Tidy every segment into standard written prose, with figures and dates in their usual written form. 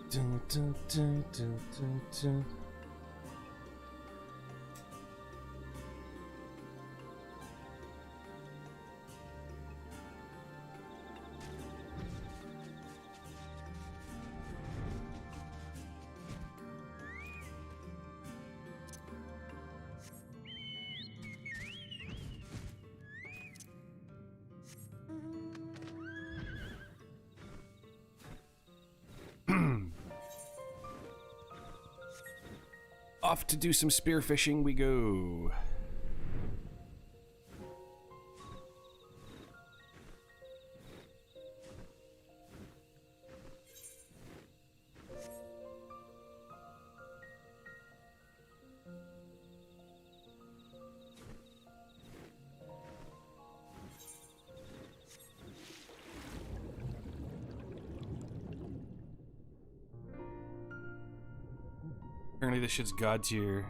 Dun, dun, dun, dun, dun, dun. Off to do some spearfishing we go. Apparently this shit's god tier.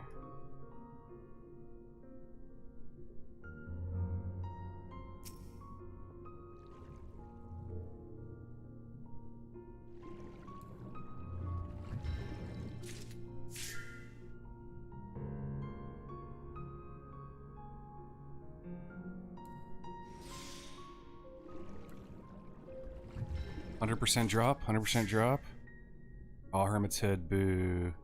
%100% drop, 100% drop. Oh, Hermit's Head, boo.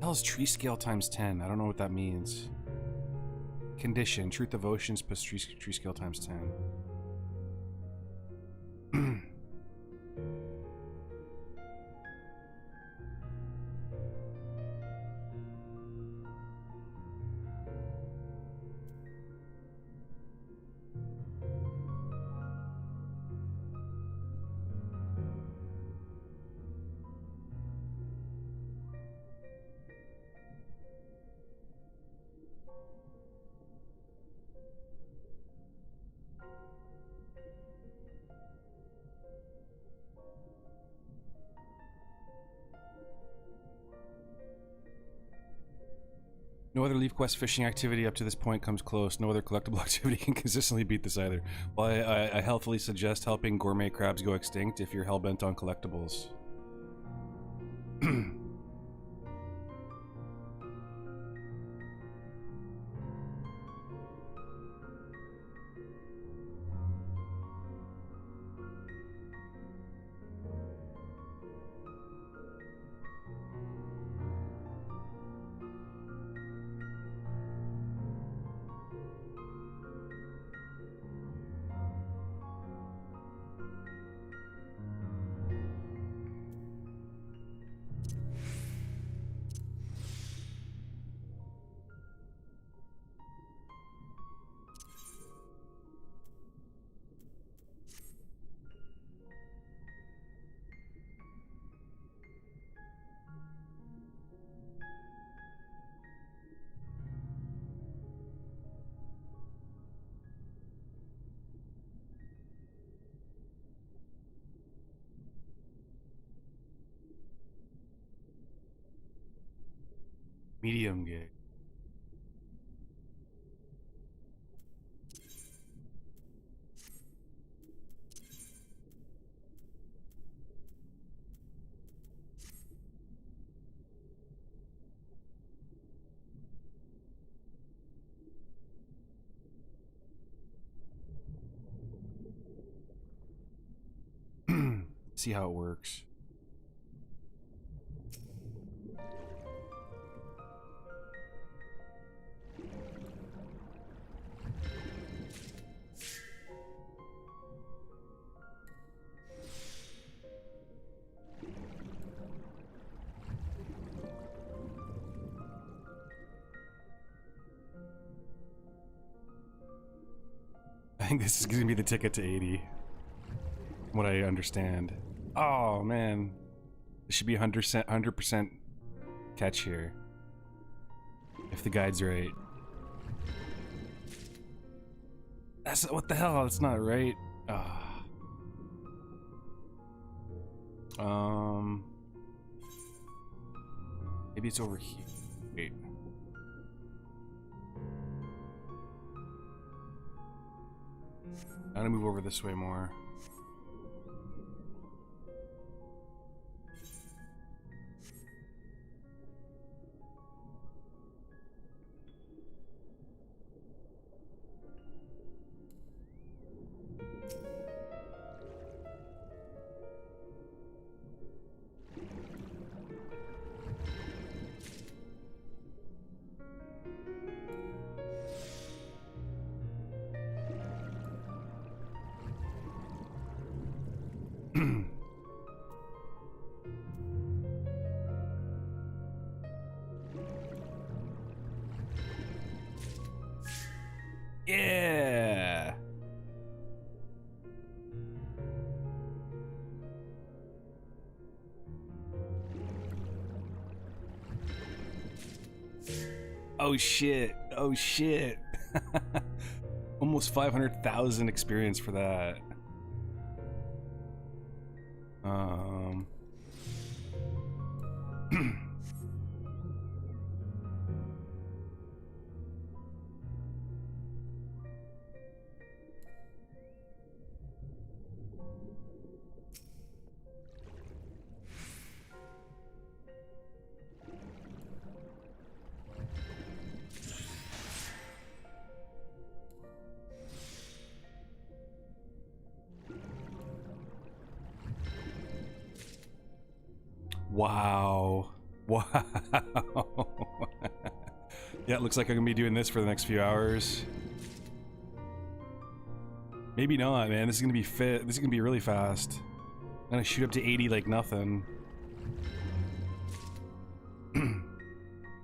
Hell's tree scale times 10. I don't know what that means. Condition: Truth of Oceans plus tree scale times 10. No other Leaf Quest fishing activity up to this point comes close. No other collectible activity can consistently beat this either. Well, I healthily suggest helping gourmet crabs go extinct if you're hellbent on collectibles. Medium gig. See how it works. I think this is going to be the ticket to 80. what I understand. Oh man, there should be 100% catch here if the guide's right. That's what the hell? That's not right. Maybe it's over here. Wait. I'm gonna move over this way more. Yeah. Oh shit. Oh shit. Almost 500,000 experience for that. Wow. Wow. Yeah, it looks like I'm gonna be doing this for the next few hours. Maybe not, man. This is gonna be fit. This is gonna be really fast. I'm gonna shoot up to 80 like nothing.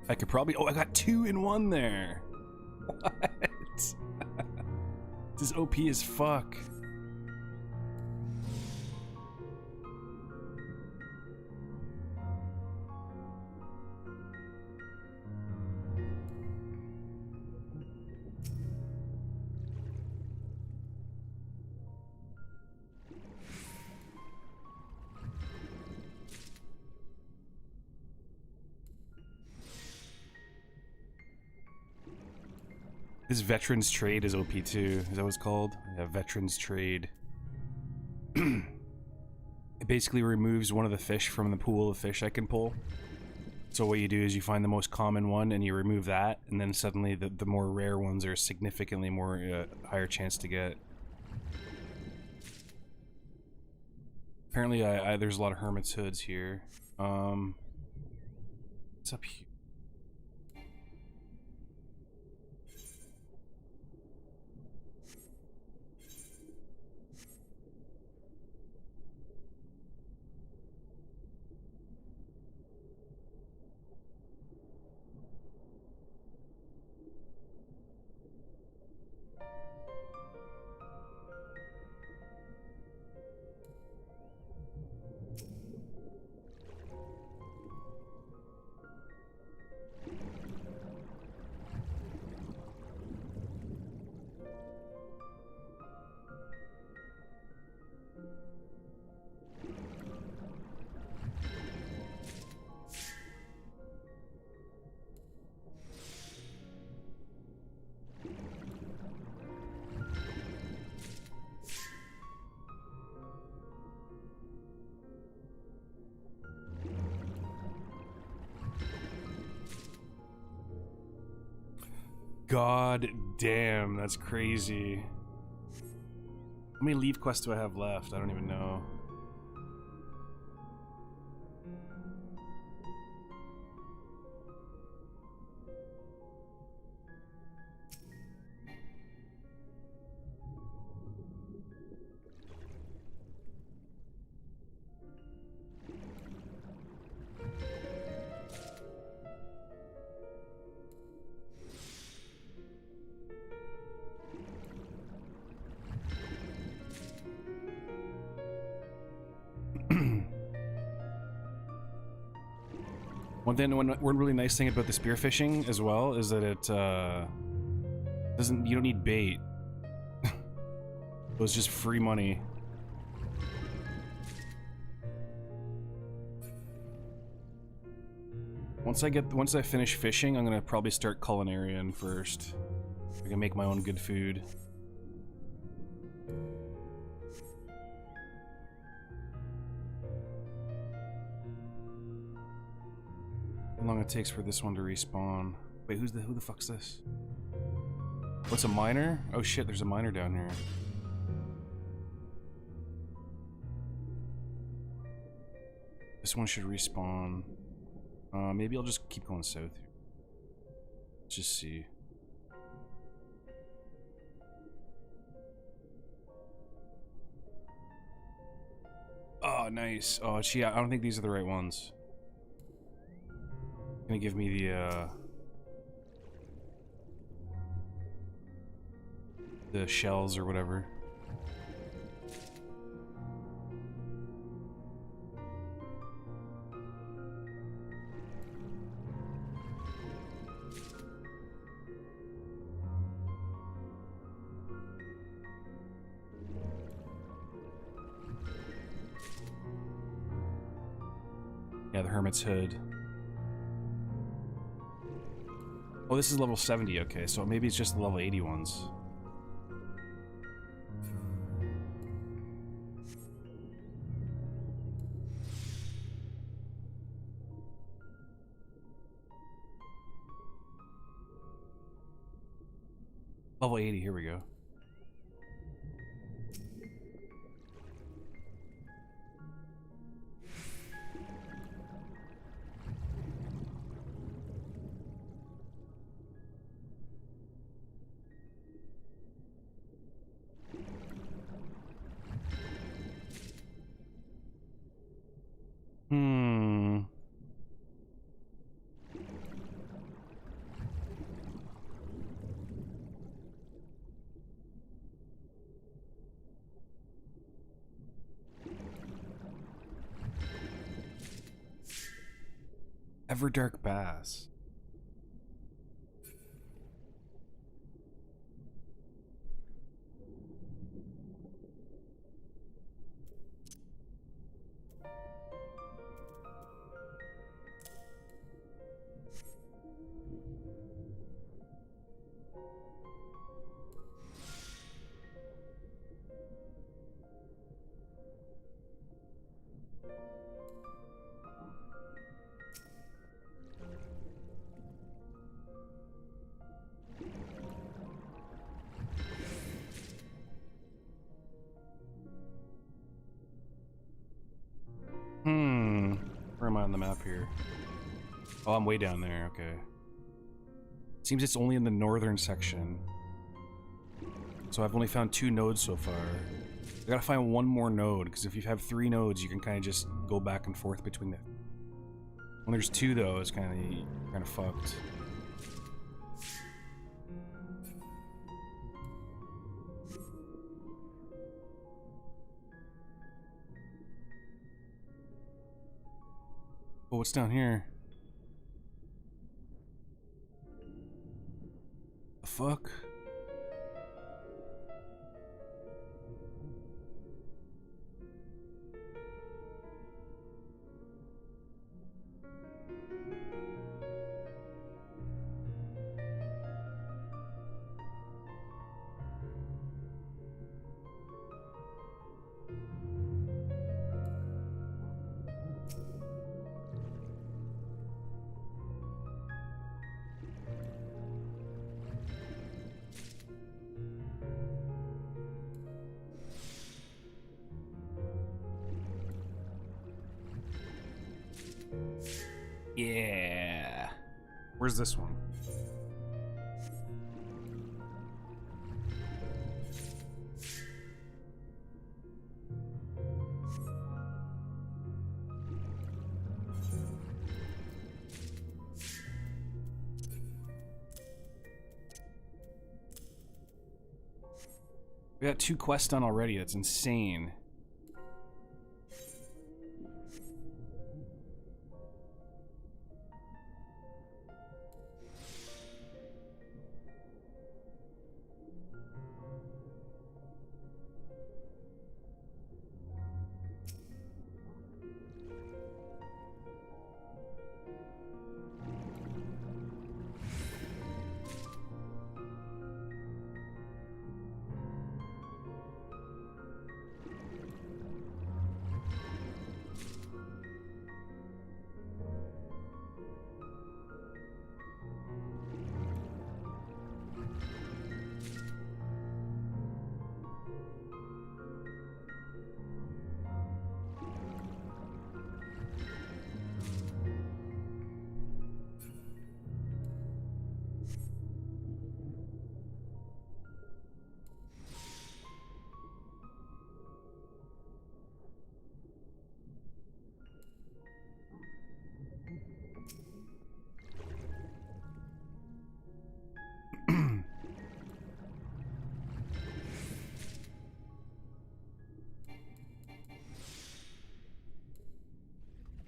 I could probably... Oh, I got 2 in 1 there. What? This is OP as fuck. This Veterans Trade is OP too. Is that what it's called? Yeah, Veterans Trade. It basically removes one of the fish from the pool of fish I can pull. So what you do is you find the most common one and you remove that, and then suddenly the more rare ones are significantly more higher chance to get. Apparently there's a lot of Hermit's Hoods here. What's up here? God damn, that's crazy. How many leave quests do I have left? I don't even know. One really nice thing about the spearfishing as well is that it you don't need bait. It was just free money. Once I finish fishing, I'm gonna probably start culinarian first. I can make my own good food. How long it takes for this one to respawn? Wait, who the fuck's this? What's a miner? Oh shit, there's a miner down here. This one should respawn. Maybe I'll just keep going south here. Let's just see. Oh, nice. Oh, gee, I don't think these are the right ones. Gonna give me the shells or whatever. Yeah, the Hermit's Hood. Oh, this is level 70, okay, so maybe it's just the level 80 ones. Level 80, here we go. Everdark Bass. Where am I on the map here? Oh, I'm way down there, okay. Seems it's only in the northern section. So I've only found 2 nodes so far. I gotta find one more node, because if you have 3 nodes, you can kind of just go back and forth between them. When there's 2 though, it's kind of fucked. Oh, what's down here? The fuck? Yeah. Where's this one? We got 2 quests done already. That's insane.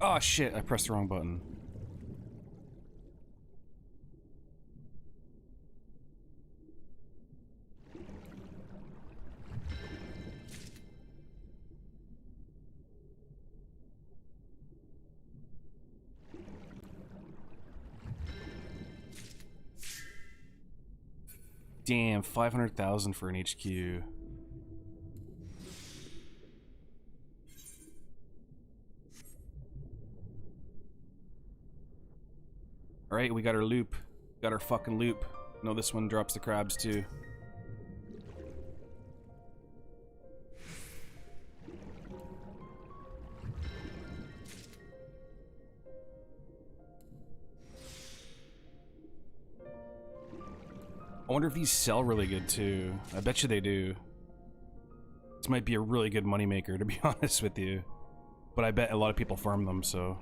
Oh shit, I pressed the wrong button. Damn, 500,000 for an HQ. Alright, we got our loop. Got our fucking loop. No, this one drops the crabs too. I wonder if these sell really good too. I bet you they do. This might be a really good moneymaker, to be honest with you. But I bet a lot of people farm them, so...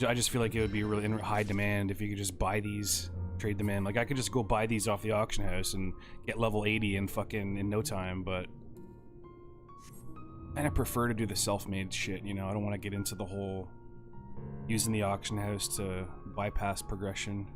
I just feel like it would be really in high demand if you could just buy these, trade them in. Like, I could just go buy these off the auction house and get level 80 in fucking in no time, but... And I prefer to do the self-made shit, you know? I don't want to get into the whole using the auction house to bypass progression.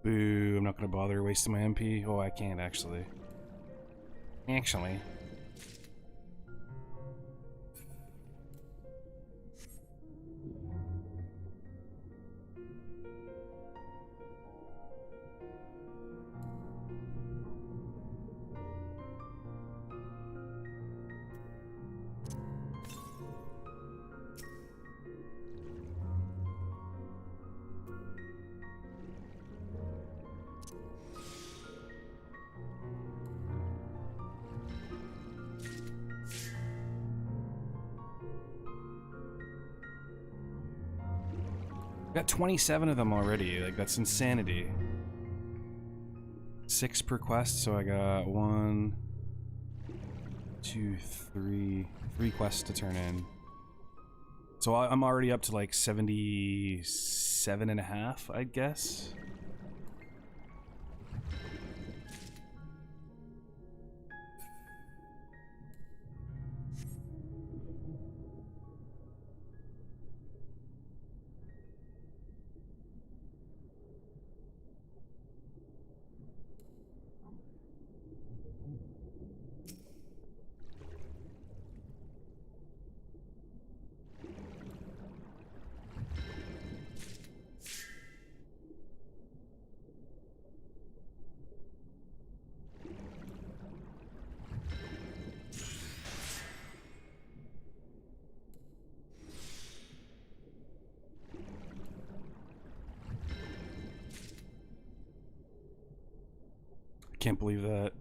Boo, I'm not gonna bother wasting my MP. Oh, I can't actually. Actually. Got 27 of them already, like that's insanity. 6 per quest, so I got 1, 2, 3 quests to turn in. So I'm already up to like 77 and a half, I guess. Can't believe that.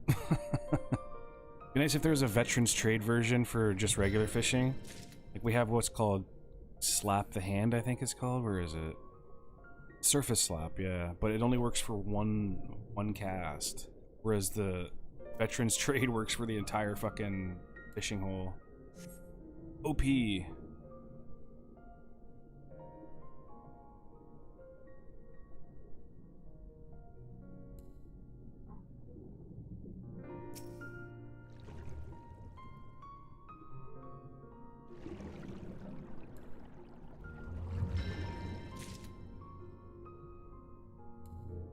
Be nice if there was a veterans trade version for just regular fishing. Like we have what's called slap the hand, I think it's called. Where is it? Surface slap, yeah. But it only works for one cast. Whereas the veterans trade works for the entire fucking fishing hole. OP.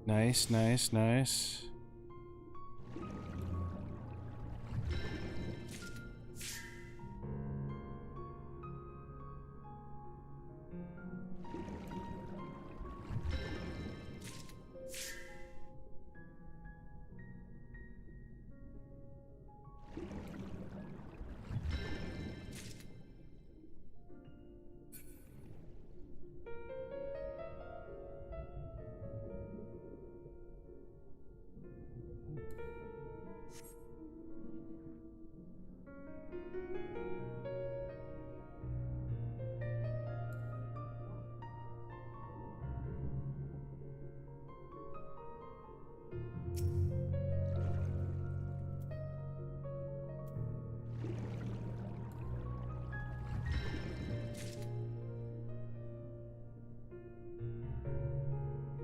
Nice, nice, nice.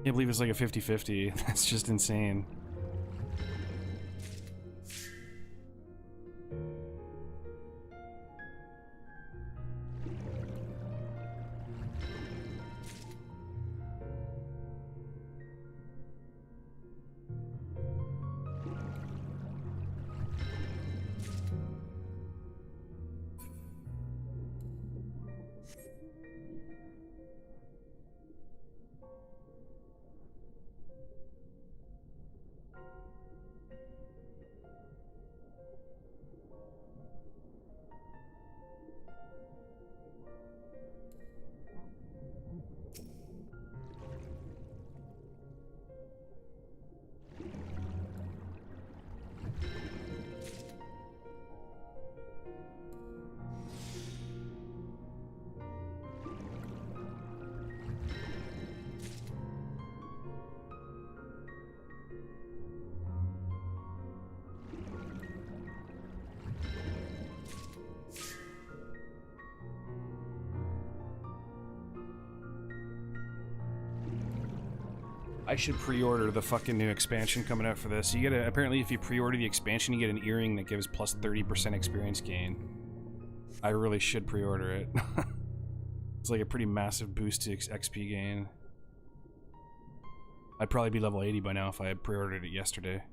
Can't believe it's like a 50-50. That's just insane. I should pre-order the fucking new expansion coming out for this. You get a, apparently if you pre-order the expansion, you get an earring that gives plus 30% experience gain. I really should pre-order it. It's like a pretty massive boost to XP gain. I'd probably be level 80 by now if I had pre-ordered it yesterday.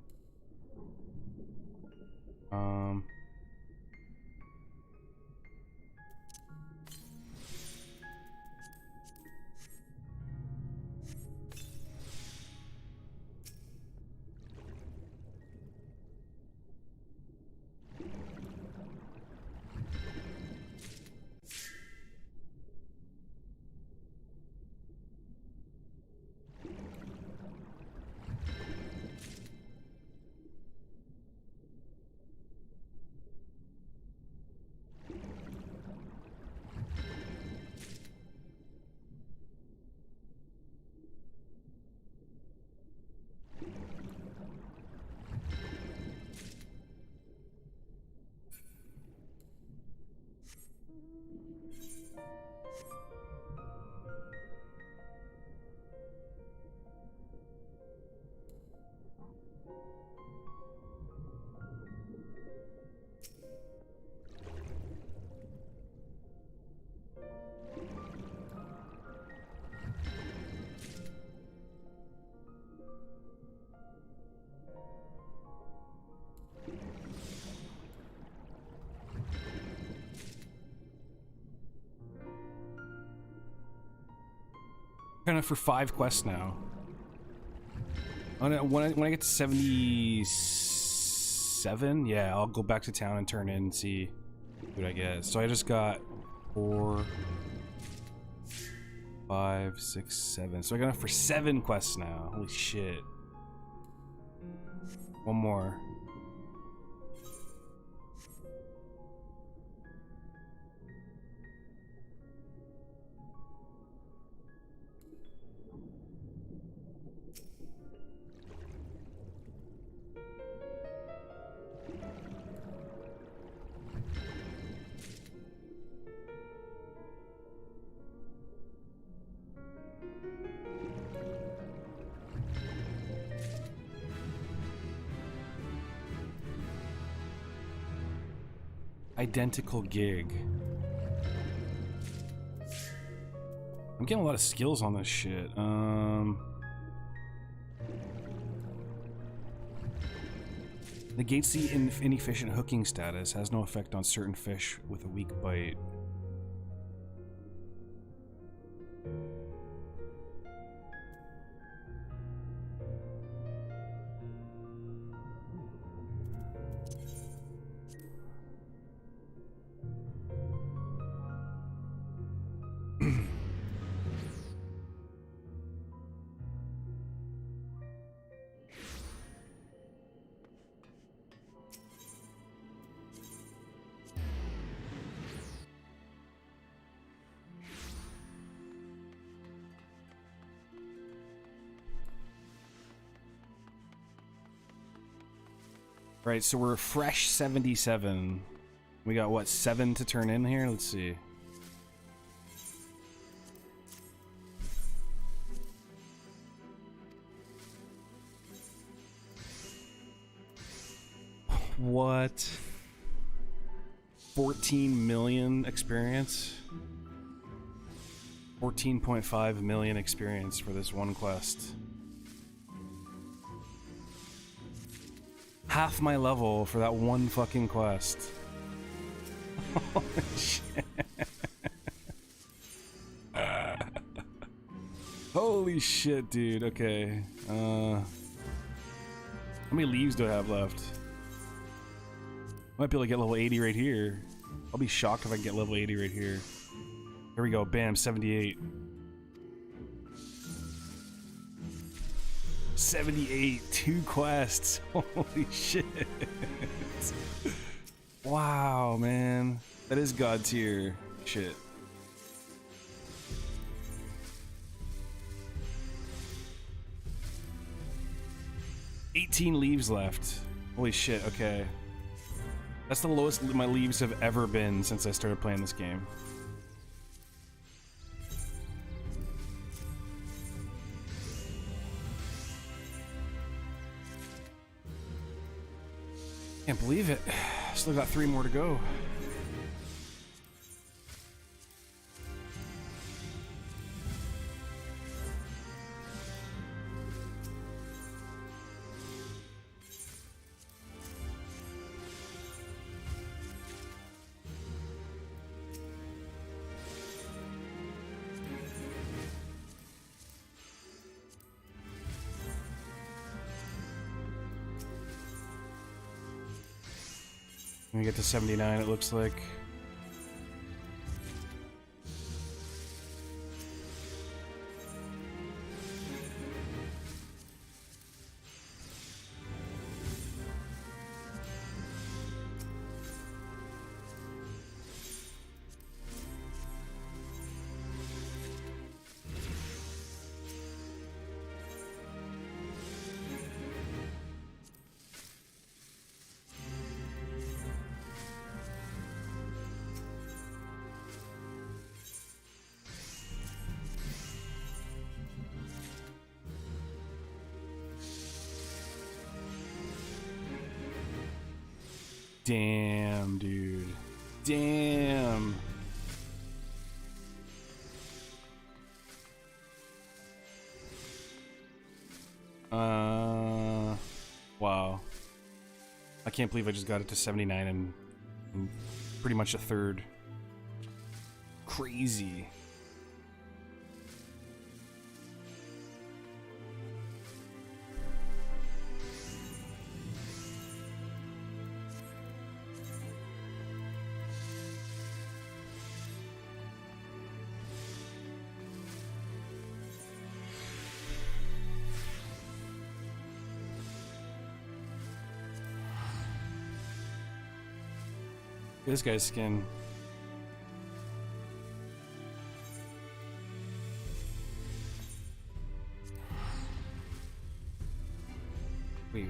Kind of for 5 quests now. When I get to 77, yeah, I'll go back to town and turn in and see what I get. So I just got 4, 5, 6, 7. So I got enough for 7 quests now. Holy shit. One more. Identical gig. I'm getting a lot of skills on this shit. Negates the inefficient hooking status. Has no effect on certain fish with a weak bite. Right, so we're fresh 77. We got, what, 7 to turn in here? Let's see. What? 14 million experience? 14.5 million experience for this one quest. Half my level for that one fucking quest. Holy shit. Holy shit, dude. Okay. How many leaves do I have left? Might be able to get level 80 right here. I'll be shocked if I can get level 80 right here. Here we go. Bam, 78. 78, 2 quests. Holy shit. Wow, man. That is god tier shit. $18 leaves left. Holy shit, okay. That's the lowest my leaves have ever been since I started playing this game. Can't believe it. Still got 3 more to go. When we get to 79, it looks like. Damn, dude. Damn. Wow. I can't believe I just got it to 79 in pretty much a third. Crazy. This guy's skin. Wait.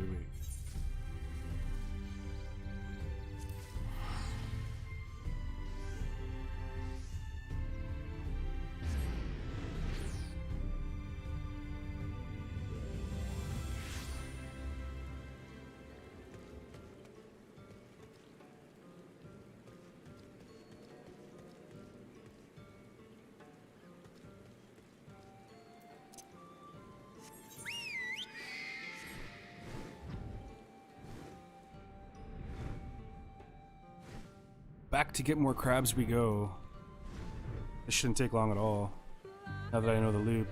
back to get more crabs we go. This shouldn't take long at all, now that I know the loop.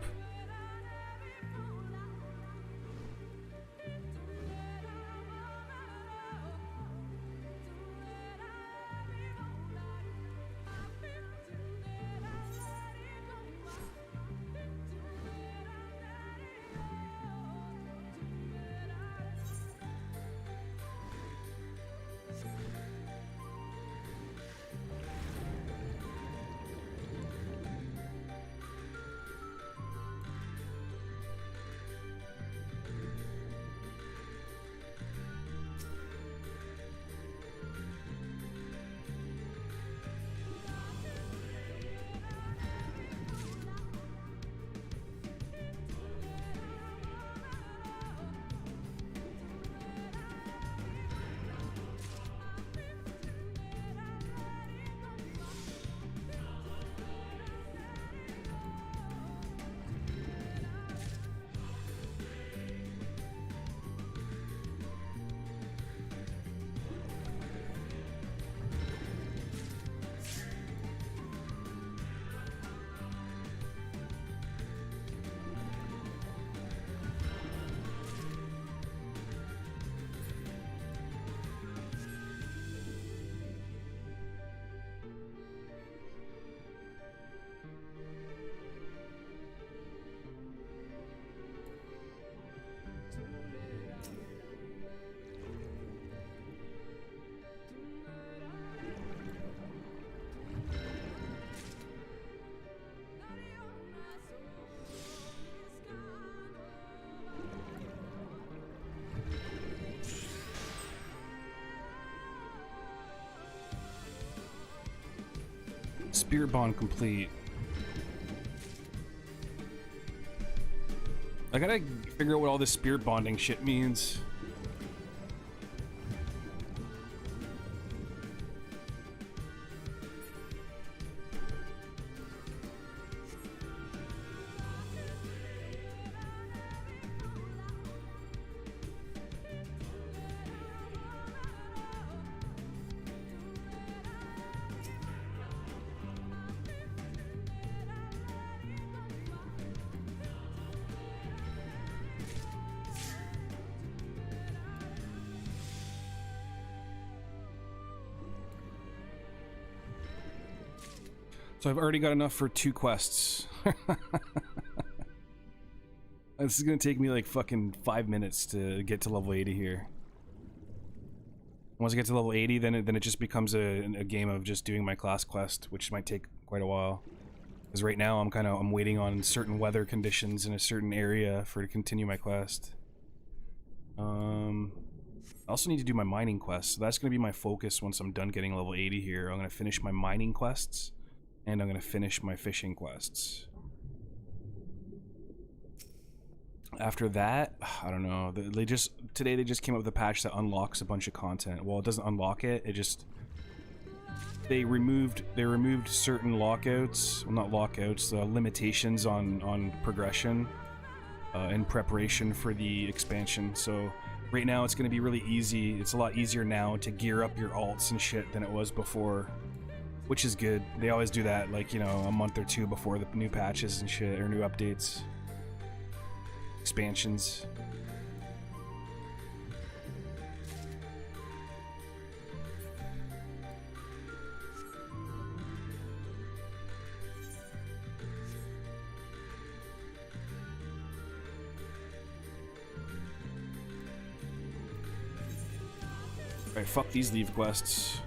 Spirit bond complete. I gotta figure out what all this spirit bonding shit means. So I've already got enough for 2 quests. This is gonna take me like fucking 5 minutes to get to level 80 here. Once I get to level 80, then it just becomes a game of just doing my class quest, which might take quite a while. Because right now I'm waiting on certain weather conditions in a certain area to continue my quest. I also need to do my mining quest, so that's gonna be my focus once I'm done getting level 80 here. I'm gonna finish my mining quests. And I'm gonna finish my fishing quests. After that, I don't know. Today they just came up with a patch that unlocks a bunch of content. Well, it doesn't unlock it. It just they removed certain lockouts. Well, not lockouts. Limitations on progression in preparation for the expansion. So right now it's gonna be really easy. It's a lot easier now to gear up your alts and shit than it was before. Which is good. They always do that, like, you know, a month or 2 before the new patches and shit, or new updates. Expansions. Alright, fuck these leave quests.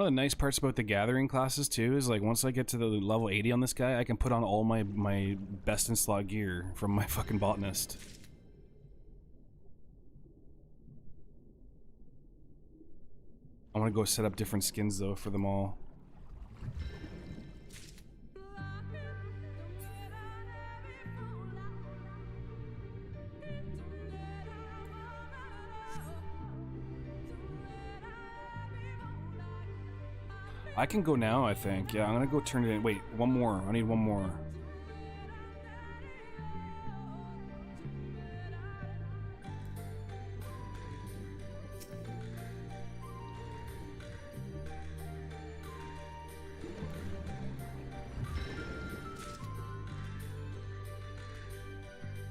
One of the nice parts about the gathering classes too is like once I get to the level 80 on this guy, I can put on all my best in slot gear from my fucking botanist. I want to go set up different skins though for them all. I can go now, I think. Yeah, I'm gonna go turn it in. Wait, one more. I need one more.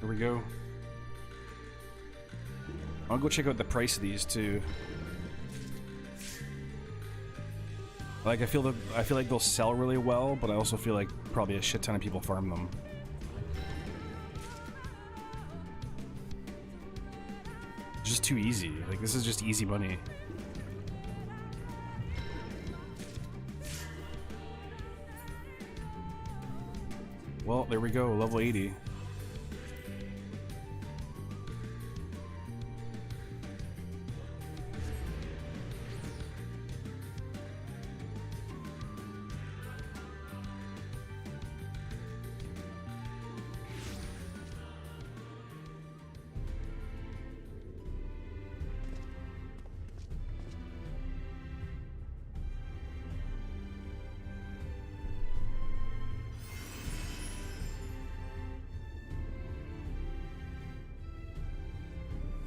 Here we go. I'll go check out the price of these too. Like I feel like they'll sell really well, but I also feel like probably a shit ton of people farm them. Just too easy. Like this is just easy money. Well, there we go, level 80.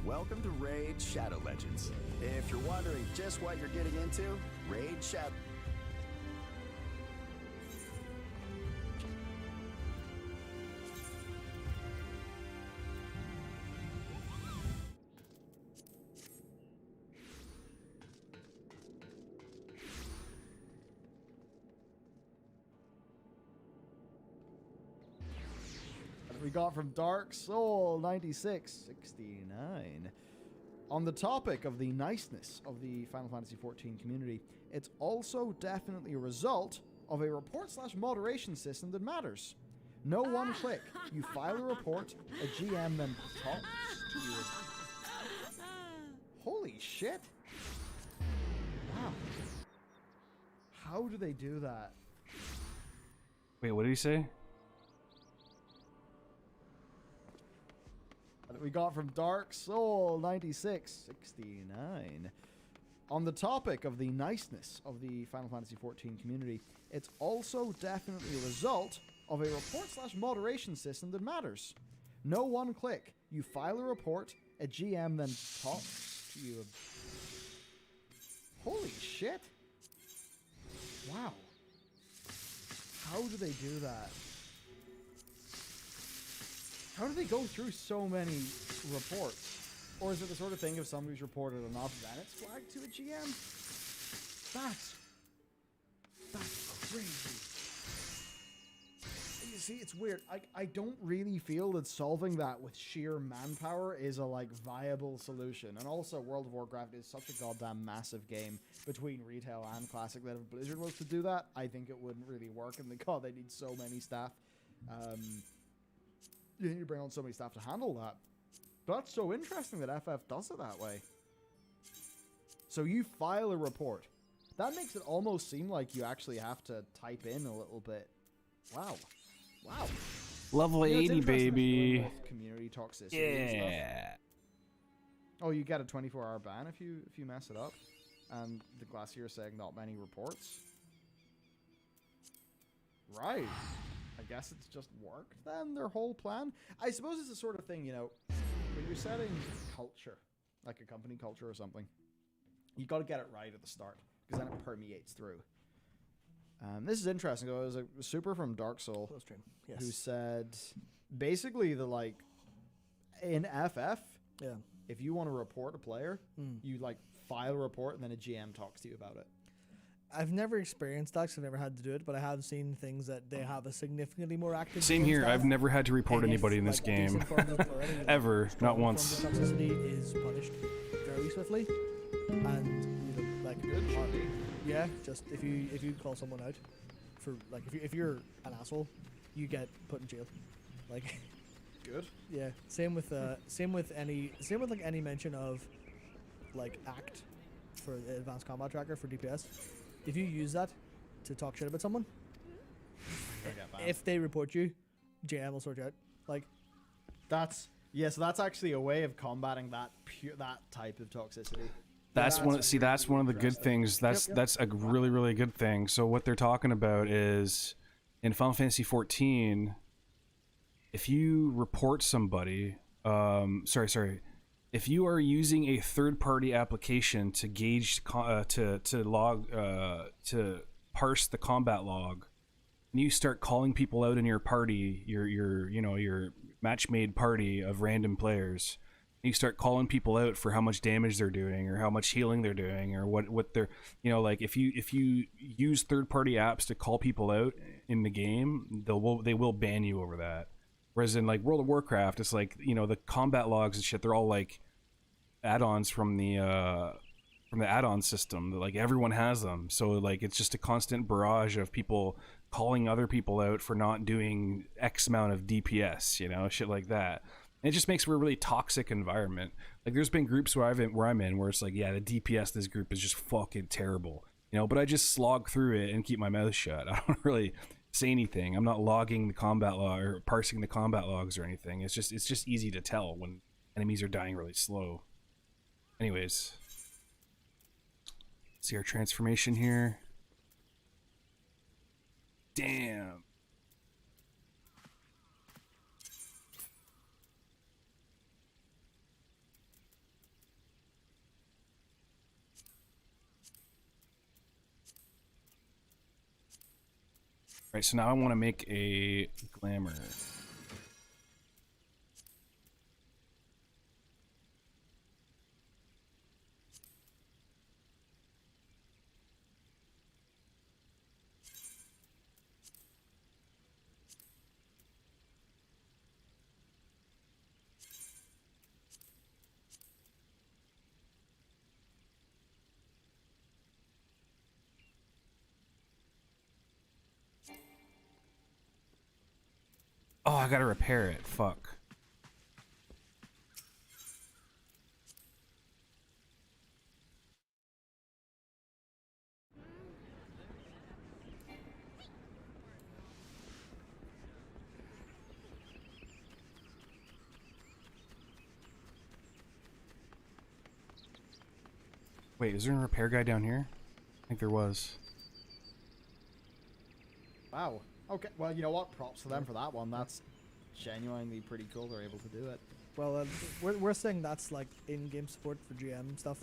Welcome to Raid Shadow Legends. If you're wondering just what you're getting into, Raid Shadow... We got from Dark Soul 9669. On the topic of the niceness of the Final Fantasy XIV community, it's also definitely a result of a report/moderation system that matters. No one click. You file a report, a GM then talks to you. Holy shit. Wow. How do they do that? Wait, what did he say? We got from Dark Soul 9669. On the topic of the niceness of the Final Fantasy XIV community, it's also definitely a result of a report/moderation system that matters. No one click. You file a report, a GM then talks to you. Holy shit. Wow. How do they do that? How do they go through so many reports? Or is it the sort of thing if somebody's reported enough, then it's flagged to a GM? That's crazy. You see, it's weird. I don't really feel that solving that with sheer manpower is a viable solution. And also, World of Warcraft is such a goddamn massive game between retail and classic that if Blizzard was to do that, I think it wouldn't really work. And they need so many staff. You need to bring on so many staff to handle that. But that's so interesting that FF does it that way. So you file a report. That makes it almost seem like you actually have to type in a little bit. Wow. Wow. Level 80, baby. Community toxicity. Yeah. Oh, you get a 24-hour ban if you mess it up. And the Glacier is saying not many reports. Right. I guess it's just worked then, their whole plan. I suppose it's the sort of thing, when you're setting culture, like a company culture or something, you got to get it right at the start, because then it permeates through. This is interesting, though. There's a super from Dark Soul who said, basically, in FF, if you want to report a player, you, file a report, and then a GM talks to you about it. I've never experienced that because I've never had to do it, but I have seen things that they have a significantly more active... Same here. I've never had to report anybody in this game. Ever. Not once. Toxicity is punished very swiftly. And, Good party. Yeah, just if you call someone out for like if you're an asshole, you get put in jail. Like Good. yeah, same with like any mention of like ACT for the advanced combat tracker for DPS. If you use that to talk shit about someone, if they report you, JM will sort you out. Like That's so that's actually a way of combating that type of toxicity. That's one. See, that's one of the good things. That's a really good thing. So what they're talking about is in Final Fantasy 14, if you report somebody, if you are using a third-party application to gauge to parse the combat log, and you start calling people out in your party, your match-made party of random players. You start calling people out for how much damage they're doing or how much healing they're doing or what they're, like if you use third-party apps to call people out in the game, they will ban you over that. Whereas in like World of Warcraft, it's like, the combat logs and shit, they're all like add-ons from the add-on system that like everyone has them. So like it's just a constant barrage of people calling other people out for not doing X amount of DPS, shit like that. And it just makes for a really toxic environment. Like there's been groups where I'm in where it's like, yeah, the DPS this group is just fucking terrible, but I just slog through it and keep my mouth shut. I don't really say anything. I'm not logging the combat log or parsing the combat logs or anything. It's just easy to tell when enemies are dying really slow. Anyways, see our transformation here. Damn. Right, so now I want to make a glamour. Oh, I gotta repair it. Fuck. Wait, is there a repair guy down here? I think there was. Wow. Okay. Well, you know what? Props to them for that one. That's genuinely pretty cool. They're able to do it. well, we're saying that's like in-game support for GM stuff.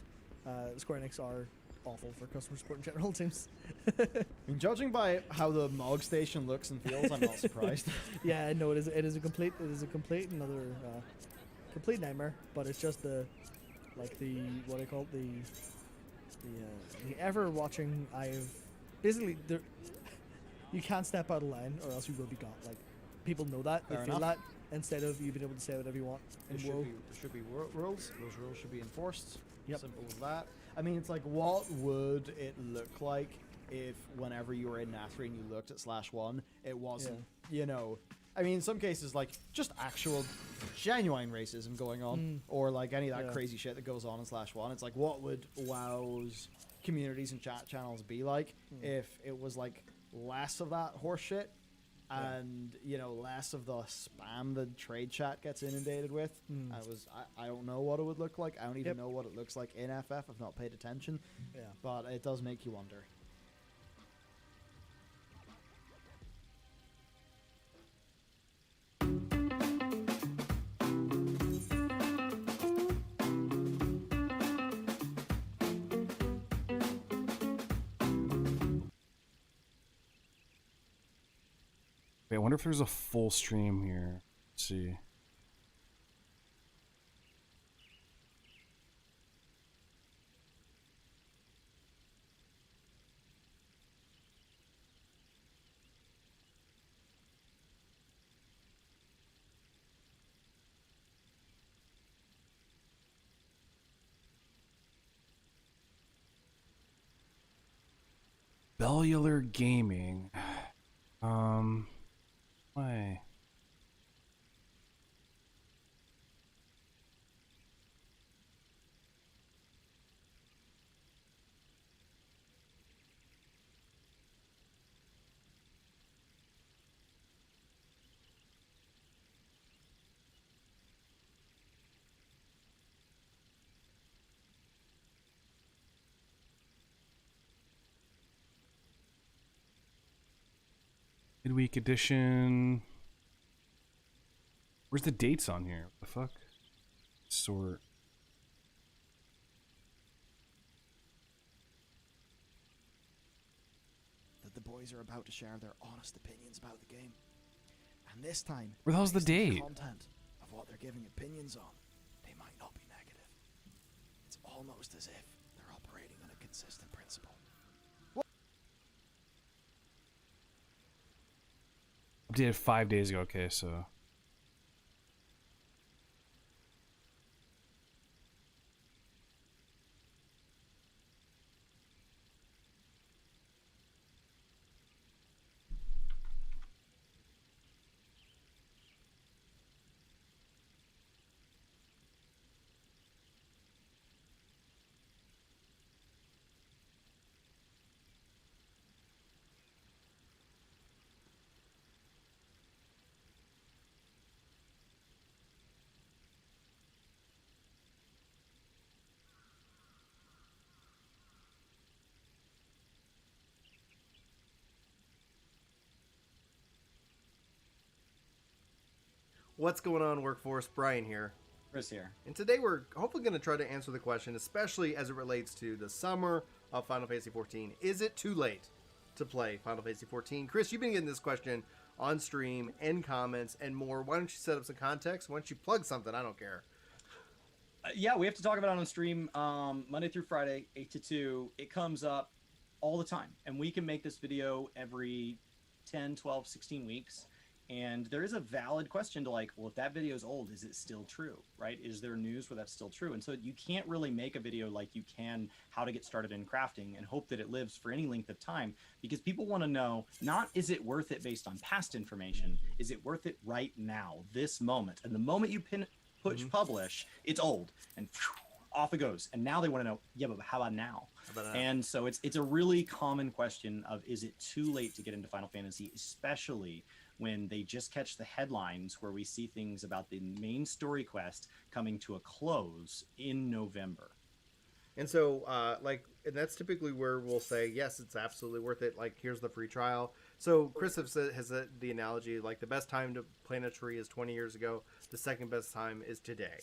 Square Enix are awful for customer support in general, it seems. I mean, judging by how the Mog Station looks and feels, I'm not surprised. Yeah, no, it is a complete another complete nightmare. But it's just the what I call it, the ever watching. Basically there. You can't step out of line or else you will be gone. Like, people know that, they feel that, instead of you being able to say whatever you want. There should be rules. Those rules should be enforced. Yep. Simple as that. I mean, it's like, what would it look like if whenever you were in Nathri and you looked at /1, it wasn't, I mean, in some cases, like, just actual genuine racism going on, or like any of that crazy shit that goes on in /1. It's like, what would WoW's communities and chat channels be like if it was like less of that horse shit and less of the spam the trade chat gets inundated with? I don't know what it would look like. I don't even know what it looks like in FF. I've not paid attention, but it does make you wonder. Wait, I wonder if there's a full stream here. Let's see. Bellular Gaming. Why? Midweek edition. Where's the dates on here? What the fuck? Sort. That the boys are about to share their honest opinions about the game. And this time, Where the hell's the based on date? content of what they're giving opinions on, they might not be negative. It's almost as if they're operating on a consistent principle. Updated 5 days ago. Okay, so. What's going on, Workforce? Brian here. Chris here. And today we're hopefully going to try to answer the question, especially as it relates to the summer of Final Fantasy XIV. Is it too late to play Final Fantasy XIV? Chris, you've been getting this question on stream, in comments, and more. Why don't you set up some context? Why don't you plug something? I don't care. Yeah, we have to talk about it on stream Monday through Friday, 8 to 2. It comes up all the time. And we can make this video every 10, 12, 16 weeks. And there is a valid question to like, well, if that video is old, is it still true, right? Is there news where that's still true? And so you can't really make a video like you can how to get started in crafting and hope that it lives for any length of time, because people want to know, not is it worth it based on past information, is it worth it right now, this moment? And the moment you push publish, it's old and off it goes. And now they want to know, yeah, but how about now? And so it's a really common question of, is it too late to get into Final Fantasy, especially when they just catch the headlines where we see things about the main story quest coming to a close in November. And so, and that's typically where we'll say, yes, it's absolutely worth it. Like, here's the free trial. So Chris has said the analogy, like, the best time to plant a tree is 20 years ago. The second best time is today.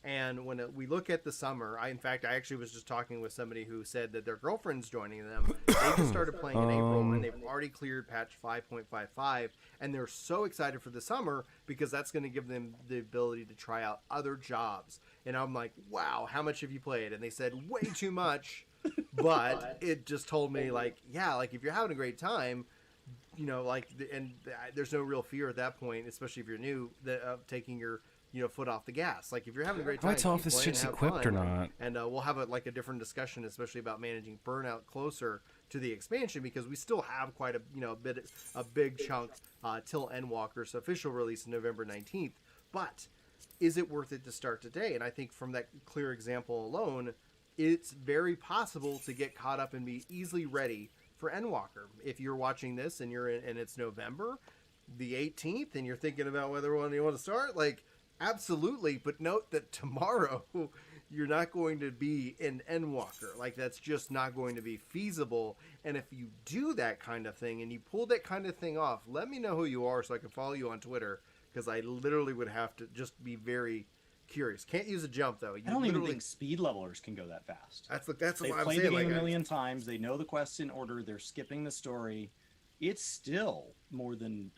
And when we look at the summer, I actually was just talking with somebody who said that their girlfriend's joining them. They just started playing in April, and they've already cleared patch 5.55, and they're so excited for the summer because that's going to give them the ability to try out other jobs. And I'm like, wow, how much have you played? And they said way too much, but it just told me, like, yeah, like, if you're having a great time, you know, like, and there's no real fear at that point, especially if you're new, of taking your foot off the gas. Like, if you're having a great time, I tell if this shit's equipped or not. And we'll have a different discussion, especially about managing burnout closer to the expansion, because we still have quite a big chunk till Endwalker's official release November 19th. But is it worth it to start today? And I think from that clear example alone, it's very possible to get caught up and be easily ready for Endwalker. If you're watching this and and it's November the 18th, and you're thinking about whether you want to start, like, absolutely, but note that tomorrow you're not going to be in Endwalker. Like, that's just not going to be feasible. And if you do that kind of thing and you pull that kind of thing off, let me know who you are so I can follow you on Twitter, because I literally would have to just be very curious. Can't use a jump, though. I don't even think speed levelers can go that fast. That's what They've I'm played saying. the game a million times. They know the quests in order. They're skipping the story. It's still more than...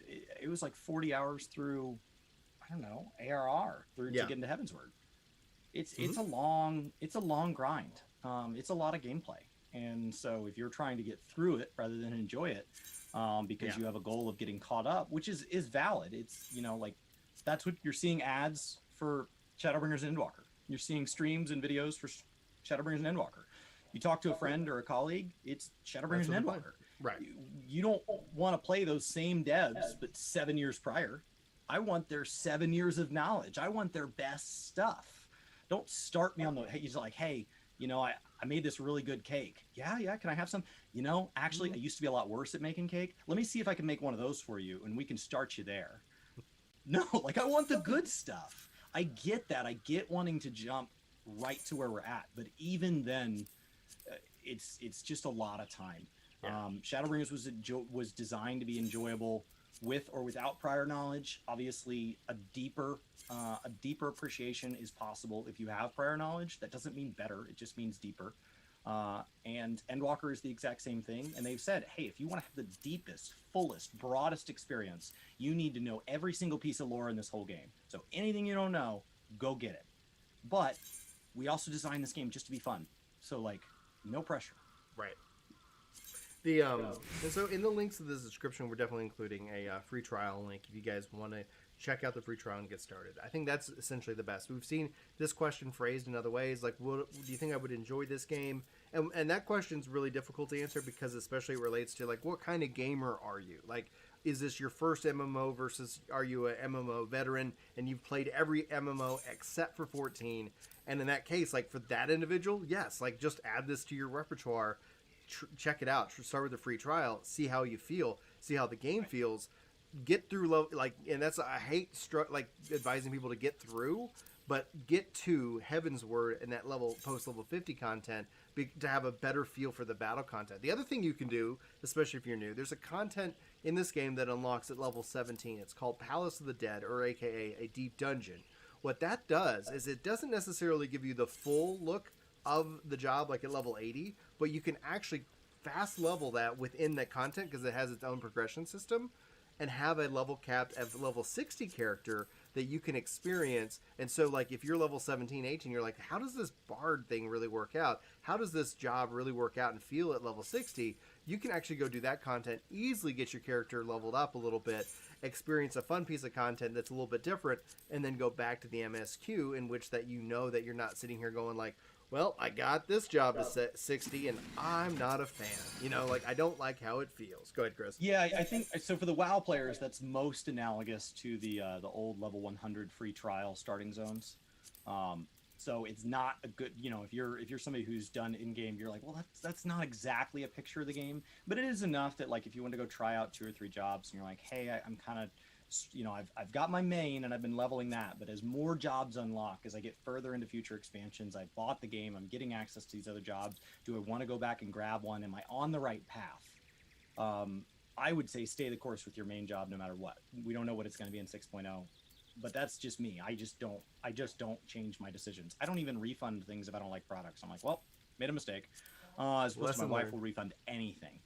it was like 40 hours through... I don't know, ARR to get into Heavensward. It's a long grind. It's a lot of gameplay, and so if you're trying to get through it rather than enjoy it, because you have a goal of getting caught up, which is valid. It's like that's what you're seeing ads for Shadowbringers and Endwalker. You're seeing streams and videos for Shadowbringers and Endwalker. You talk to a friend or a colleague, it's Shadowbringers and Endwalker. Right. You don't want to play those same devs, but 7 years prior. I want their 7 years of knowledge. I want their best stuff. Don't start me on the, he's like, hey, you know, I made this really good cake. Yeah, can I have some? You know, actually, I used to be a lot worse at making cake. Let me see if I can make one of those for you, and we can start you there. No, like, I want the good stuff. I get that. I get wanting to jump right to where we're at. But even then, it's just a lot of time. Yeah. Shadowbringers was designed to be enjoyable with or without prior knowledge. Obviously, a deeper appreciation is possible if you have prior knowledge. That doesn't mean better; it just means deeper. And Endwalker is the exact same thing. And they've said, hey, if you want to have the deepest, fullest, broadest experience, you need to know every single piece of lore in this whole game. So anything you don't know, go get it. But we also designed this game just to be fun. So, like, no pressure. Right. The and so in the links of this description, we're definitely including a free trial link if you guys want to check out the free trial and get started. I think that's essentially the best. We've seen this question phrased in other ways, like, do you think I would enjoy this game? And that question's really difficult to answer because especially it relates to, like, what kind of gamer are you? Like, is this your first MMO versus are you a MMO veteran and you've played every MMO except for 14? And in that case, like, for that individual, yes, like, just add this to your repertoire. Check it out. Start with a free trial. See how you feel. See how the game feels. Get through and that's, I hate advising people to get through, but get to Heaven's Word and that post level 50 content to have a better feel for the battle content. The other thing you can do, especially if you're new, there's a content in this game that unlocks at level 17. It's called Palace of the Dead, or AKA a deep dungeon. What that does is it doesn't necessarily give you the full look of the job like at level 80, but you can actually fast level that within that content because it has its own progression system, and have a level capped at level 60 character that you can experience. And so, like, if you're level 17, 18, you're like, how does this bard thing really work out? How does this job really work out and feel at level 60? You can actually go do that content, easily get your character leveled up a little bit, experience a fun piece of content that's a little bit different, and then go back to the MSQ in which that you know that you're not sitting here going like, well, I got this job at 60 and I'm not a fan. You know, like, I don't like how it feels. Go ahead, Chris. Yeah, I think so. For the WoW players, that's most analogous to the old level 100 free trial starting zones. So it's not a good, you know, if you're somebody who's done in game, you're like, well, that's not exactly a picture of the game, but it is enough that, like, if you want to go try out 2 or 3 jobs and you're like, hey, I'm kind of, you know, I've got my main and I've been leveling that, but as more jobs unlock, as I get further into future expansions, I bought the game, I'm getting access to these other jobs. Do I want to go back and grab one? Am I on the right path? I would say stay the course with your main job no matter what. We don't know what it's going to be in 6.0, but that's just me. I just don't change my decisions. I don't even refund things if I don't like products. I'm like, well, made a mistake. As opposed to my wife will refund anything.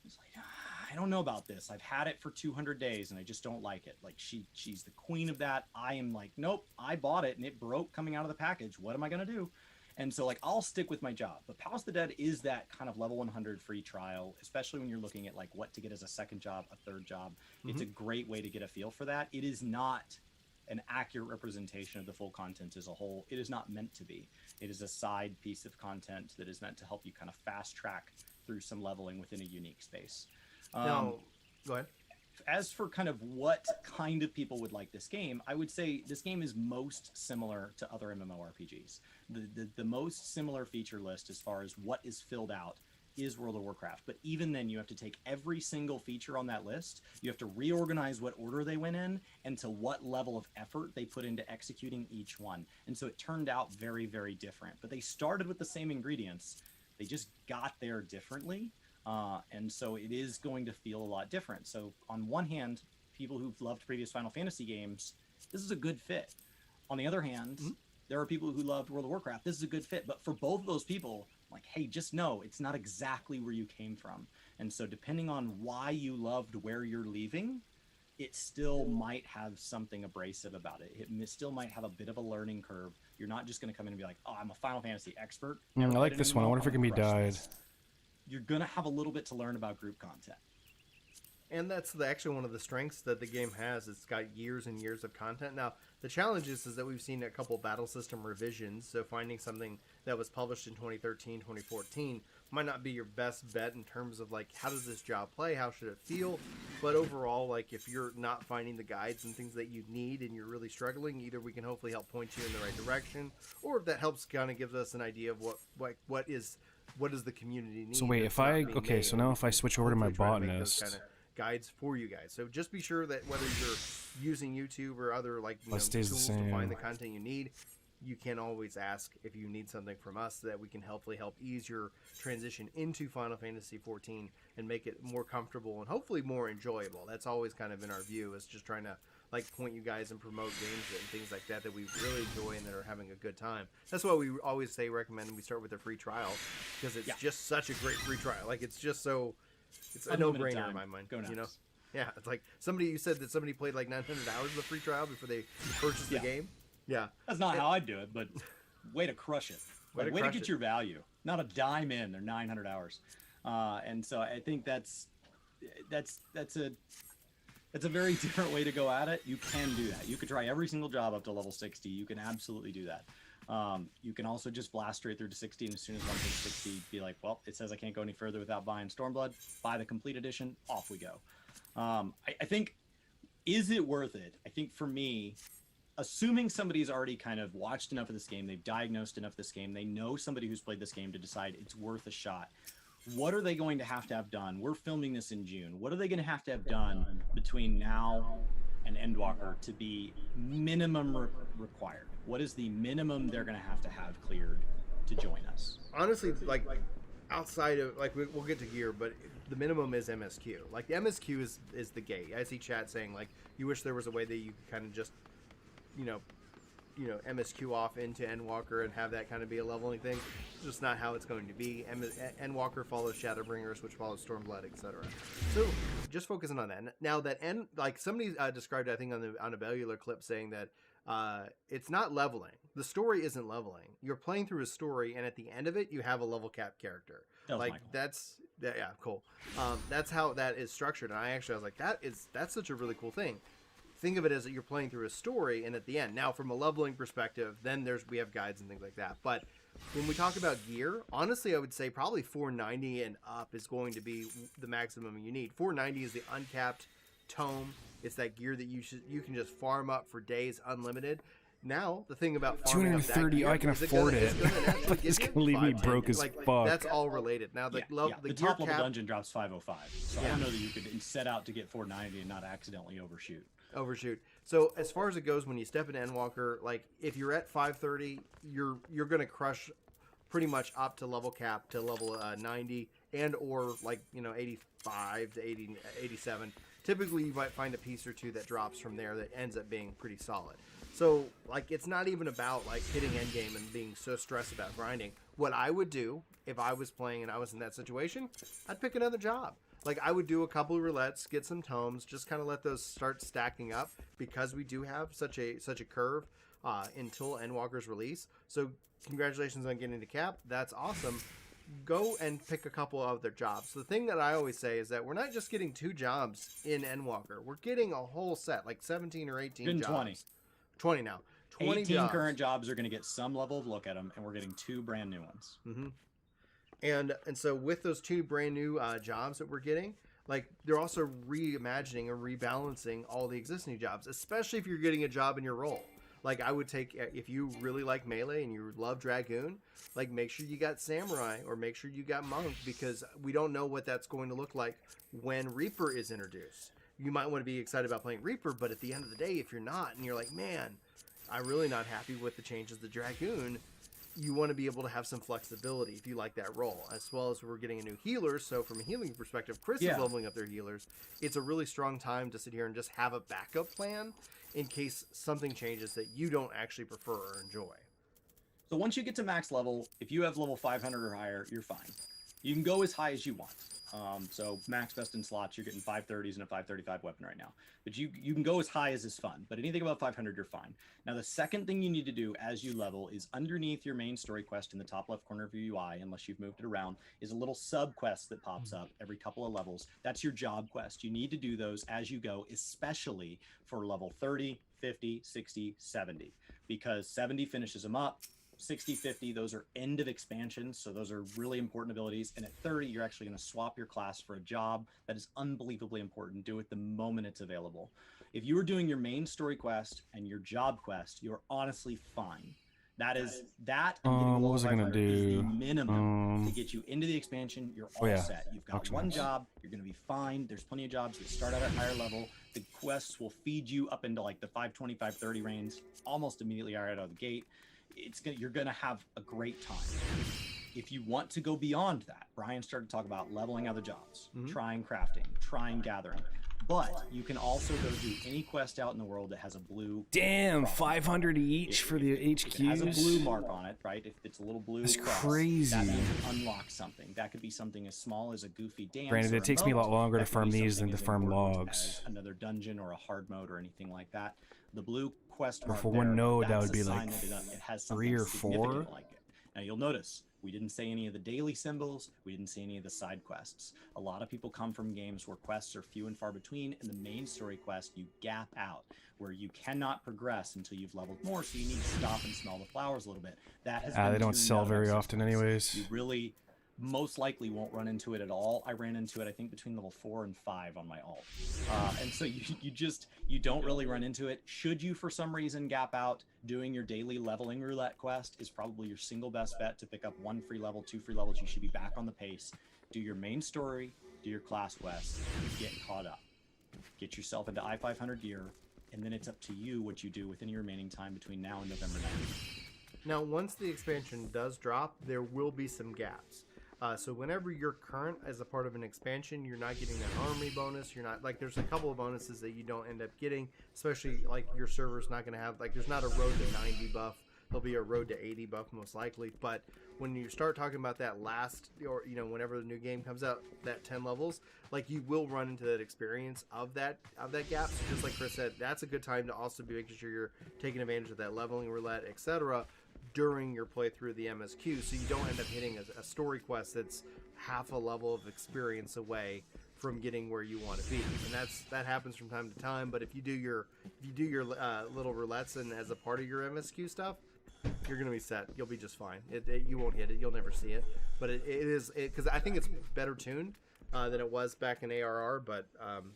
It's like, I don't know about this. I've had it for 200 days and I just don't like it. Like, she's the queen of that. I am like, nope, I bought it and it broke coming out of the package. What am I going to do? And so, like, I'll stick with my job. But Palace of the Dead is that kind of level 100 free trial, especially when you're looking at, like, what to get as a second job, a third job. Mm-hmm. It's a great way to get a feel for that. It is not an accurate representation of the full content as a whole. It is not meant to be. It is a side piece of content that is meant to help you kind of fast track through some leveling within a unique space. Now, go ahead. As for kind of what kind of people would like this game, I would say this game is most similar to other MMORPGs. The most similar feature list as far as what is filled out is World of Warcraft. But even then, you have to take every single feature on that list. You have to reorganize what order they went in and to what level of effort they put into executing each one. And so it turned out very, very different. But they started with the same ingredients. They just got there differently. And so it is going to feel a lot different. So on one hand, people who've loved previous Final Fantasy games, this is a good fit. On the other hand, there are people who loved World of Warcraft. This is a good fit. But for both of those people, like, hey, just know it's not exactly where you came from. And so depending on why you loved where you're leaving, it still might have something abrasive about it. It still might have a bit of a learning curve. You're not just going to come in and be like, oh, I'm a Final Fantasy expert. I like this one. I wonder if it can be dyed. You're going to have a little bit to learn about group content. And that's actually one of the strengths that the game has. It's got years and years of content. Now, the challenge is that we've seen a couple battle system revisions, so finding something that was published in 2013, 2014 might not be your best bet in terms of, like, how does this job play? How should it feel? But overall, like, if you're not finding the guides and things that you need and you're really struggling, either we can hopefully help point you in the right direction, or if that helps kind of gives us an idea of what is the community need. So wait, that's if not I being okay, made, so and now we if I can switch over to my hopefully try to make those botanist, kinda guides for you guys. So just be sure that whether you're using YouTube or other, like, you know, stays the tools to find same. the content you need, you can always ask if you need something from us so that we can hopefully help ease your transition into Final Fantasy XIV and make it more comfortable and hopefully more enjoyable. That's always kind of been our view, is just trying to, like, point you guys and promote games and things like that we really enjoy and that are having a good time. That's why we always say recommend we start with a free trial, because it's just such a great free trial. Like, it's just so, it's a Unlimited no-brainer time. in my mind. Go You know? nuts. Yeah, it's like you said that somebody played like 900 hours of the free trial before they purchased the game. Yeah. That's not how I'd do it, but way to crush it. Way to Way to crush get it. your value. Not a dime in. They're 900 hours. And so I think that's a very different way to go at it. You can do that. You could try every single job up to level 60. You can absolutely do that. You can also just blast straight through to 60, and as soon as one hits 60, be like, well, it says I can't go any further without buying Stormblood. Buy the complete edition. Off we go. I think, is it worth it? I think for me, assuming somebody's already kind of watched enough of this game, they've diagnosed enough of this game, they know somebody who's played this game to decide it's worth a shot. What are they going to have done? We're filming this in June. What are they going to have done between now and Endwalker to be minimum required? What is the minimum they're going to have cleared to join us? Honestly, like, outside of, like, we'll get to gear, but the minimum is MSQ. Like, the MSQ is the gate. I see chat saying, like, you wish there was a way that you could kind of just, you know, MSQ off into Endwalker and have that kind of be a leveling thing. It's just not how it's going to be. Endwalker follows Shadowbringers, which follows Stormblood, etc. So just focusing on that. Now that like somebody described, I think on a Bellular clip, saying that it's not leveling. The story isn't leveling. You're playing through a story, and at the end of it, you have a level cap character. That was like Michael. yeah, cool. That's how that is structured. And I was like, that's such a really cool thing. Think of it as that you're playing through a story, and at the end, now from a leveling perspective, then we have guides and things like that. But when we talk about gear, honestly, I would say probably 490 and up is going to be the maximum you need. 490 is the uncapped tome. It's that gear that you can just farm up for days, unlimited. Now, the thing about farming up that 230, gear I can is afford it. It's It's gonna gonna leave me 5, broke 10. as Like, fuck. that's all related. Now, the gear the top level cap, dungeon drops 505. So I don't know that you could set out to get 490 and not accidentally overshoot. So as far as it goes, when you step into Endwalker, like, if you're at 530, you're gonna crush pretty much up to level cap to level 90 and or, like, 85 to 80, 87. Typically, you might find a piece or two that drops from there that ends up being pretty solid. So, like, it's not even about, like, hitting endgame and being so stressed about grinding. What I would do if I was playing and I was in that situation, I'd pick another job. Like, I would do a couple of roulettes, get some tomes, just kind of let those start stacking up, because we do have such a curve until Endwalker's release. So congratulations on getting to cap. That's awesome. Go and pick a couple of other jobs. The thing that I always say is that we're not just getting 2 jobs in Endwalker. We're getting a whole set, like 17 or 18 Getting jobs. 20. 20 now. 20 18 jobs. current jobs are going to get some level of look at them, and we're getting 2 brand new ones. Mm-hmm. And so with those 2 brand new jobs that we're getting, like, they're also reimagining and rebalancing all the existing jobs, especially if you're getting a job in your role. Like, I would take, if you really like Melee and you love Dragoon, like, make sure you got Samurai or make sure you got Monk, because we don't know what that's going to look like when Reaper is introduced. You might want to be excited about playing Reaper, but at the end of the day, if you're not, and you're like, man, I'm really not happy with the changes to Dragoon, you want to be able to have some flexibility if you like that role, as well as we're getting a new healer. So from a healing perspective, Chris is leveling up their healers. It's a really strong time to sit here and just have a backup plan in case something changes that you don't actually prefer or enjoy. So once you get to max level, if you have level 500 or higher, you're fine. You can go as high as you want. So max best in slots, you're getting 530s and a 535 weapon right now. But you can go as high as is fun. But anything above 500, you're fine. Now, the second thing you need to do as you level is underneath your main story quest in the top left corner of your UI, unless you've moved it around, is a little sub quest that pops up every couple of levels. That's your job quest. You need to do those as you go, especially for level 30, 50, 60, 70, because 70 finishes them up. 60, 50, those are end of expansions, so those are really important abilities. And at 30, you're actually going to swap your class for a job that is unbelievably important. Do it the moment it's available. If you were doing your main story quest and your job quest, you're honestly fine. That is that. And getting what was I gonna is the do? minimum to get you into the expansion. You're all set. You've got one job. You're going to be fine. There's plenty of jobs that start out at higher level. The quests will feed you up into like the 520, 530 range almost immediately right out of the gate. You're gonna have a great time. If you want to go beyond that, Brian started to talk about leveling other jobs, trying crafting, trying gathering, but you can also go do any quest out in the world that has a blue. Damn, 500 each for the HQs. If it has a blue mark on it, right? If it's a little blue, That's cross, crazy. That means it unlocks something. That could be something as small as a goofy dance. Granted, or it takes me a lot longer to farm these than to as farm important logs. as another dungeon or a hard mode or anything like that. The blue quest Or mark for there, one node, that that's would a be sign like that it has 3 or something significant 4. like it. Now you'll notice we didn't say any of the daily symbols. We didn't say any of the side quests. A lot of people come from games where quests are few and far between, and the main story quest you gap out, where you cannot progress until you've leveled more. So you need to stop and smell the flowers a little bit. That has been They don't tuned sell out very of often existence. anyways. You really most likely won't run into it at all. I ran into it, I think, between level 4 and 5 on my alt. And so you don't really run into it. Should you, for some reason, gap out, doing your daily leveling roulette quest is probably your single best bet to pick up 1 free level, 2 free levels. You should be back on the pace. Do your main story, do your class quest, get caught up. Get yourself into I-500 gear, and then it's up to you what you do with any remaining time between now and November 9th. Now, once the expansion does drop, there will be some gaps. So whenever you're current as a part of an expansion, you're not getting that armory bonus. You're not, like, there's a couple of bonuses that you don't end up getting, especially like your server's not going to have, like, there's not a road to 90 buff. There'll be a road to 80 buff most likely. But when you start talking about that last, or, you know, whenever the new game comes out, that 10 levels, like, you will run into that experience of that gap. So just like Chris said, that's a good time to also be making sure you're taking advantage of that leveling roulette, etc., during your playthrough of the MSQ, so you don't end up hitting a story quest that's half a level of experience away from getting where you want to be. And that happens from time to time. But if you do your little roulettes and as a part of your MSQ stuff, you're gonna be set. You'll be just fine. You won't hit it. You'll never see it. But it is because I think it's better tuned than it was back in ARR. But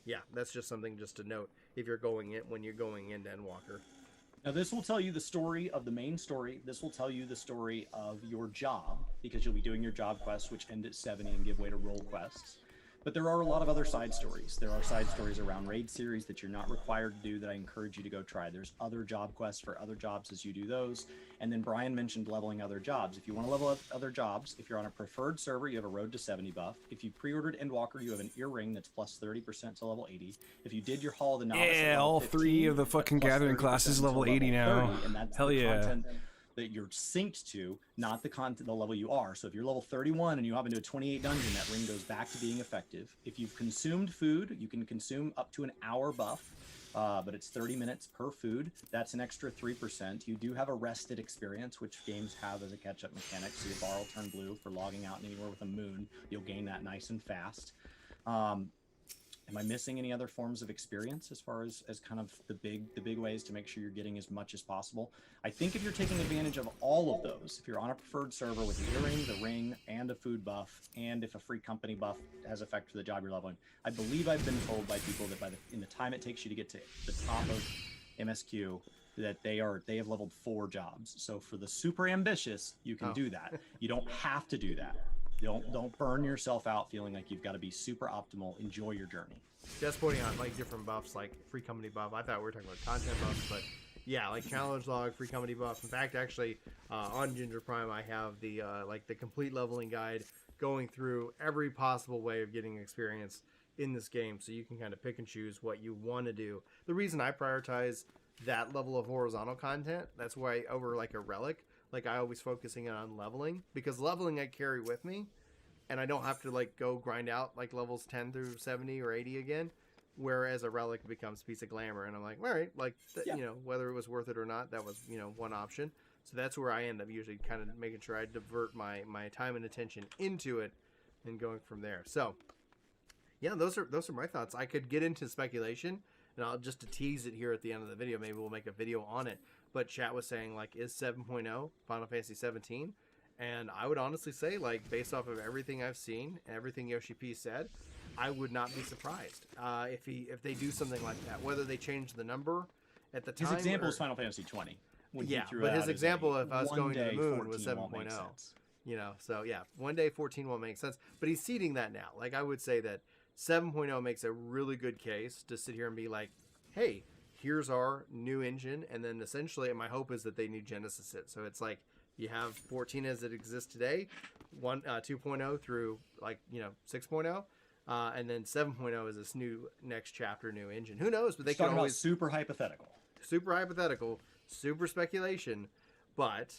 yeah, that's just something just to note if you're going in when you're going into Endwalker. Now, this will tell you the story of the main story. This will tell you the story of your job, because you'll be doing your job quests, which end at 70 and give way to role quests. But there are a lot of other side stories. There are side stories around raid series that you're not required to do that I encourage you to go try. There's other job quests for other jobs as you do those. And then Brian mentioned leveling other jobs. If you want to level up other jobs, if you're on a preferred server, you have a road to 70 buff. If you pre-ordered Endwalker, you have an earring that's plus 30% to level 80. If you did your Hall of the Novice, Yeah, at level all 15, 3 of the that's fucking plus gathering 30% classes to level 80 now. 30, and that's Hell the yeah. content that you're synced to, not the level you are. So if you're level 31 and you hop into a 28 dungeon, that ring goes back to being effective. If you've consumed food, you can consume up to an hour buff, but it's 30 minutes per food. That's an extra 3%. You do have a rested experience, which games have as a catch-up mechanic. So your bar will turn blue for logging out anywhere with a moon. You'll gain that nice and fast. Am I missing any other forms of experience as far as kind of the big ways to make sure you're getting as much as possible? I think if you're taking advantage of all of those, if you're on a preferred server with the earring, the ring, and a food buff, and if a free company buff has effect for the job you're leveling, I believe I've been told by people that in the time it takes you to get to the top of MSQ, that they have leveled 4 jobs. So for the super ambitious, you can do that. You don't have to do that. Don't burn yourself out feeling like you've got to be super optimal. Enjoy your journey. Just pointing out like different buffs, like free company buff. I thought we were talking about content buffs, but yeah, like challenge log, free company buff. In fact, actually, on Ginger Prime, I have the like the complete leveling guide going through every possible way of getting experience in this game, so you can kind of pick and choose what you want to do. The reason I prioritize that level of horizontal content, that's why over like a relic. Like I always focusing on leveling, because leveling I carry with me, and I don't have to like go grind out like levels 10 through 70 or 80 again. Whereas a relic becomes a piece of glamour, and I'm like, all right, like you know, whether it was worth it or not, that was, you know, one option. So that's where I end up usually kind of making sure I divert my time and attention into it, and going from there. So yeah, those are my thoughts. I could get into speculation, and I'll just to tease it here at the end of the video. Maybe we'll make a video on it. But chat was saying like, is 7.0 Final Fantasy 17? And I would honestly say, like, based off of everything I've seen and everything Yoshi P said, I would not be surprised if they do something like that. Whether they change the number at the time. His example is Final Fantasy 20. Yeah, but his example of us going to the moon was 7.0. You know, so yeah, one day 14 won't make sense. But he's seeding that now. Like, I would say that 7.0 makes a really good case to sit here and be like, hey, here's our new engine. And then essentially, my hope is that they new Genesis it. So it's like, you have 14 as it exists today, 2.0 through like, you know, 6.0. And then 7.0 is this new next chapter, new engine. Who knows? But they can always super hypothetical, super speculation. But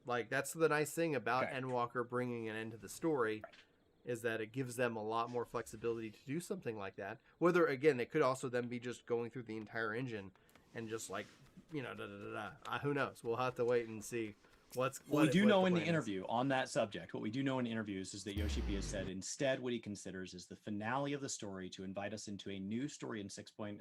like, that's the nice thing about Endwalker bringing an end to the story, is that it gives them a lot more flexibility to do something like that. Whether again, it could also then be just going through the entire engine and just like, you know, who knows? We'll have to wait and see. What we do know in the interview on that subject, what we do know in interviews is that Yoshi P has said instead what he considers is the finale of the story to invite us into a new story in 6.1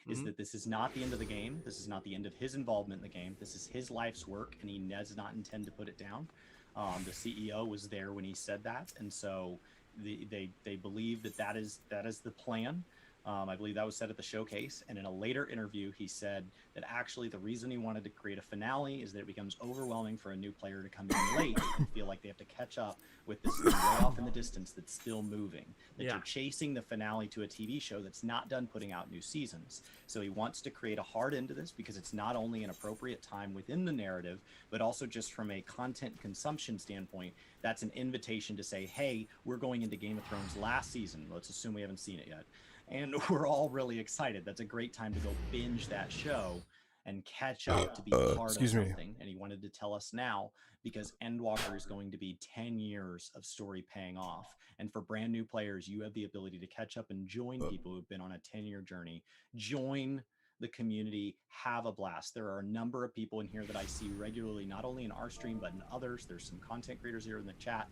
is that this is not the end of the game. This is not the end of his involvement in the game. This is his life's work, and he does not intend to put it down. The CEO was there when he said that, and so they believe that is the plan. I believe that was said at the showcase, and in a later interview, he said that actually the reason he wanted to create a finale is that it becomes overwhelming for a new player to come in late and feel like they have to catch up with this thing way off in the distance that's still moving. That you're chasing the finale to a TV show that's not done putting out new seasons. So he wants to create a hard end to this because it's not only an appropriate time within the narrative, but also just from a content consumption standpoint, that's an invitation to say, hey, we're going into Game of Thrones last season. Let's assume we haven't seen it yet. And we're all really excited. That's a great time to go binge that show and catch up to be part of something. And he wanted to tell us now because Endwalker is going to be 10 years of story paying off. And for brand new players, you have the ability to catch up and join people who've been on a 10-year journey. Join the community, have a blast. There are a number of people in here that I see regularly, not only in our stream, but in others. There's some content creators here in the chat.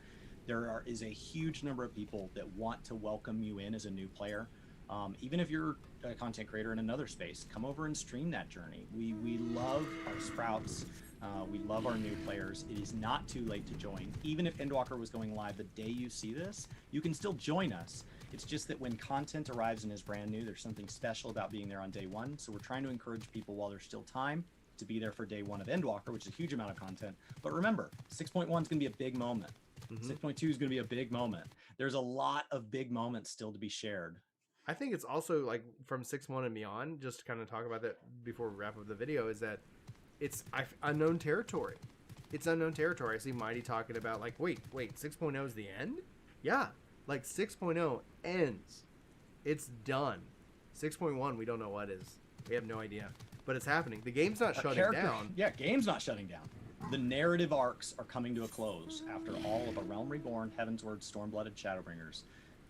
There is a huge number of people that want to welcome you in as a new player. Even if you're a content creator in another space, come over and stream that journey. We love our sprouts. We love our new players. It is not too late to join. Even if Endwalker was going live the day you see this, you can still join us. It's just that when content arrives and is brand new, there's something special about being there on day one. So we're trying to encourage people while there's still time to be there for day one of Endwalker, which is a huge amount of content. But remember, 6.1 is going to be a big moment. 6.2 is going to be a big moment. There's a lot of big moments still to be shared. I think it's also like from 6.1 and beyond, just to kind of talk about that before we wrap up the video, is that it's unknown territory. It's unknown territory. I see Mighty talking about like, wait, 6.0 is the end? Yeah, like 6.0 ends. It's done. 6.1, we don't know what is. We have no idea. But it's happening. The game's not shutting down. Yeah, game's not shutting down. The narrative arcs are coming to a close after all of A Realm Reborn, Heavensward, Stormblooded, Shadowbringers.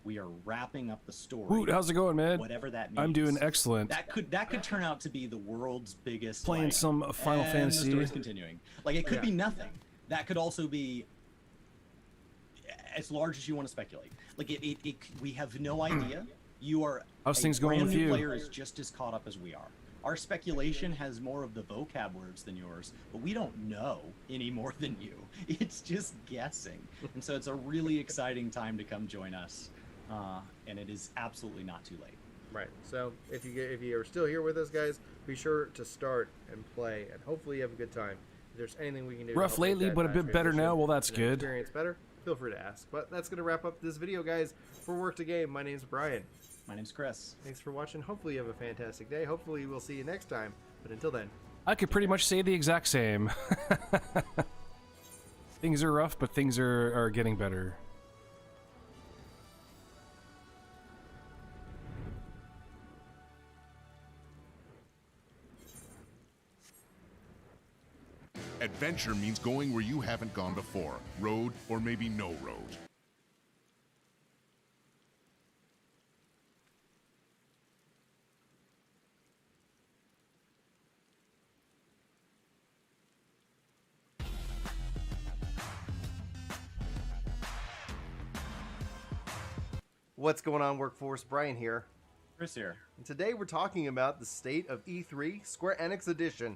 We are wrapping up the story. Woot, how's it going, man? Whatever that means. I'm doing excellent. That could turn out to be the world's biggest. Playing some Final Fantasy. The story's continuing. Like, it could be nothing. That could also be as large as you want to speculate. Like we have no idea. You are how's things going with you? Player is just as caught up as we are. Our speculation has more of the vocab words than yours, but we don't know any more than you. It's just guessing. And so it's a really exciting time to come join us. And it is absolutely not too late. Right. So if you are still here with us, guys, be sure to start and play, and hopefully you have a good time. If there's anything we can do. Rough lately, but a bit better now. Well, that's good. Experience better. Feel free to ask. But that's going to wrap up this video, guys. For Work to Game, my name's Brian. My name's Chris. Thanks for watching. Hopefully you have a fantastic day. Hopefully we'll see you next time. But until then, I could pretty much say the exact same. Things are rough, but things are getting better. Adventure means going where you haven't gone before. Road or maybe no road. What's going on, workforce? Brian here. Chris here. And today we're talking about the state of E3 Square Enix Edition.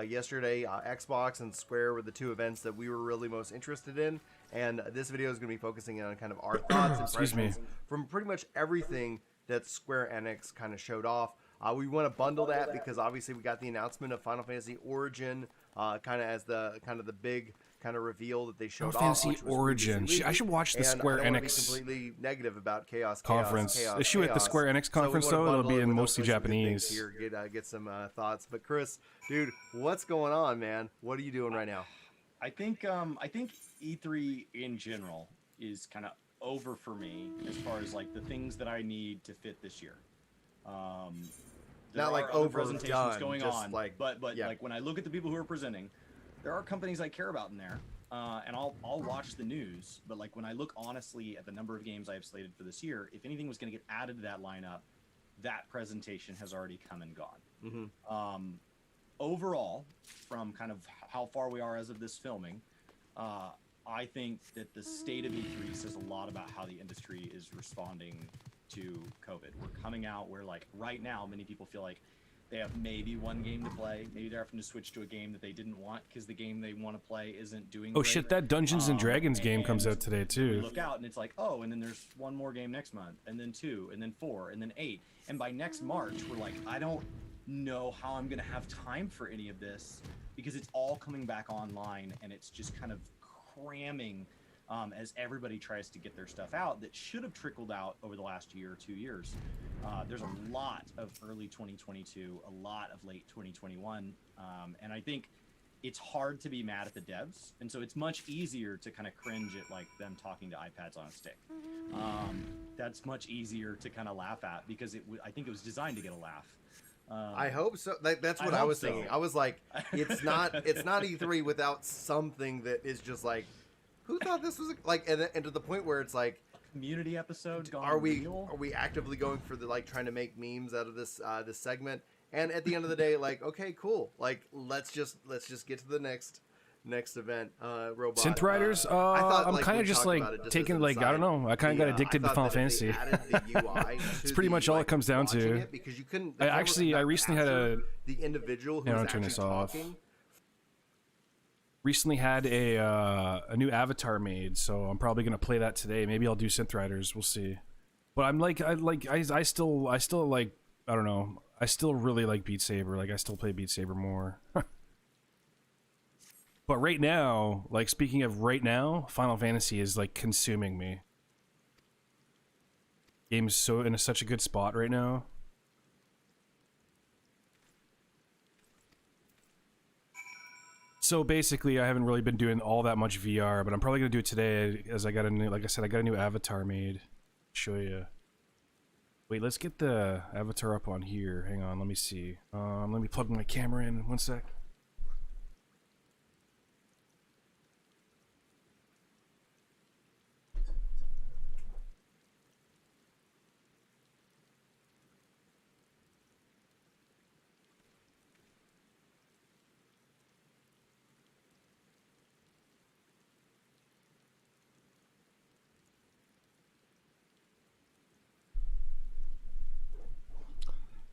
Yesterday, Xbox and Square were the two events that we were really most interested in, and this video is going to be focusing on kind of our thoughts and impressions from pretty much everything that Square Enix kind of showed off. We want to bundle that because obviously we got the announcement of Final Fantasy Origin kind of as the big kind of reveal that they showed Final off. Fantasy Origin. I should watch the Square I don't Enix be completely negative about Chaos conference. Chaos, Issue at the Square Enix conference though. It'll be in mostly Japanese. Here, get some thoughts. But Chris, dude, what's going on, man? What are you doing right now? I think E3 in general is kind of over for me as far as like the things that I need to fit this year. Not like other presentations going just on, like, but yeah. like when I look at the people who are presenting, there are companies I care about in there, and I'll watch the news. But like when I look honestly at the number of games I have slated for this year, if anything was going to get added to that lineup, that presentation has already come and gone. Mm-hmm. Overall, from kind of how far we are as of this filming, I think that the state of E3 says a lot about how the industry is responding to COVID. We're coming out where, like, right now, many people feel like they have maybe one game to play. Maybe they're having to switch to a game that they didn't want because the game they want to play isn't doing Oh great. shit, that Dungeons and Dragons game comes out today We too. look out and it's like, oh, and then there's one more game next month, and then 2, and then 4, and then 8. And by next March, we're like, I don't know how I'm going to have time for any of this because it's all coming back online and it's just kind of cramming as everybody tries to get their stuff out that should have trickled out over the last year or 2 years. There's a lot of early 2022, a lot of late 2021, and I think it's hard to be mad at the devs, and so it's much easier to kind of cringe at like them talking to iPads on a stick. That's much easier to kind of laugh at because I think it was designed to get a laugh. I hope so. That's what I was thinking. I was like, it's not E3 without something that is just like, who thought this was like, and to the point where it's like, community episode gone are we real? actively going for the like trying to make memes out of this this segment? And at the end of the day, like, okay, cool. Like, let's just get to the next event. Robot. Synth Riders. I thought, I'm like, kind we of just talked like about it just taking as an like I aside. don't know. I kind of got addicted to Final Fantasy. It's pretty much all it comes down to. Because you couldn't. I recently had a the individual who Yeah, was don't turn actually this off. talking. Recently had a new avatar made, so I'm probably gonna play that today. Maybe I'll do Synth Riders. We'll see. But I still like, I don't know. I still really like Beat Saber. Like I still play Beat Saber more. But right now, like speaking of right now, Final Fantasy is like consuming me. Game's so in such a good spot right now. So basically, I haven't really been doing all that much VR, but I'm probably gonna do it today as I got a new, like I said, I got a new avatar made. Show you. Wait, let's get the avatar up on here. Hang on, let me see. Let me plug my camera in. 1 sec.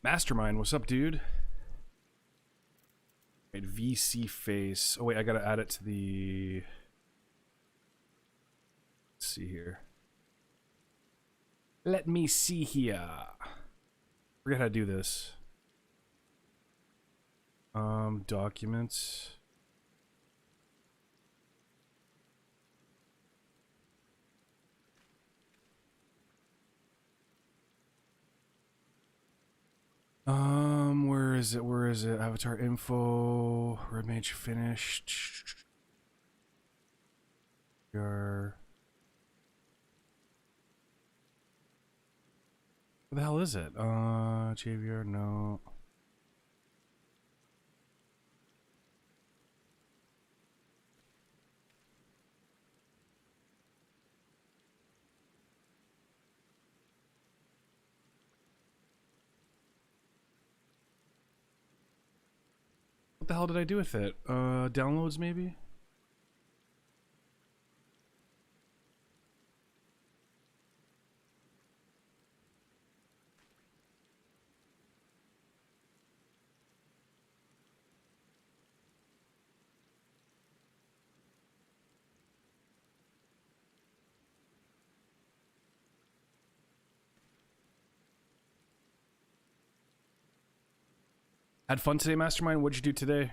Mastermind, what's up, dude? Right, VC face. Oh wait, I gotta add it to the. Let's see here. Let me see here. Forget how to do this. Documents. Where is it? Where is it? Avatar info, image finished. Your. What the hell is it? JVR, no. What the hell did I do with it? Downloads maybe? Had fun today, Mastermind? What'd you do today?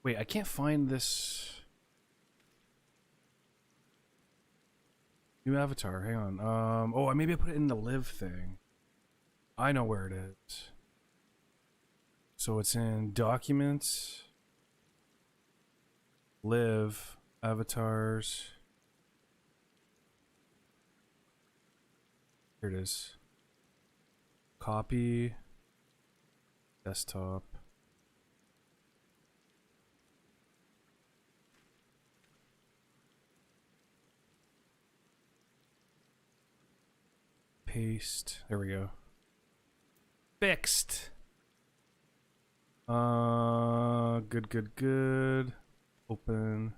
Wait, I can't find this new avatar. Hang on. Oh, maybe I put it in the live thing. I know where it is. So it's in documents, live, avatars. Here it is. Copy, desktop. Paste. There we go. Fixed. Good. Open.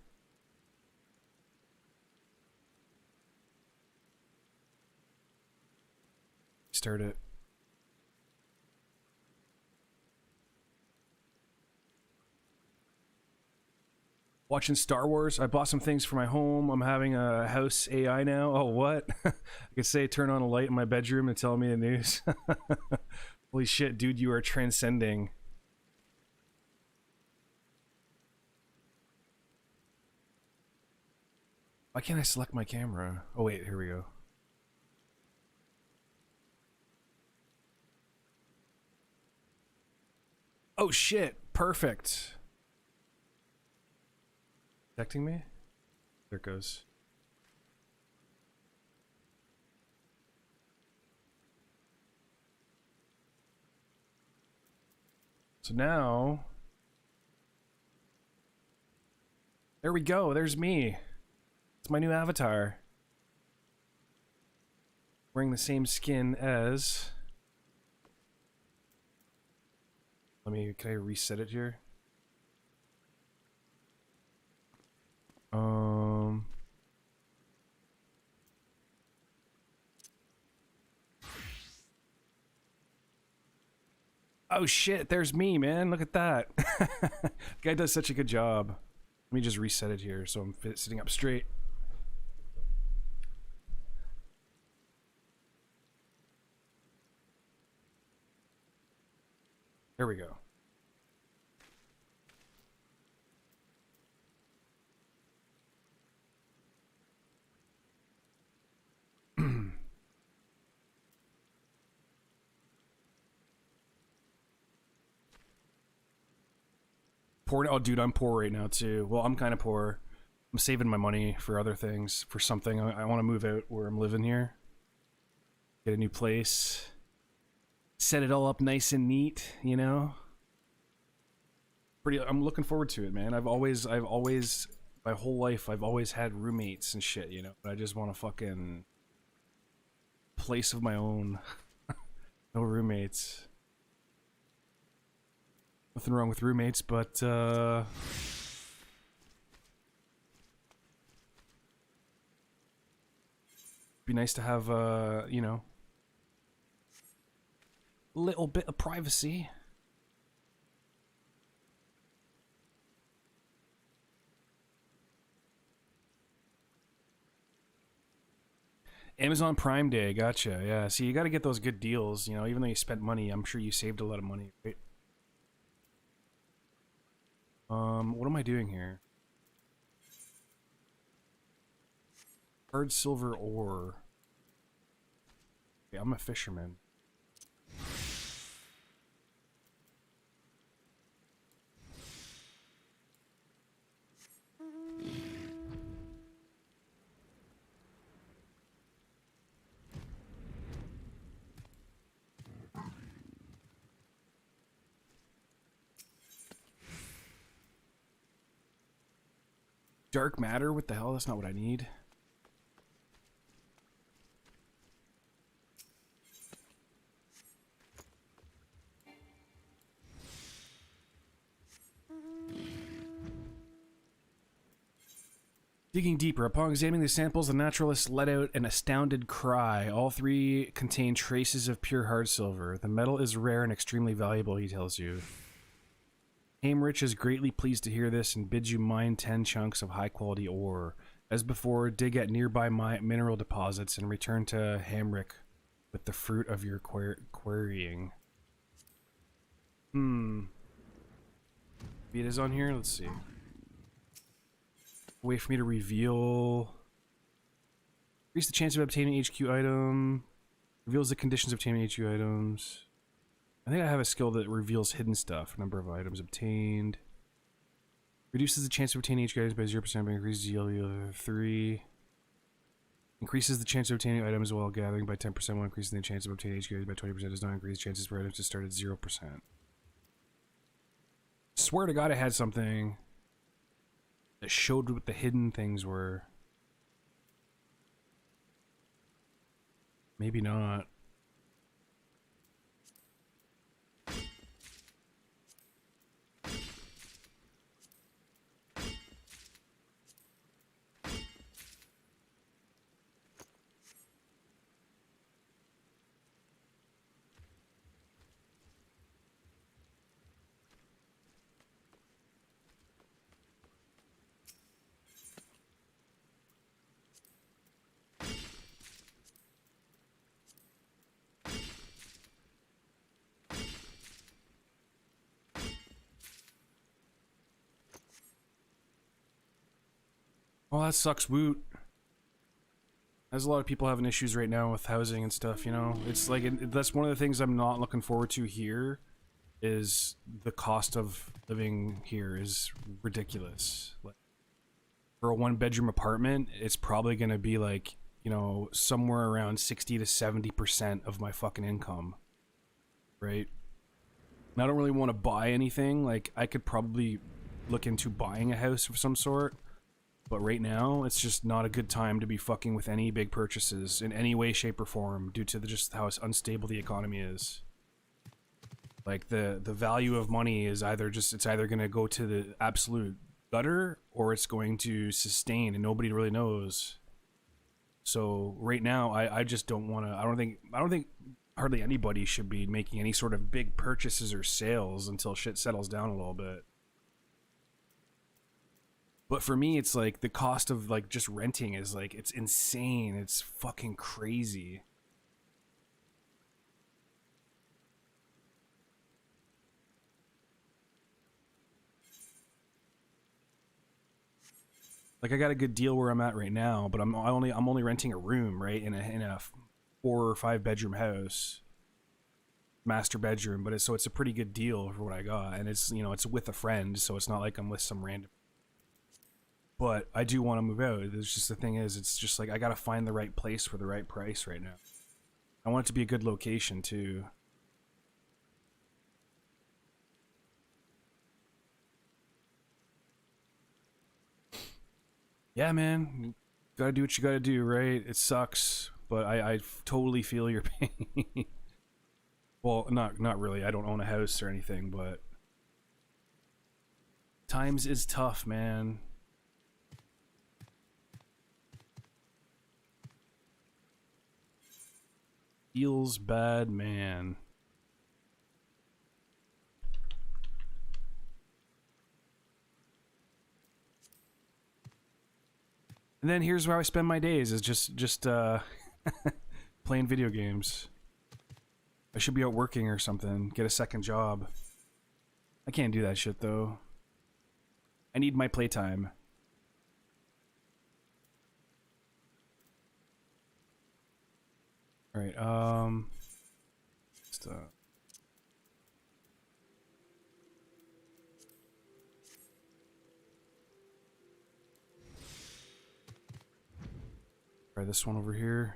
Start it. Watching Star Wars. I bought some things for my home. I'm having a house AI now. Oh, what? I could say turn on a light in my bedroom and tell me the news. Holy shit, dude, you are transcending. Why can't I select my camera? Oh, wait, here we go. Oh, shit. Perfect. Detecting me? There it goes. So now... There we go. There's me. It's my new avatar. Wearing the same skin as... Can I reset it here? Oh shit, there's me, man. Look at that. Guy does such a good job. Let me just reset it here so I'm sitting up straight. There we go. Poor. Oh, dude, I'm poor right now too. Well, I'm kind of poor. I'm saving my money for other things, for something. I want to move out where I'm living here. Get a new place. Set it all up nice and neat, you know? I'm looking forward to it, man. I've always, my whole life, I've always had roommates and shit, you know? But I just want a fucking place of my own. No roommates. Nothing wrong with roommates, but, be nice to have, you know, a little bit of privacy. Amazon Prime Day, gotcha. Yeah, see, you got to get those good deals, you know, even though you spent money, I'm sure you saved a lot of money, right? What am I doing here? Hard silver ore. Okay, I'm a fisherman. Dark matter? What the hell? That's not what I need. Digging deeper, upon examining the samples, the naturalist let out an astounded cry. All three contain traces of pure hard silver. The metal is rare and extremely valuable, he tells you. Haimrich is greatly pleased to hear this and bids you mine 10 chunks of high-quality ore. As before, dig at nearby mineral deposits and return to Hamrick with the fruit of your quarrying. It is on here? Let's see. Wait for me to reveal. Increase the chance of obtaining HQ item. Reveals the conditions of obtaining HQ items. I think I have a skill that reveals hidden stuff. Number of items obtained. Reduces the chance of obtaining HQ items by 0%, but increases the other 3. Increases the chance of obtaining items while gathering by 10%, while increasing the chance of obtaining HQ items by 20%. Does not increase chances for items to start at 0%. Swear to God I had something that showed what the hidden things were. Maybe not. Well, that sucks, Woot. There's a lot of people having issues right now with housing and stuff, you know? It's like, that's one of the things I'm not looking forward to here, is the cost of living here is ridiculous. Like, for a 1-bedroom apartment, it's probably gonna be like, you know, somewhere around 60 to 70% of my fucking income. Right? And I don't really want to buy anything. Like, I could probably look into buying a house of some sort. But right now, it's just not a good time to be fucking with any big purchases in any way, shape, or form due to just how unstable the economy is. Like, the value of money is it's either going to go to the absolute gutter or it's going to sustain, and nobody really knows. So right now, I just don't want to. I don't think hardly anybody should be making any sort of big purchases or sales until shit settles down a little bit. But for me, it's like the cost of like just renting is like, it's insane. It's fucking crazy. Like, I got a good deal where I'm at right now, but I'm only renting a room, right, in a 4 or 5 bedroom house, master bedroom. But it's a pretty good deal for what I got, and it's, you know, it's with a friend, so it's not like I'm with some random. But I do want to move out. It's just, the thing is, it's just like I gotta find the right place for the right price right now. I want it to be a good location too. Yeah, man, you gotta do what you gotta do, right? It sucks, but I totally feel your pain. Well, not really. I don't own a house or anything, but times is tough, man. Feels bad, man. And then here's where I spend my days, is just playing video games. I should be out working or something, get a second job. I can't do that shit though. I need my playtime. All right, just, try this one over here.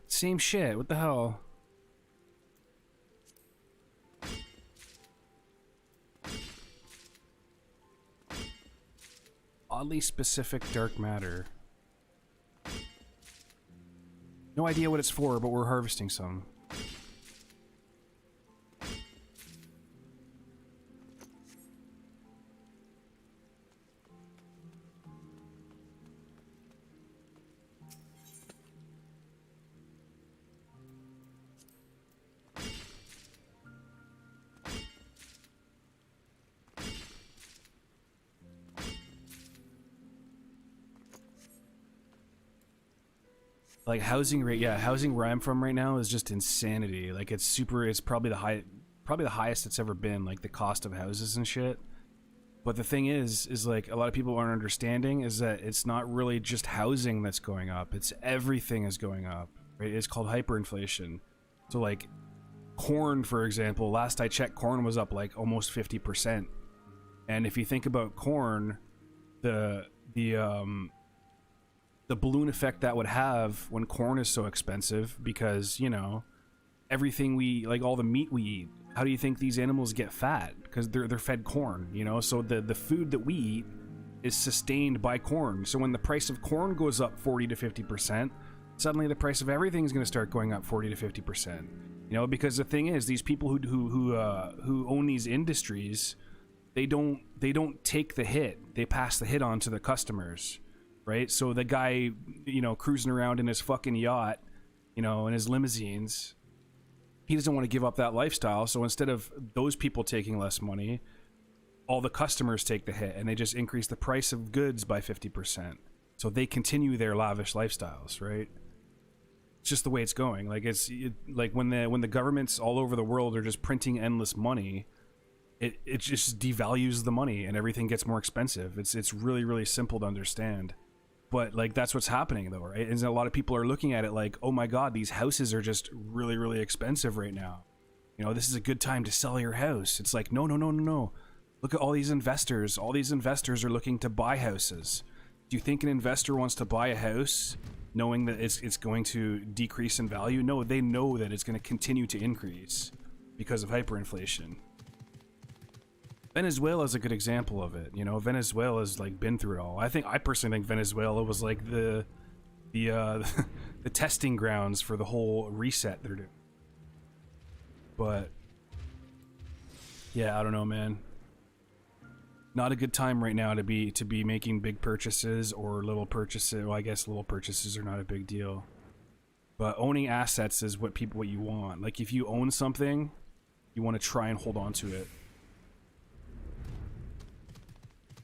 Same shit, what the hell? Oddly specific dark matter. No idea what it's for, but we're harvesting some. Like housing rate, yeah, housing where I'm from right now is just insanity. Like it's probably the highest it's ever been, like the cost of houses and shit. But the thing is like a lot of people aren't understanding is that it's not really just housing that's going up, it's everything is going up, right? It's called hyperinflation. So like corn, for example, last I checked, corn was up like almost 50%. And if you think about corn, the balloon effect that would have when corn is so expensive, because, you know, everything like all the meat we eat, how do you think these animals get fat? Because they're fed corn, you know? So the food that we eat is sustained by corn. So when the price of corn goes up 40 to 50%, suddenly the price of everything is going to start going up 40 to 50%. You know, because the thing is, these people who own these industries, they don't take the hit. They pass the hit on to the customers. Right, so the guy, you know, cruising around in his fucking yacht, you know, in his limousines, he doesn't want to give up that lifestyle. So instead of those people taking less money, all the customers take the hit, and they just increase the price of goods by 50%. So they continue their lavish lifestyles, right? It's just the way it's going. Like like when the governments all over the world are just printing endless money, it just devalues the money and everything gets more expensive. It's really, really simple to understand. But like that's what's happening though, right? And a lot of people are looking at it like, oh my god, these houses are just really, really expensive right now. You know, this is a good time to sell your house. It's like, no. Look at all these investors. All these investors are looking to buy houses. Do you think an investor wants to buy a house knowing that it's going to decrease in value? No, they know that it's going to continue to increase because of hyperinflation. Venezuela is a good example of it. You know, Venezuela's like been through it all. I personally think Venezuela was like the testing grounds for the whole reset they're doing. But yeah, I don't know, man. Not a good time right now to be making big purchases or little purchases. Well, I guess little purchases are not a big deal. But owning assets is what you want. Like if you own something, you want to try and hold on to it.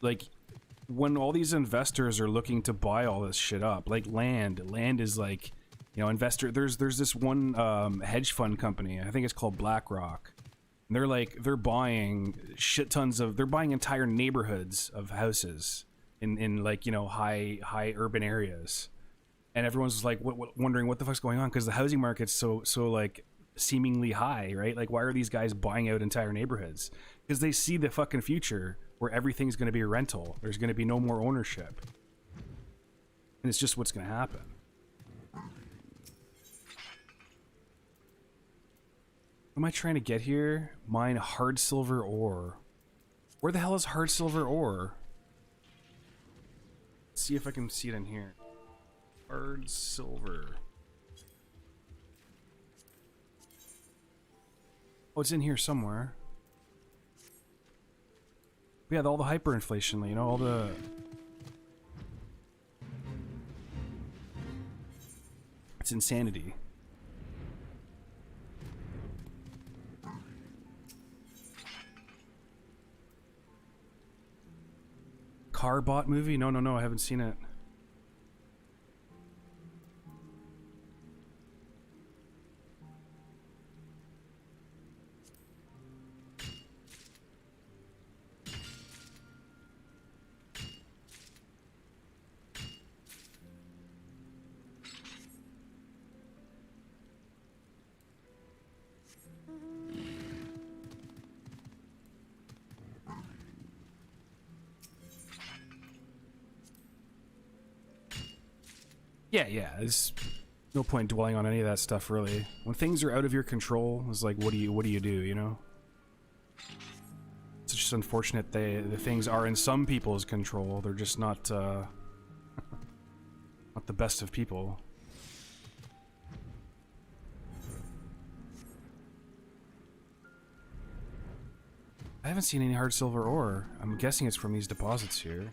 Like when all these investors are looking to buy all this shit up, like land is like, you know, there's this one hedge fund company, I think it's called BlackRock. And they're buying shit tons they're buying entire neighborhoods of houses in like, you know, high urban areas. And everyone's like wondering what the fuck's going on, because the housing market's so like seemingly high, right? Like why are these guys buying out entire neighborhoods? Because they see the fucking future where everything's going to be a rental. There's going to be no more ownership. And it's just what's going to happen. What am I trying to get here? Mine hard silver ore. Where the hell is hard silver ore? Let's see if I can see it in here. Hard silver. Oh, it's in here somewhere. Yeah, all the hyperinflation, you know, all the... It's insanity. Car bot movie? No, I haven't seen it. Yeah, there's no point dwelling on any of that stuff, really. When things are out of your control, it's like, what do you do, you know? It's just unfortunate the things are in some people's control. They're just not, not the best of people. I haven't seen any hard silver ore. I'm guessing it's from these deposits here.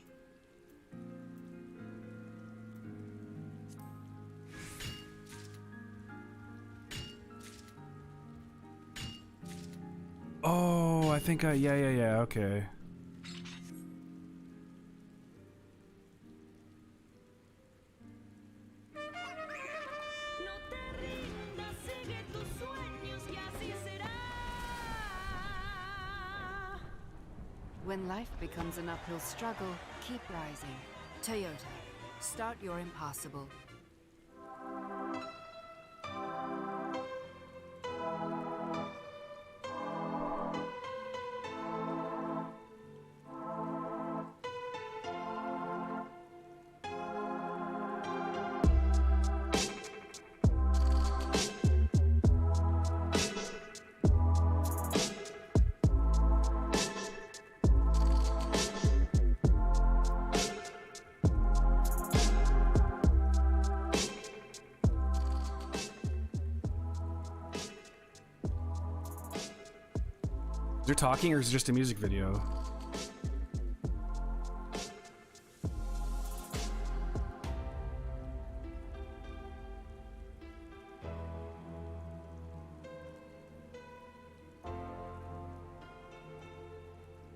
Oh, I think yeah, okay. When life becomes an uphill struggle, keep rising. Toyota. Start your impossible. They're talking, or is it just a music video?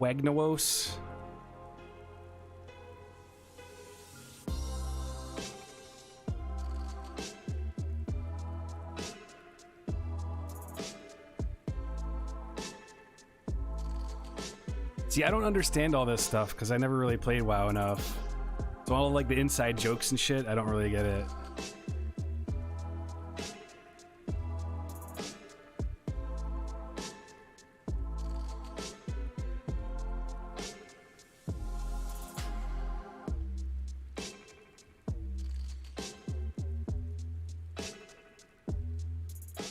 Wagnalos. See, I don't understand all this stuff because I never really played WoW enough. So all of, like, the inside jokes and shit, I don't really get it.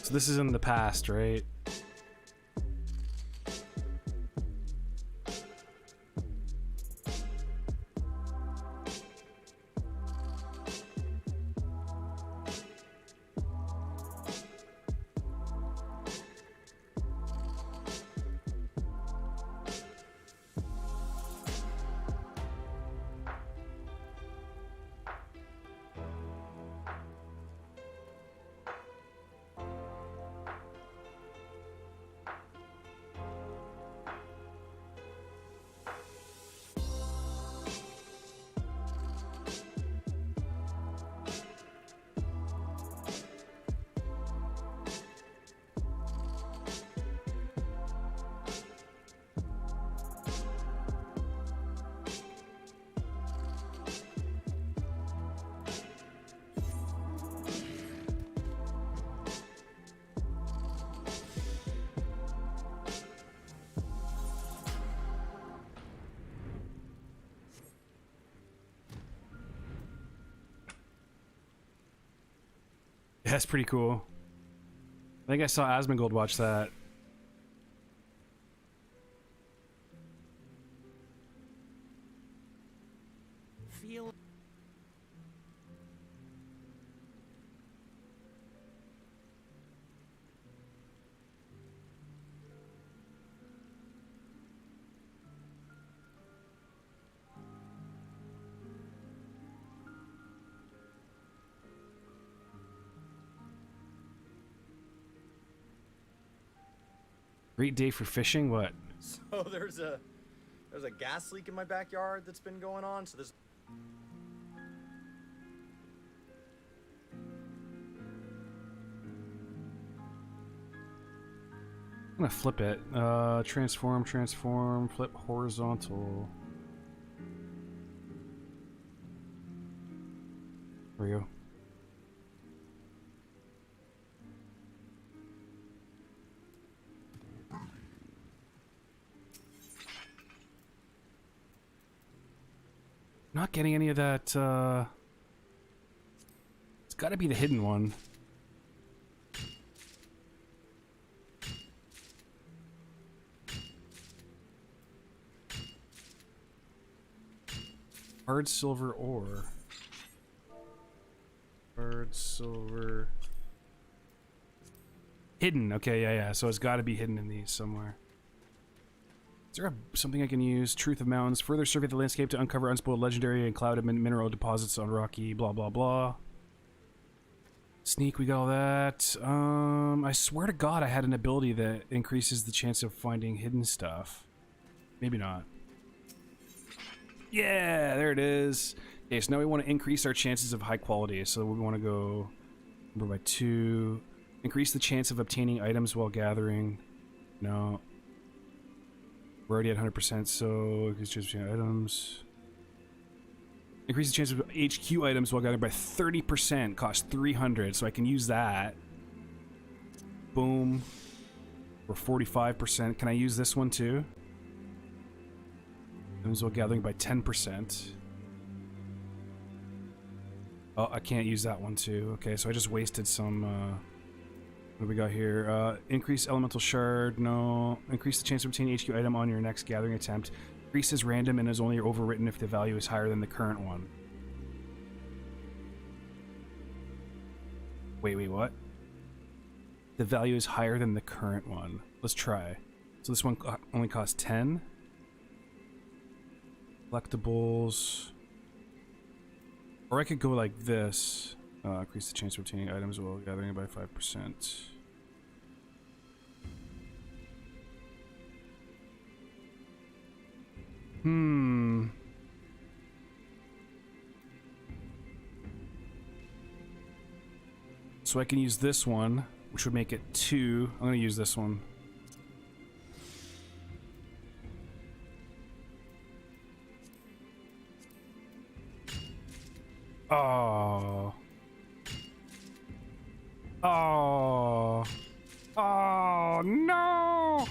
So this is in the past, right? That's pretty cool. I think I saw Asmongold watch that. Feel. Great day for fishing? What? So there's a gas leak in my backyard that's been going on. So there's I'm gonna flip it. Transform, flip horizontal. There we go. Not getting any of that, it's gotta be the hidden one. Hard silver ore. Hard silver. Hidden, okay, yeah. So it's gotta be hidden in these somewhere. Is there something I can use? Truth of Mountains. Further survey the landscape to uncover unspoiled legendary and clouded mineral deposits on rocky blah blah blah. Sneak, we got all that. I swear to God I had an ability that increases the chance of finding hidden stuff. Maybe not. Yeah, there it is. Okay, so now we want to increase our chances of high quality. So we want to go number by 2. Increase the chance of obtaining items while gathering. No. We're already at 100%, so increase the chance between items. Increase the chance of HQ items while gathering by 30%. Cost 300, so I can use that. Boom. We're 45%. Can I use this one too? Items while gathering by 10%. Oh, I can't use that one too. Okay, so I just wasted some, what do we got here? Increase elemental shard, no. Increase the chance of obtaining HQ item on your next gathering attempt. Increase is random and is only overwritten if the value is higher than the current one. Wait, what? The value is higher than the current one. Let's try. So this one only costs 10. Collectibles. Or I could go like this. Increase the chance of obtaining items while gathering by 5%. So I can use this one, which would make it 2. I'm gonna use this one. Oh. Oh. Oh, no.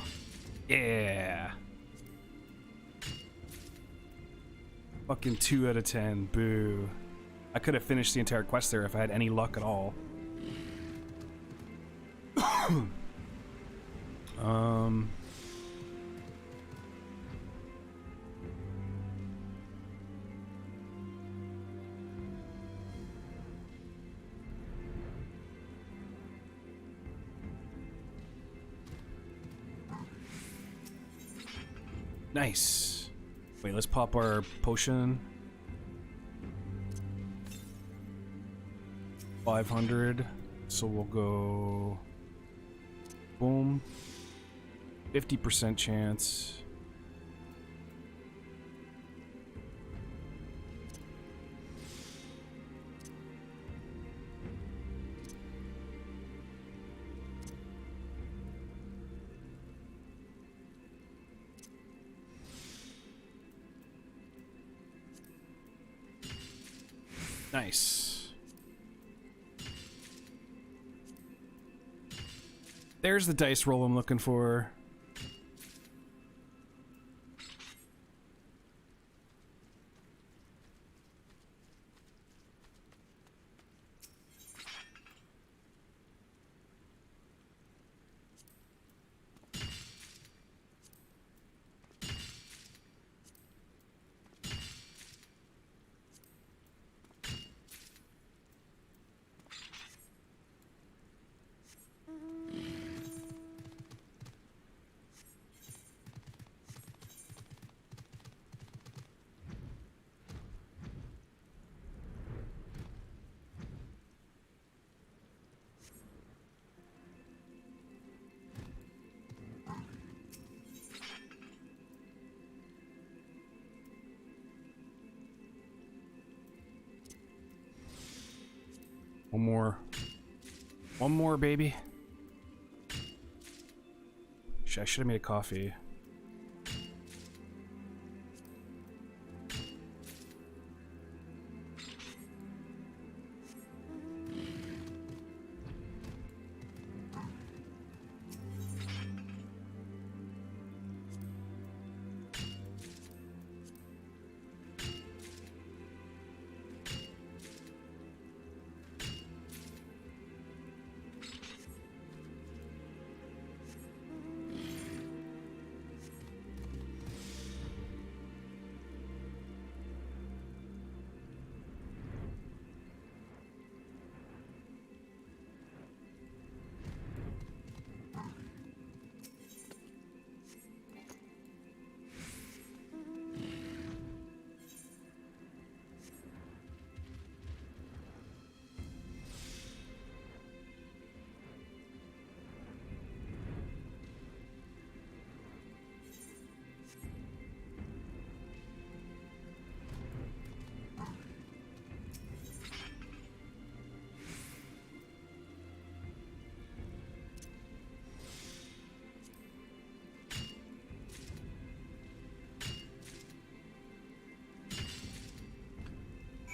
Yeah. Fucking 2 out of 10. Boo. I could have finished the entire quest there if I had any luck at all. Nice. Wait, let's pop our potion. 500. So we'll go... Boom. 50% chance. Nice. There's the dice roll I'm looking for. One more. One more, baby. I should have made a coffee.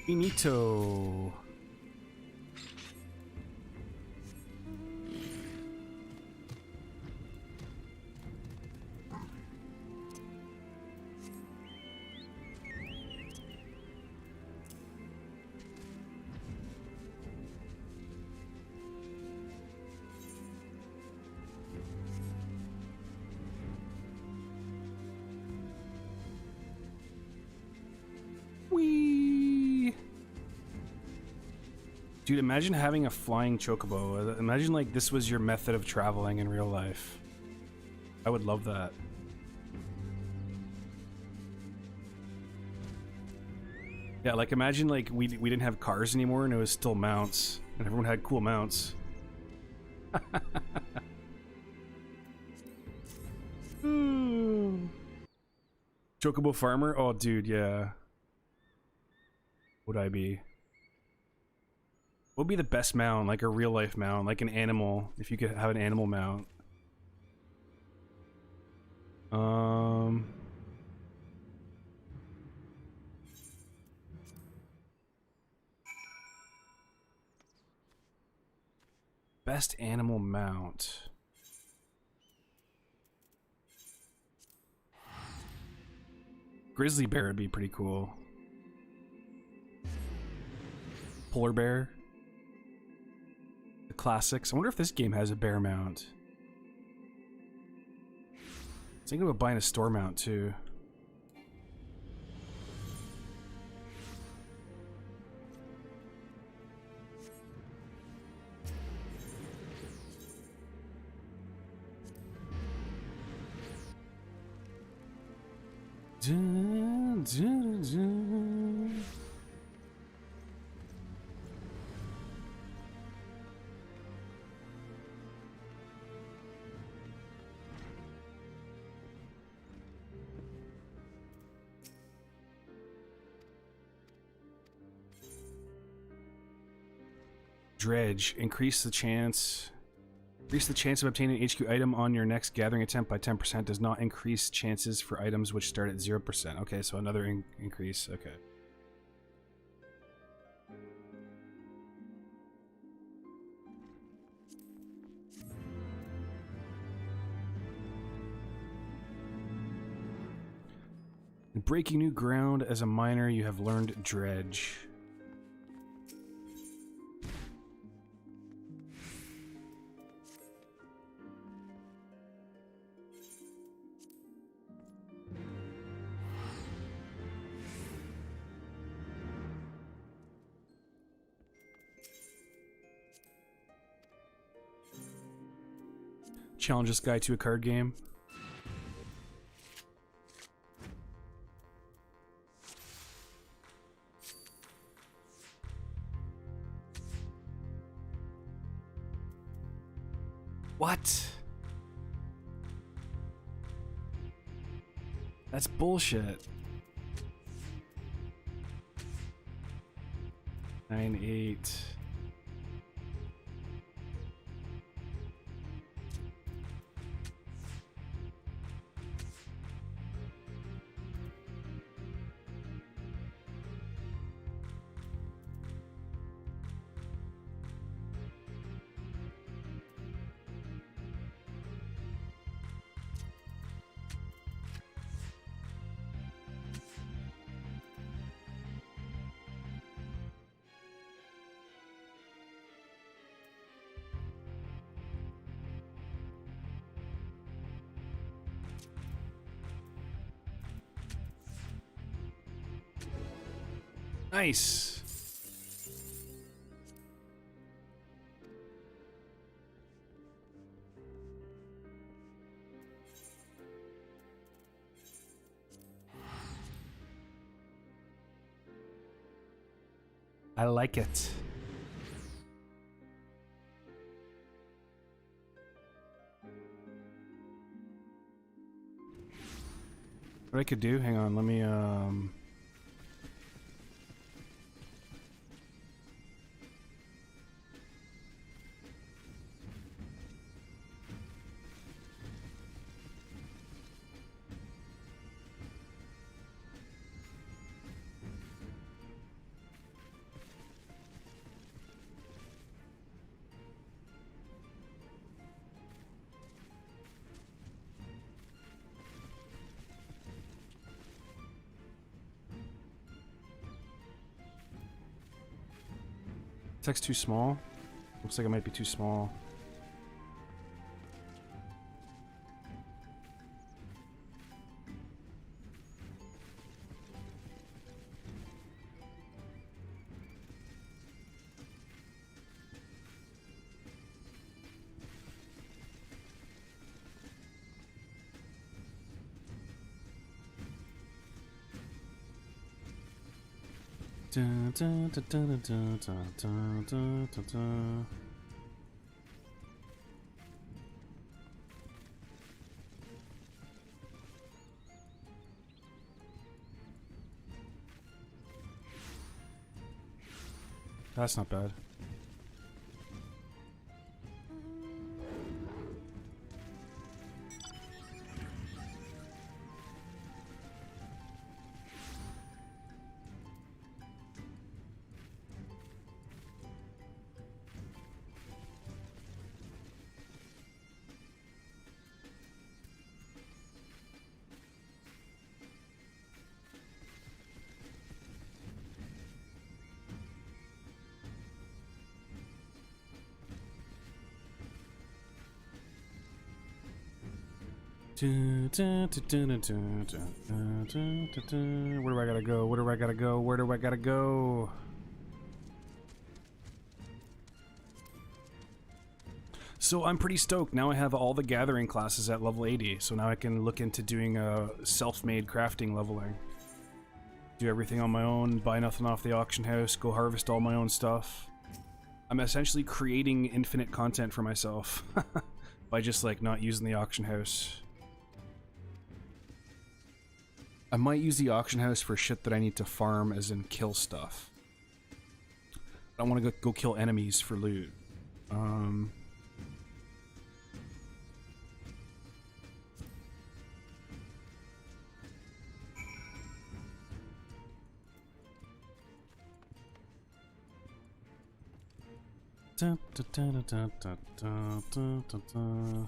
Finito. Whee! Dude, imagine having a flying chocobo. Imagine like this was your method of traveling in real life. I would love that. Yeah, like imagine like we didn't have cars anymore and it was still mounts and everyone had cool mounts. Chocobo farmer? Oh dude, yeah. Would I be? What would be the best mount? Like a real life mount, like an animal, if you could have an animal mount. Best animal mount. Grizzly bear would be pretty cool. Polar bear. The classics. I wonder if this game has a bear mount. I was thinking about buying a store mount too. Dun, dun, dun. Dredge. Increase the chance of obtaining an HQ item on your next gathering attempt by 10%. Does not increase chances for items which start at 0%. Okay, so another increase. Okay. Breaking new ground as a miner, you have learned Dredge. Challenge this guy to a card game. What? That's bullshit. 9-8. Nice. I like it. What I could do, hang on, let me Vortex too small? Looks like it might be too small. Dun, dun, dun, dun, dun, dun, dun, dun, dun, dun. That's not bad. Where do I gotta go? Where do I gotta go? Where do I gotta go? So I'm pretty stoked. Now I have all the gathering classes at level 80, so now I can look into doing a self-made crafting leveling. Do everything on my own, buy nothing off the auction house, go harvest all my own stuff. I'm essentially creating infinite content for myself by just like not using the auction house. I might use the auction house for shit that I need to farm, as in kill stuff. I don't want to go kill enemies for loot. Da, da, da, da, da, da, da, da, da.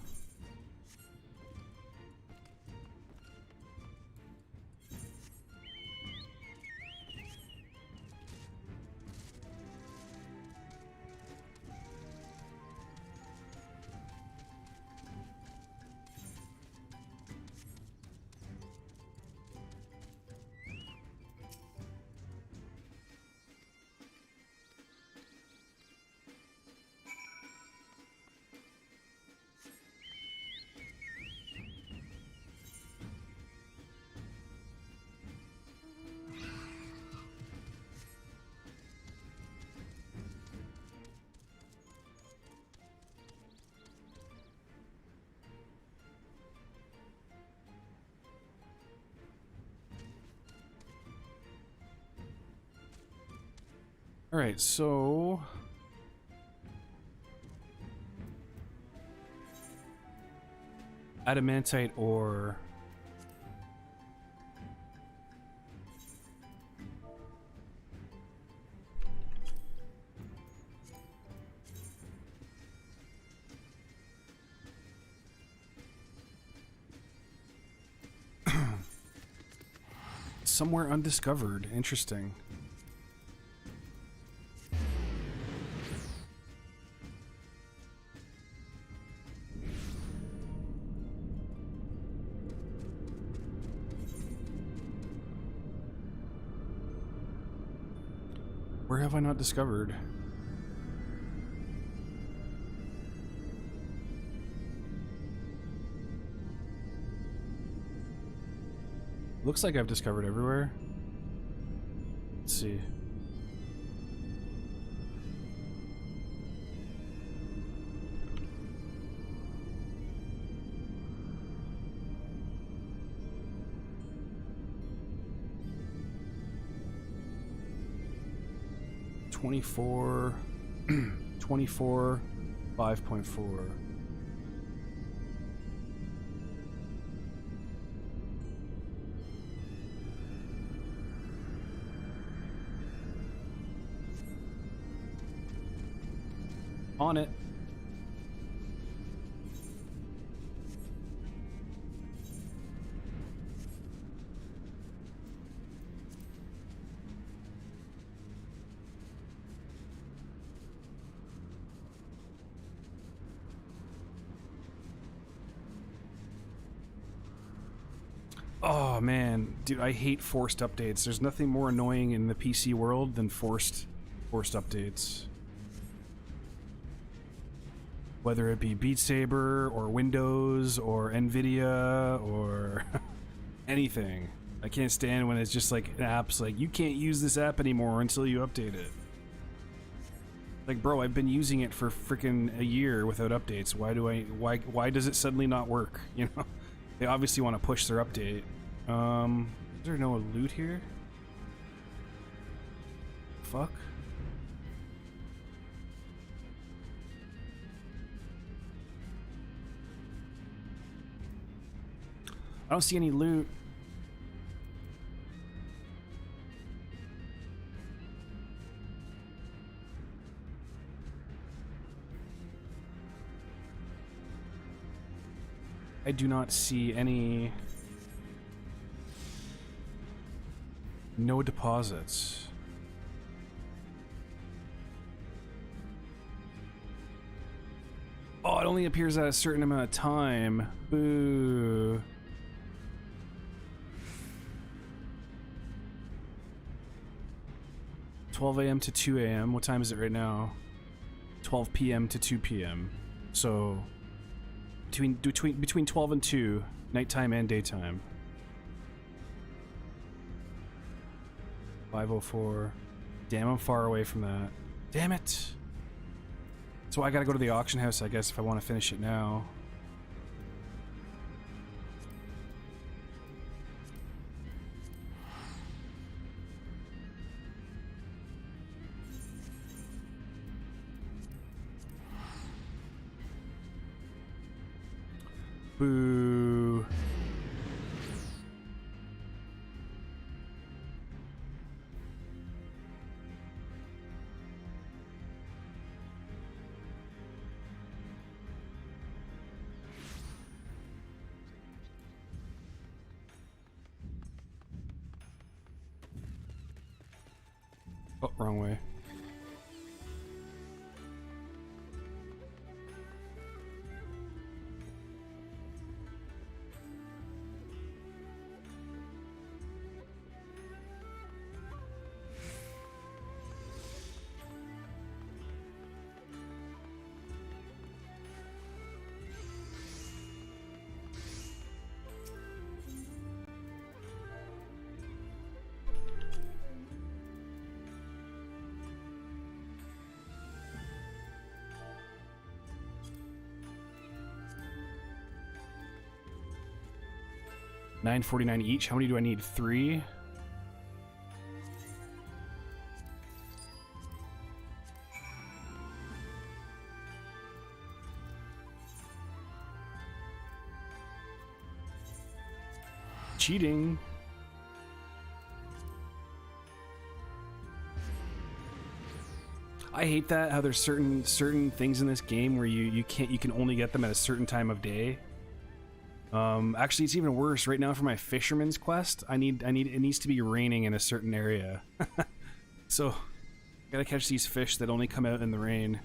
Alright, so... adamantite ore... somewhere undiscovered. Interesting. Where have I not discovered? Looks like I've discovered everywhere. Let's see. (24) 24 5.4. On it. Oh man, dude, I hate forced updates. There's nothing more annoying in the PC world than forced updates. Whether it be Beat Saber or Windows or Nvidia or anything. I can't stand when it's just like an app's like, you can't use this app anymore until you update it. Like, bro, I've been using it for freaking a year without updates. Why does it suddenly not work? You know? They obviously want to push their update. Is there no loot here? Fuck. I don't see any loot. I do not see any... No deposits. Oh, it only appears at a certain amount of time. Boo. $12 a.m. to 2 a.m. What time is it right now? 12 p.m. to 2 p.m. So between 12 and 2, nighttime and daytime. 5:04. Damn, I'm far away from that. Damn it. So I gotta go to the auction house, I guess, if I want to finish it now. Boo. Oh, wrong way. $9.49 each. How many do I need? 3? Cheating. I hate that, how there's certain things in this game where you can only get them at a certain time of day. Actually, it's even worse. Right now for my fisherman's quest, it needs to be raining in a certain area. So, I gotta catch these fish that only come out in the rain.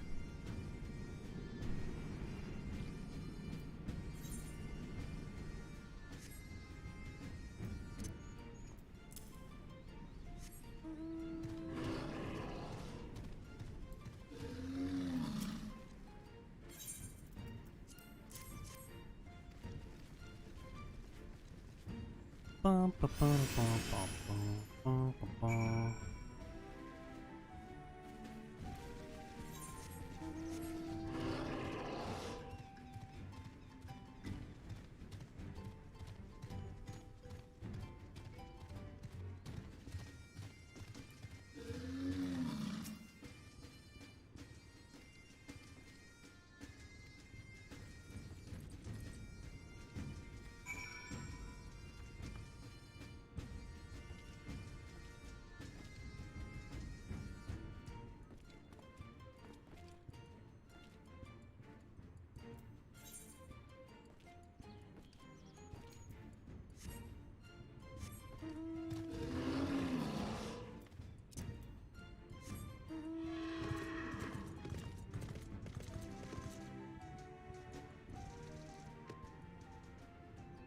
Bum, ba, bum, bum, bum, bum, bum, bum.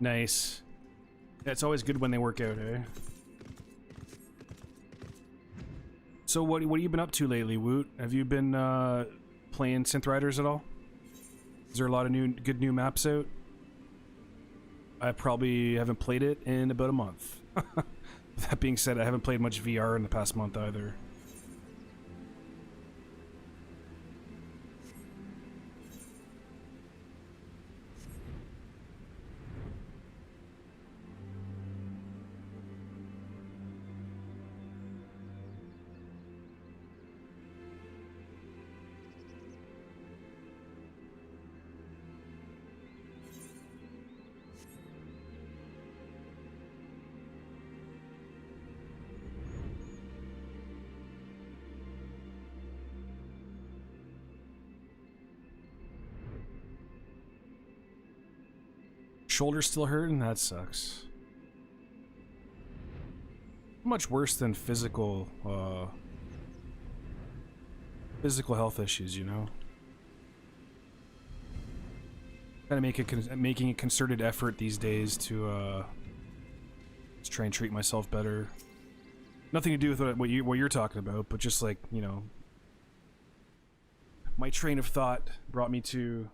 Nice. Yeah, it's always good when they work out, eh? So what have you been up to lately, Woot? Have you been playing Synth Riders at all? Is there a lot of good new maps out? I probably haven't played it in about a month. That being said, I haven't played much VR in the past month either. Shoulder still hurting? That sucks. Much worse than physical health issues, you know. Gotta making a concerted effort these days to try and treat myself better. Nothing to do with what you're talking about, but just like, you know, my train of thought brought me to.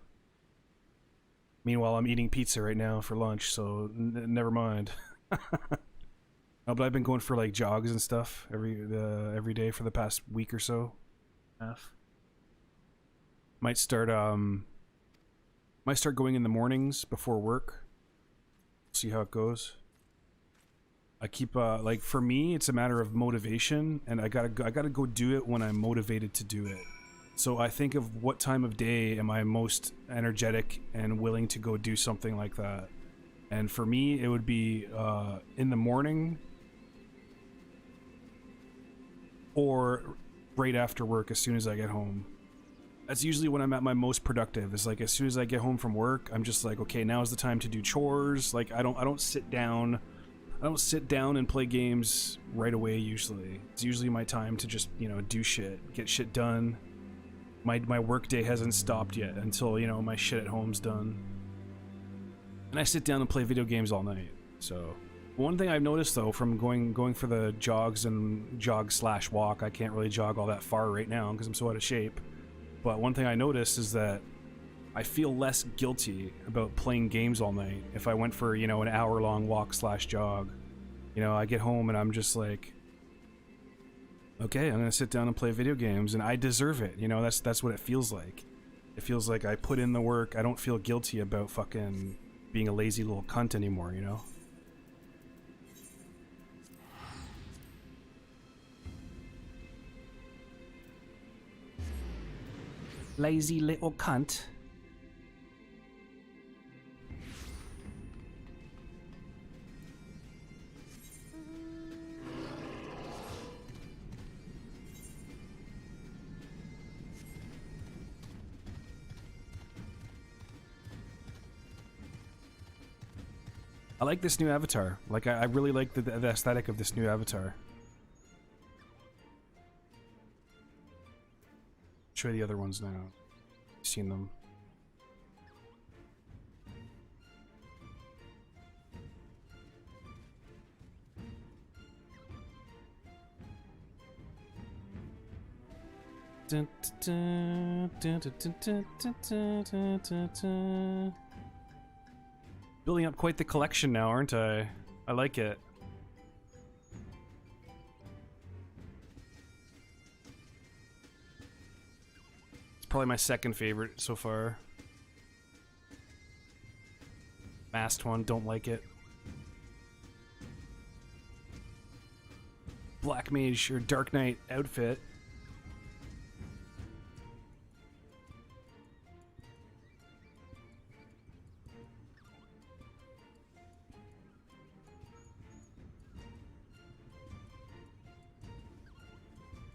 Meanwhile, I'm eating pizza right now for lunch, so never mind. No, but I've been going for like jogs and stuff every day for the past week or so. Might start going in the mornings before work. See how it goes. I keep like for me, it's a matter of motivation, and I gotta go do it when I'm motivated to do it. So I think of what time of day am I most energetic and willing to go do something like that. And for me, it would be in the morning or right after work as soon as I get home. That's usually when I'm at my most productive. It's like as soon as I get home from work, I'm just like, okay, now is the time to do chores. Like I don't sit down and play games right away usually. It's usually my time to just, you know, do shit, get shit done. My work day hasn't stopped yet until, you know, my shit at home's done. And I sit down and play video games all night. So one thing I've noticed though from going for the jogs and jog/walk, I can't really jog all that far right now because I'm so out of shape. But one thing I noticed is that I feel less guilty about playing games all night if I went for, you know, an hour-long walk/jog. You know, I get home and I'm just like, okay, I'm gonna sit down and play video games, and I deserve it. You know, that's what it feels like. It feels like I put in the work. I don't feel guilty about fucking being a lazy little cunt anymore, you know? Lazy little cunt. I like this new avatar. Like, I really like the aesthetic of this new avatar. Show you the other ones now. I've seen them. Dun, dun, dun, dun, dun, dun, dun, dun, dun, dun. Building up quite the collection now, aren't I? I like it. It's probably my second favorite so far. Masked one, don't like it. Black Mage or Dark Knight outfit.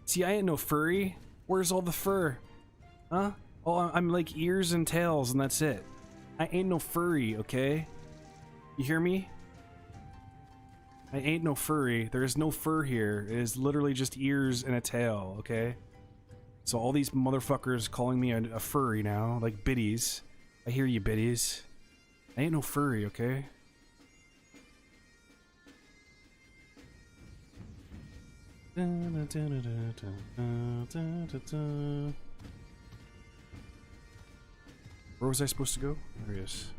See, I ain't no furry. Where's all the fur? Huh? Oh, I'm like ears and tails and that's it. I ain't no furry, okay? You hear me? I ain't no furry. There is no fur here. It is literally just ears and a tail, okay? So all these motherfuckers calling me a furry now, like biddies. I hear you, biddies. I ain't no furry, okay? Where was I supposed to go? There he is.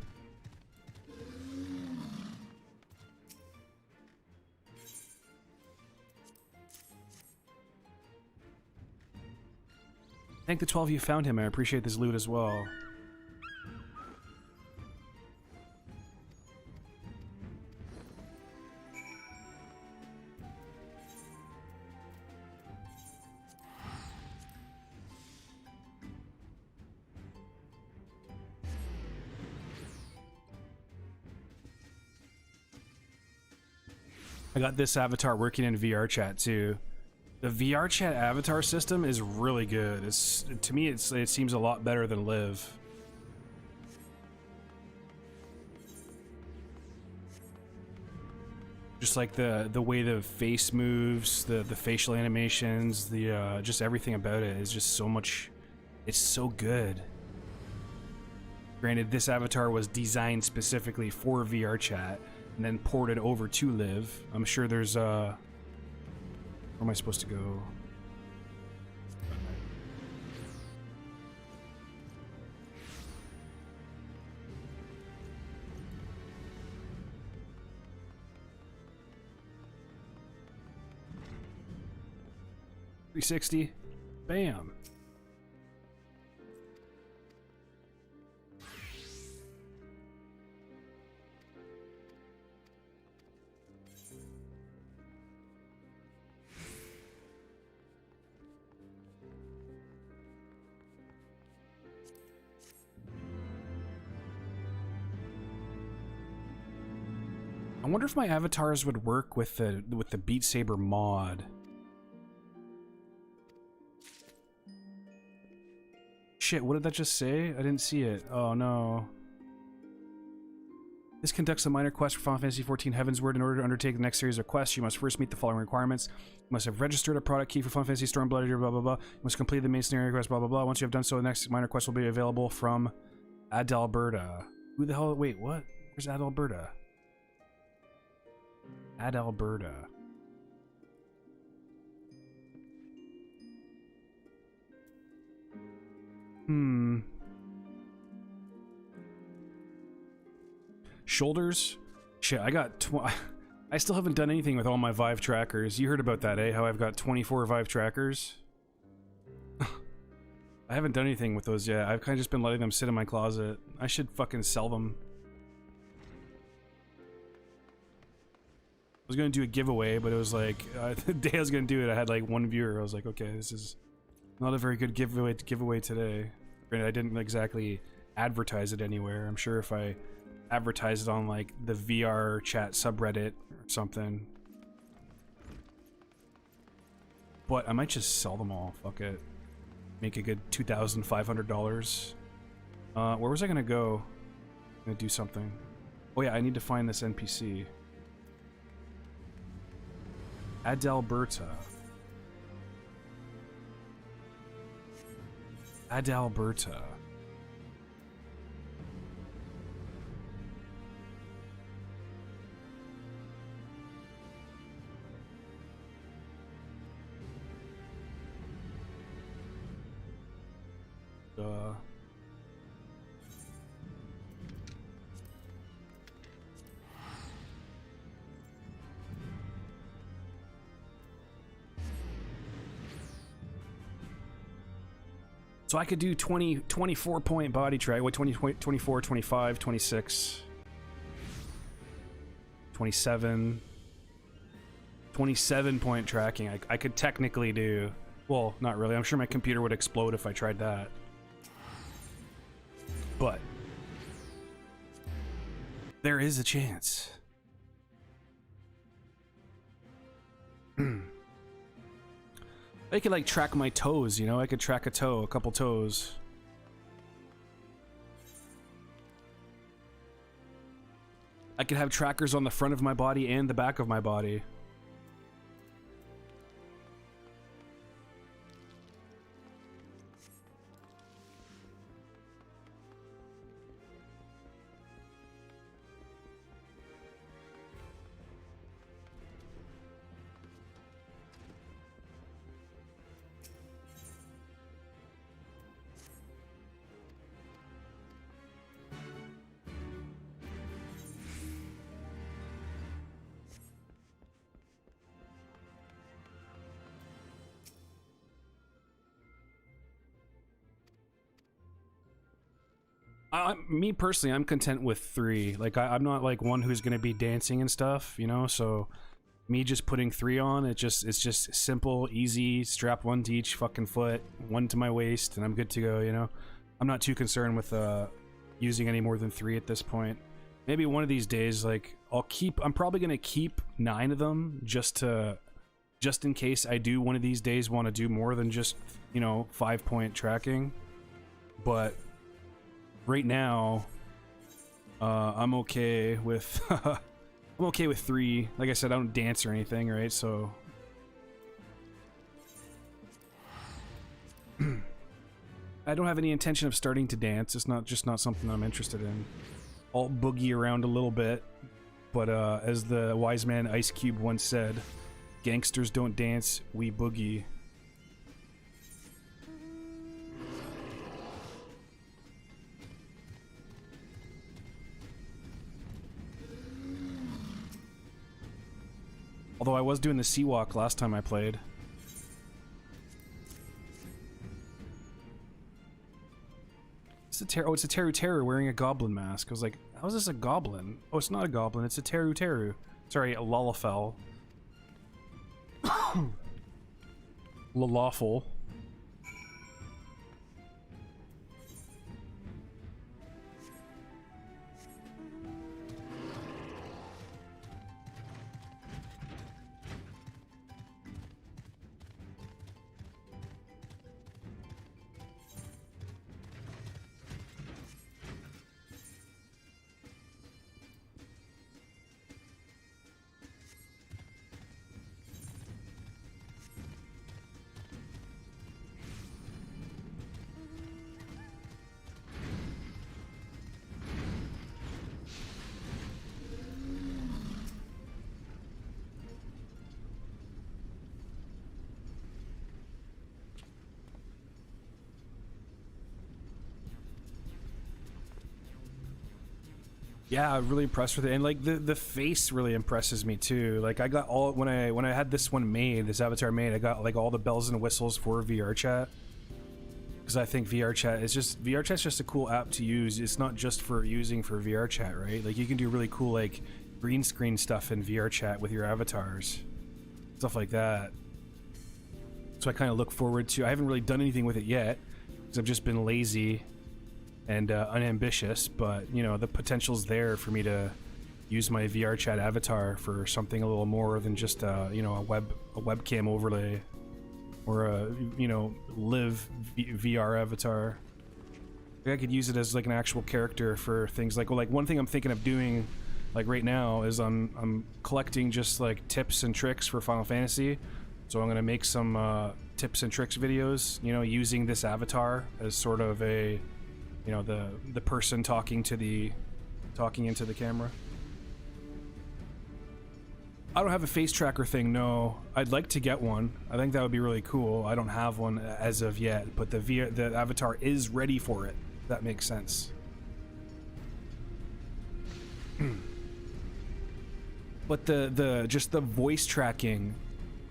Thank the 12 of you found him. I appreciate this loot as well. I got this avatar working in VR chat too. The VR chat avatar system is really good. It's, to me, it seems a lot better than Live. Just like the way the face moves, the facial animations, the just everything about it is just so much. It's so good. Granted, this avatar was designed specifically for VR chat and then ported over to Live. I'm sure there's where am I supposed to go? $360. Bam. I wonder if my avatars would work with the Beat Saber mod. Shit, what did that just say? I didn't see it. Oh no. This conducts a minor quest for Final Fantasy XIV Heavensward. In order to undertake the next series of quests, you must first meet the following requirements. You must have registered a product key for Final Fantasy Stormblood, blah blah blah. You must complete the main scenario quest, blah blah blah. Once you have done so, the next minor quest will be available from Adalberta. Who the hell? Wait, what? Where's Adalberta? Adalberta. Shoulders? Shit, I got I still haven't done anything with all my Vive trackers. You heard about that, eh? How I've got 24 Vive trackers? I haven't done anything with those yet. I've kind of just been letting them sit in my closet. I should fucking sell them. I was gonna do a giveaway, but it was like, the day I was gonna do it, I had like one viewer. I was like, okay, this is not a very good giveaway today. Granted, I didn't exactly advertise it anywhere. I'm sure if I advertised it on like the VR chat subreddit or something. But I might just sell them all, fuck it. Make a good $2,500. Where was I gonna go? I'm gonna do something. Oh yeah, I need to find this NPC. Adalberta. Adalberta. So I could do 24 point body track. What, 24, 25, 26, 27, 27 point tracking. I could technically do, well, not really. I'm sure my computer would explode if I tried that. But there is a chance. I could like track my toes, you know? I could track a toe, a couple toes. I could have trackers on the front of my body and the back of my body. Me personally, I'm content with 3. Like, I'm not like one who's gonna be dancing and stuff, you know. So, me just putting 3 on, it's just simple, easy. Strap 1 to each fucking foot, 1 to my waist, and I'm good to go. You know, I'm not too concerned with using any more than 3 at this point. Maybe one of these days, like I'm probably gonna keep 9 of them just in case I do one of these days want to do more than just 5-point tracking, but. Right now, I'm okay with I'm okay with 3. Like I said, I don't dance or anything, right? So I don't have any intention of starting to dance. It's not something I'm interested in. I'll boogie around a little bit, but as the wise man Ice Cube once said, "Gangsters don't dance, we boogie." Although I was doing the sea walk last time I played. It's a Teru Teru wearing a goblin mask. I was like, how is this a goblin? Oh, it's not a goblin, it's a Teru Teru. Sorry, a Lalafell. Lalawful. Yeah, I'm really impressed with it, and like the face really impresses me too. Like I got all when I had this avatar made, I got like all the bells and whistles for VR chat, because I think VR chat's just a cool app to use. It's not just for using for VR chat, right? Like you can do really cool like green screen stuff in VR chat with your avatars, stuff like that. So I kind of look forward to. I haven't really done anything with it yet because I've just been lazy and unambitious, but the potential's there for me to use my VR chat avatar for something a little more than just a webcam overlay or a live VR avatar. I could use it as like an actual character for things like one thing I'm thinking of doing like right now is I'm collecting just like tips and tricks for Final Fantasy, so I'm gonna make some tips and tricks videos using this avatar as sort of a the person talking into the camera. I don't have a face tracker thing, no. I'd like to get one. I think that would be really cool. I don't have one as of yet, but the avatar is ready for it. If that makes sense. But just the voice tracking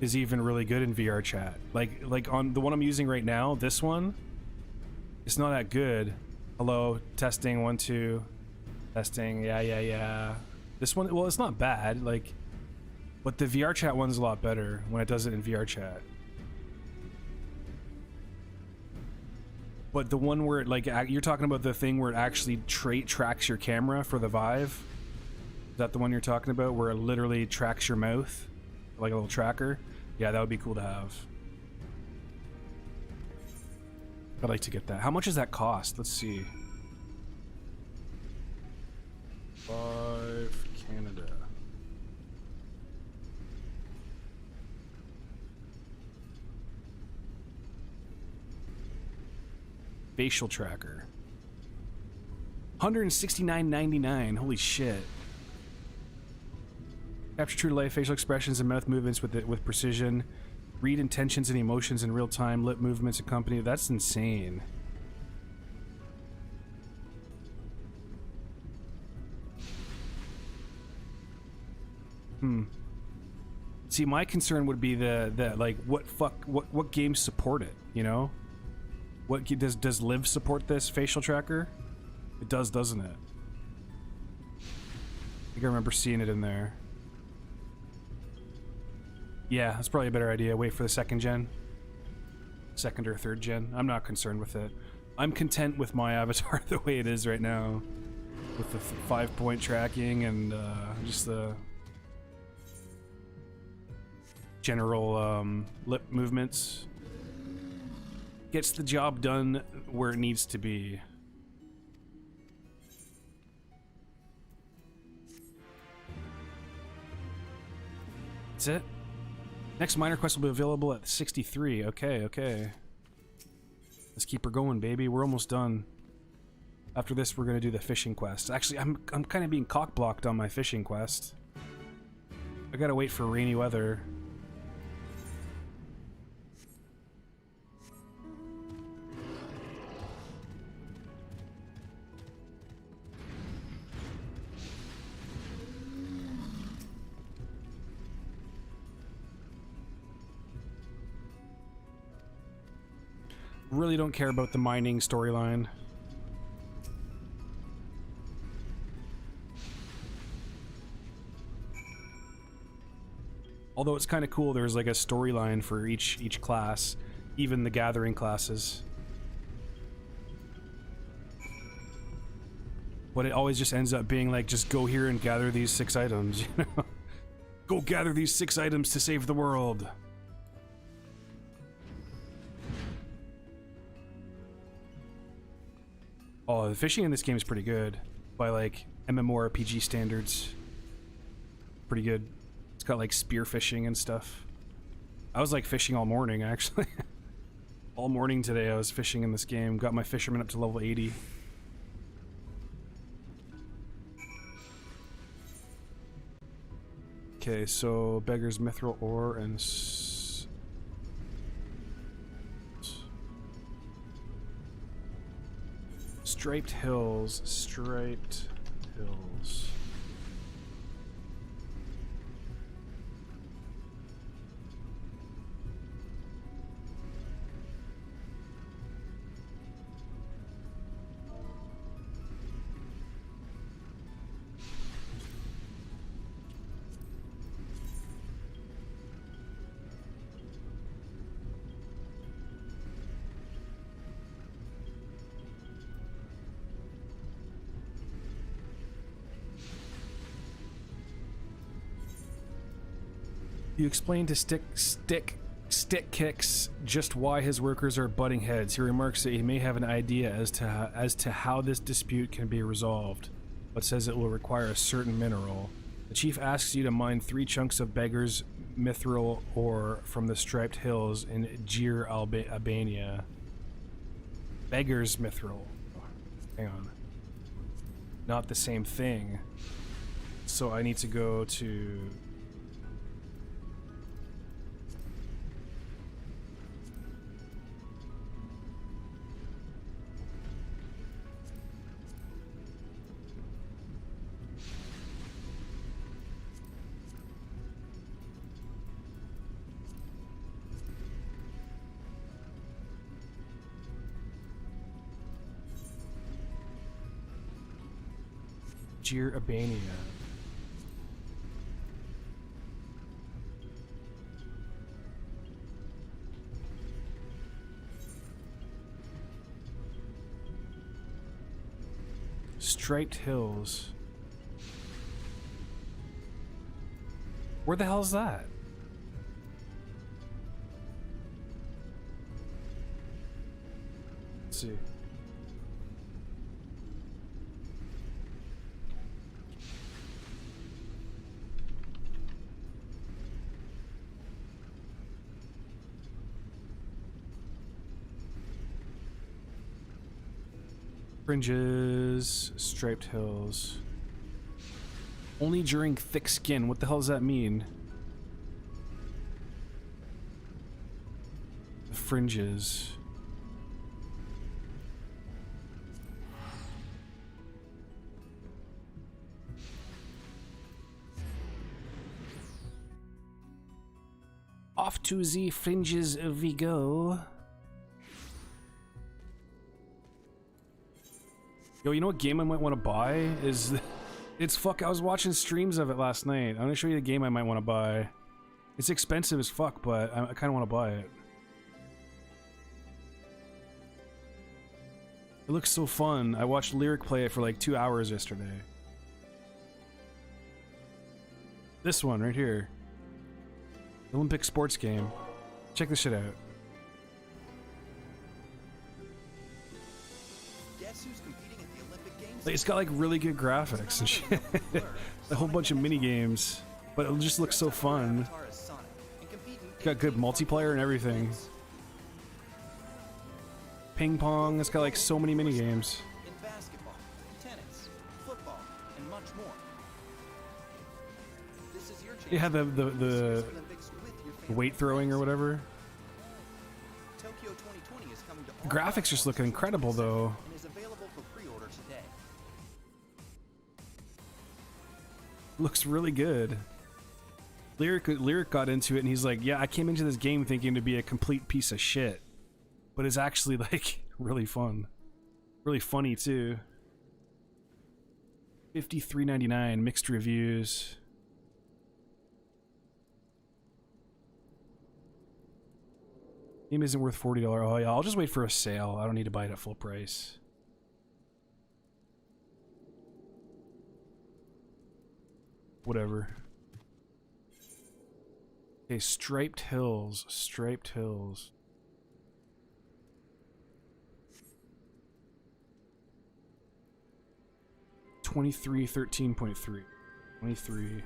is even really good in VR chat. Like on the one I'm using right now, this one, it's not that good. Hello, testing 1 2, testing. Yeah. This one, well, it's not bad. But the VR chat one's a lot better when it does it in VR chat. But the one where you're talking about the thing where it actually tracks your camera for the Vive. Is that the one you're talking about, where it literally tracks your mouth, like a little tracker? Yeah, that would be cool to have. I'd like to get that. How much does that cost? Let's see. 5 Canada. Facial tracker. $169.99. Holy shit. Capture true to life facial expressions and mouth movements with precision. Read intentions and emotions in real time. Lip movements accompany. That's insane. See, my concern would be what games support it, What does Live support this facial tracker? It does, doesn't it? I think I remember seeing it in there. Yeah, that's probably a better idea. Wait for the second gen. Second or third gen. I'm not concerned with it. I'm content with my avatar the way it is right now. With the 5-point tracking and just the general lip movements. Gets the job done where it needs to be. That's it? Next minor quest will be available at 63. Okay, okay. Let's keep her going, baby. We're almost done. After this, we're gonna do the fishing quest. Actually, I'm kind of being cock-blocked on my fishing quest. I gotta wait for rainy weather. Really don't care about the mining storyline. Although it's kind of cool, there's like a storyline for each class, even the gathering classes. But it always just ends up being like, just go here and gather these 6 items, you know? Go gather these 6 items to save the world. Oh, the fishing in this game is pretty good. By like MMORPG standards. Pretty good. It's got like spear fishing and stuff. I was like fishing all morning actually. All morning today I was fishing in this game. Got my fisherman up to level 80. Okay, so Beggar's Mithril Ore and Striped Hills, Striped Hills. You explain to Stick Kicks just why his workers are butting heads. He remarks that he may have an idea as to how this dispute can be resolved, but says it will require a certain mineral. The chief asks you to mine 3 chunks of Beggar's Mithril ore from the Striped Hills in Jir, Albania. Beggar's Mithril. Oh, hang on. Not the same thing. So I need to go to... Jir, Albania. Striped Hills. Where the hell is that? Let's see. Fringes, Striped Hills. Only during thick skin. What the hell does that mean? The fringes. Off to the fringes we go. Yo, you know what game I might want to buy is... It's fuck, I was watching streams of it last night. I'm gonna show you the game I might want to buy. It's expensive as fuck, but I kind of want to buy it. It looks so fun. I watched Lyric play it for like 2 hours yesterday. This one right here. Olympic sports game. Check this shit out. Guess who's competing at the Olympic Games? Like, it's got like really good graphics and shit. A whole bunch of mini games, but it just looks so fun. It's got good multiplayer and everything. Ping pong. It's got like so many mini games. In basketball, tennis, football, and much more. This is your chance. You have the Olympics with your family. weight throwing or whatever. Tokyo 2020 is coming to The graphics just look incredible though. and is available for pre-order today. Looks really good. Lyric got into it and he's like, yeah, I came into this game thinking to be a complete piece of shit, but it's actually like really fun, really funny too. $53.99 mixed reviews. Game isn't worth $40. Oh yeah, I'll just wait for a sale. I don't need to buy it at full price. Whatever. Okay, Striped Hills. Striped Hills. $23.13.3. 23.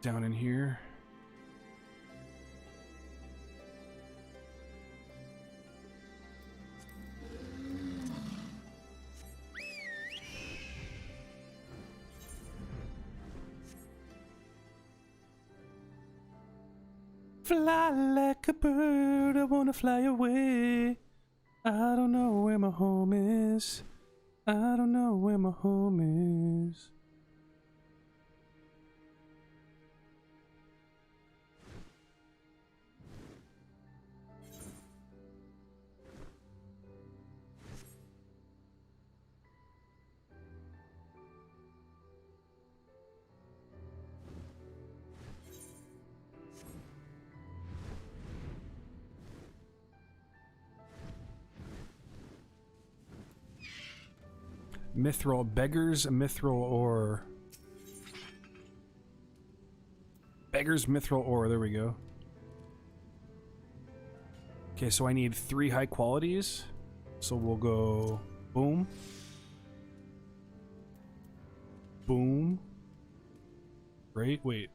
Down in here. Fly like a bird, I wanna fly away. I don't know where my home is. I don't know where my home is. Mithril, Beggar's Mithril Ore. Beggar's Mithril Ore, there we go. Okay, so I need 3 high qualities. So we'll go boom. Boom. Right? Wait.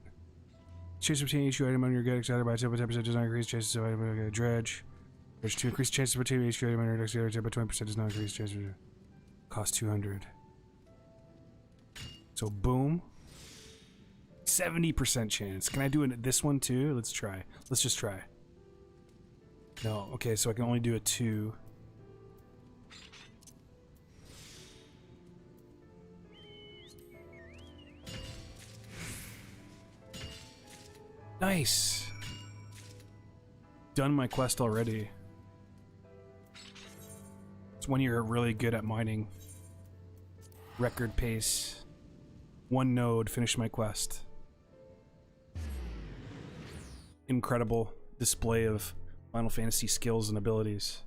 Chance to obtain each item on your gut excited by 10% does not increase chances of item. Okay, dredge. There's 2 increased chances of obtaining each item on your gut, but 20% does not increase chances. Cost 200. So boom. 70% chance. Can I do this one too? Let's try. Let's just try. No. Okay, so I can only do a 2. Nice. Done my quest already. It's when you're really good at mining. Record pace. 1 node, finish my quest. Incredible display of Final Fantasy skills and abilities.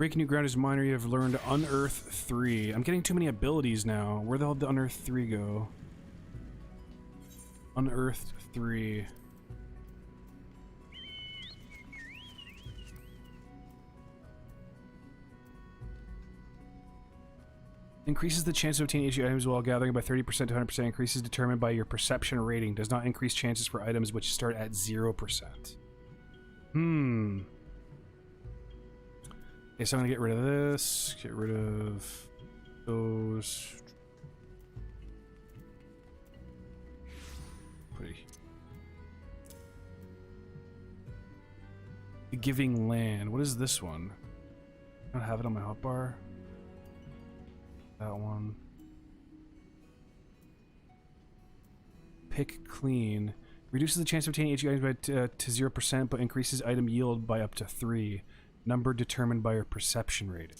Breaking new ground is minor. You have learned Unearth 3. I'm getting too many abilities now. Where the hell did Unearth 3 go? Unearthed 3. Increases the chance of obtaining HE items while gathering by 30% to 100%. Increases determined by your perception rating. Does not increase chances for items which start at 0%. Okay, so I'm gonna get rid of this. Get rid of those. The Giving Land. What is this one? I don't have it on my hotbar. That one. Pick Clean. Reduces the chance of obtaining HE items by to 0%, but increases item yield by up to 3. Number determined by your perception rating.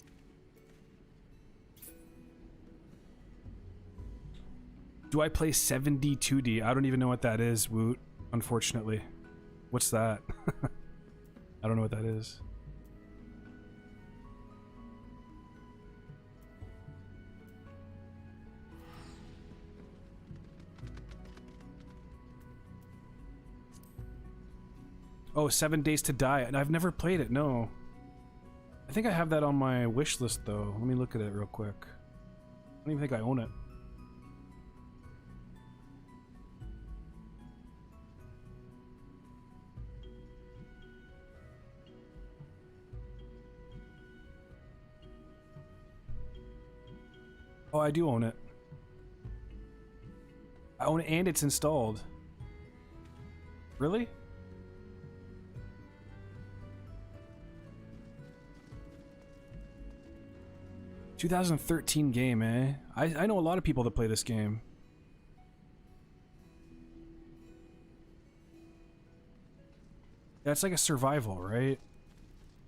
Do I play 7D 2D? I don't even know what that is, Woot. Unfortunately. What's that? I don't know what that is. Oh, 7 Days to Die. And I've never played it, no. I think I have that on my wish list, though. Let me look at it real quick. I don't even think I own it. Oh, I do own it. I own it and it's installed. Really? ...2013 game, eh? I know a lot of people that play this game. Yeah, it's like a survival, right?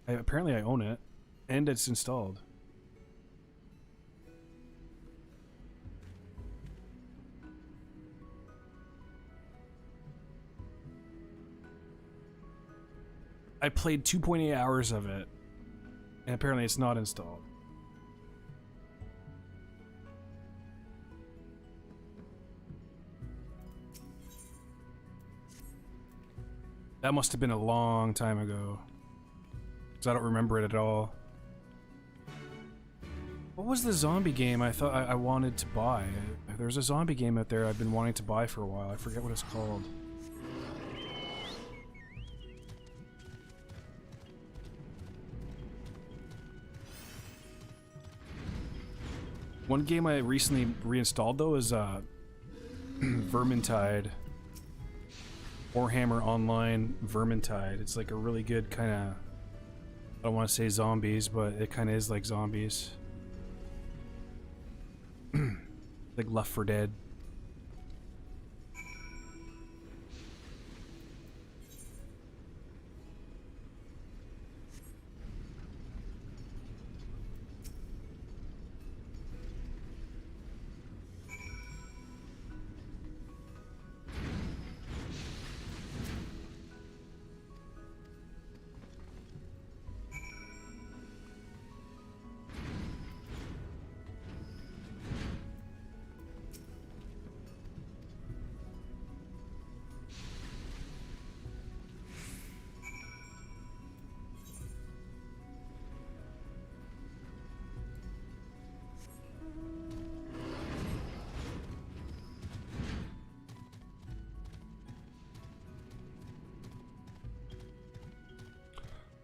Apparently I own it. And it's installed. I played 2.8 hours of it. And apparently it's not installed. That must have been a long time ago. Because I don't remember it at all. What was the zombie game I thought I wanted to buy? There's a zombie game out there I've been wanting to buy for a while. I forget what it's called. One game I recently reinstalled though is Vermintide. Warhammer Online Vermintide. It's like a really good kind of, I don't want to say zombies, but it kind of is like zombies. Like Left 4 Dead.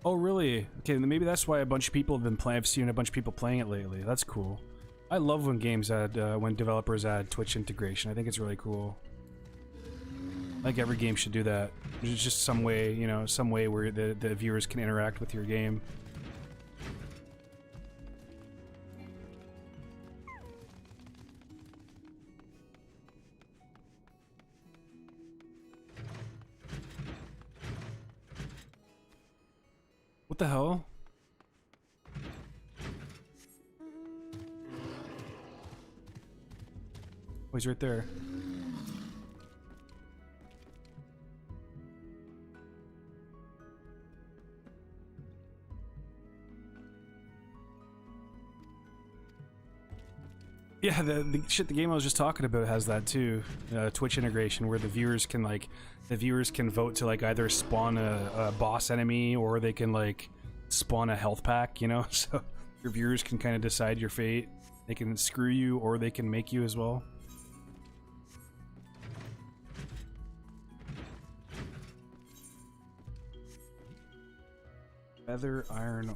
Oh, really? Okay, then maybe that's why a bunch of people have been playing. I've seen a bunch of people playing it lately. That's cool. I love when games add, when developers add Twitch integration. I think it's really cool. I think every game should do that. There's just some way, you know, some way where the viewers can interact with your game. What the hell? Oh, he's right there. Yeah, the shit the game I was just talking about has that too. Twitch integration where the viewers can vote to like either spawn a boss enemy or they can like spawn a health pack, you know? So your viewers can kind of decide your fate. They can screw you or they can make you as well. Feather iron ore.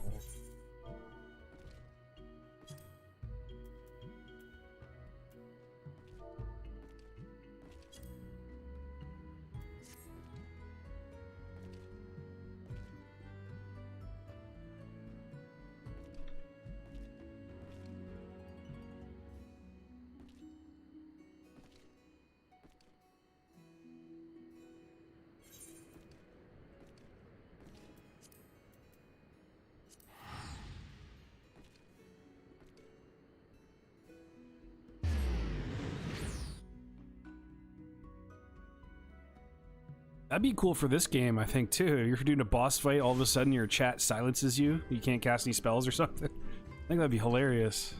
That'd be cool for this game, I think, too. You're doing a boss fight, all of a sudden your chat silences you. You can't cast any spells or something. I think that'd be hilarious.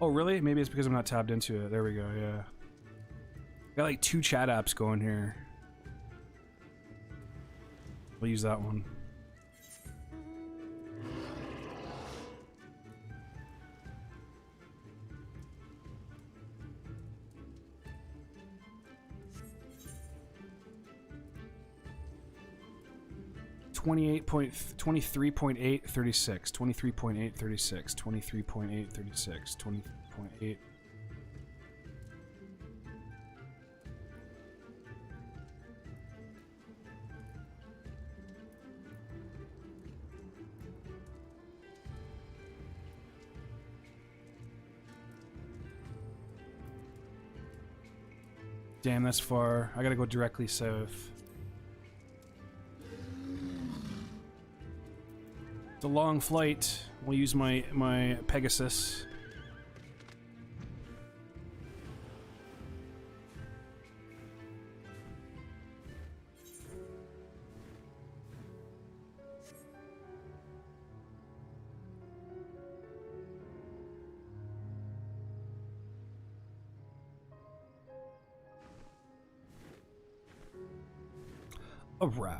Oh, really? Maybe it's because I'm not tabbed into it. There we go, yeah. Got like 2 chat apps going here. We'll use that one. $23.836, $23.836, $23.836, $20.8. Damn, that's far. I gotta go directly south. It's a long flight. We'll use my Pegasus. All right.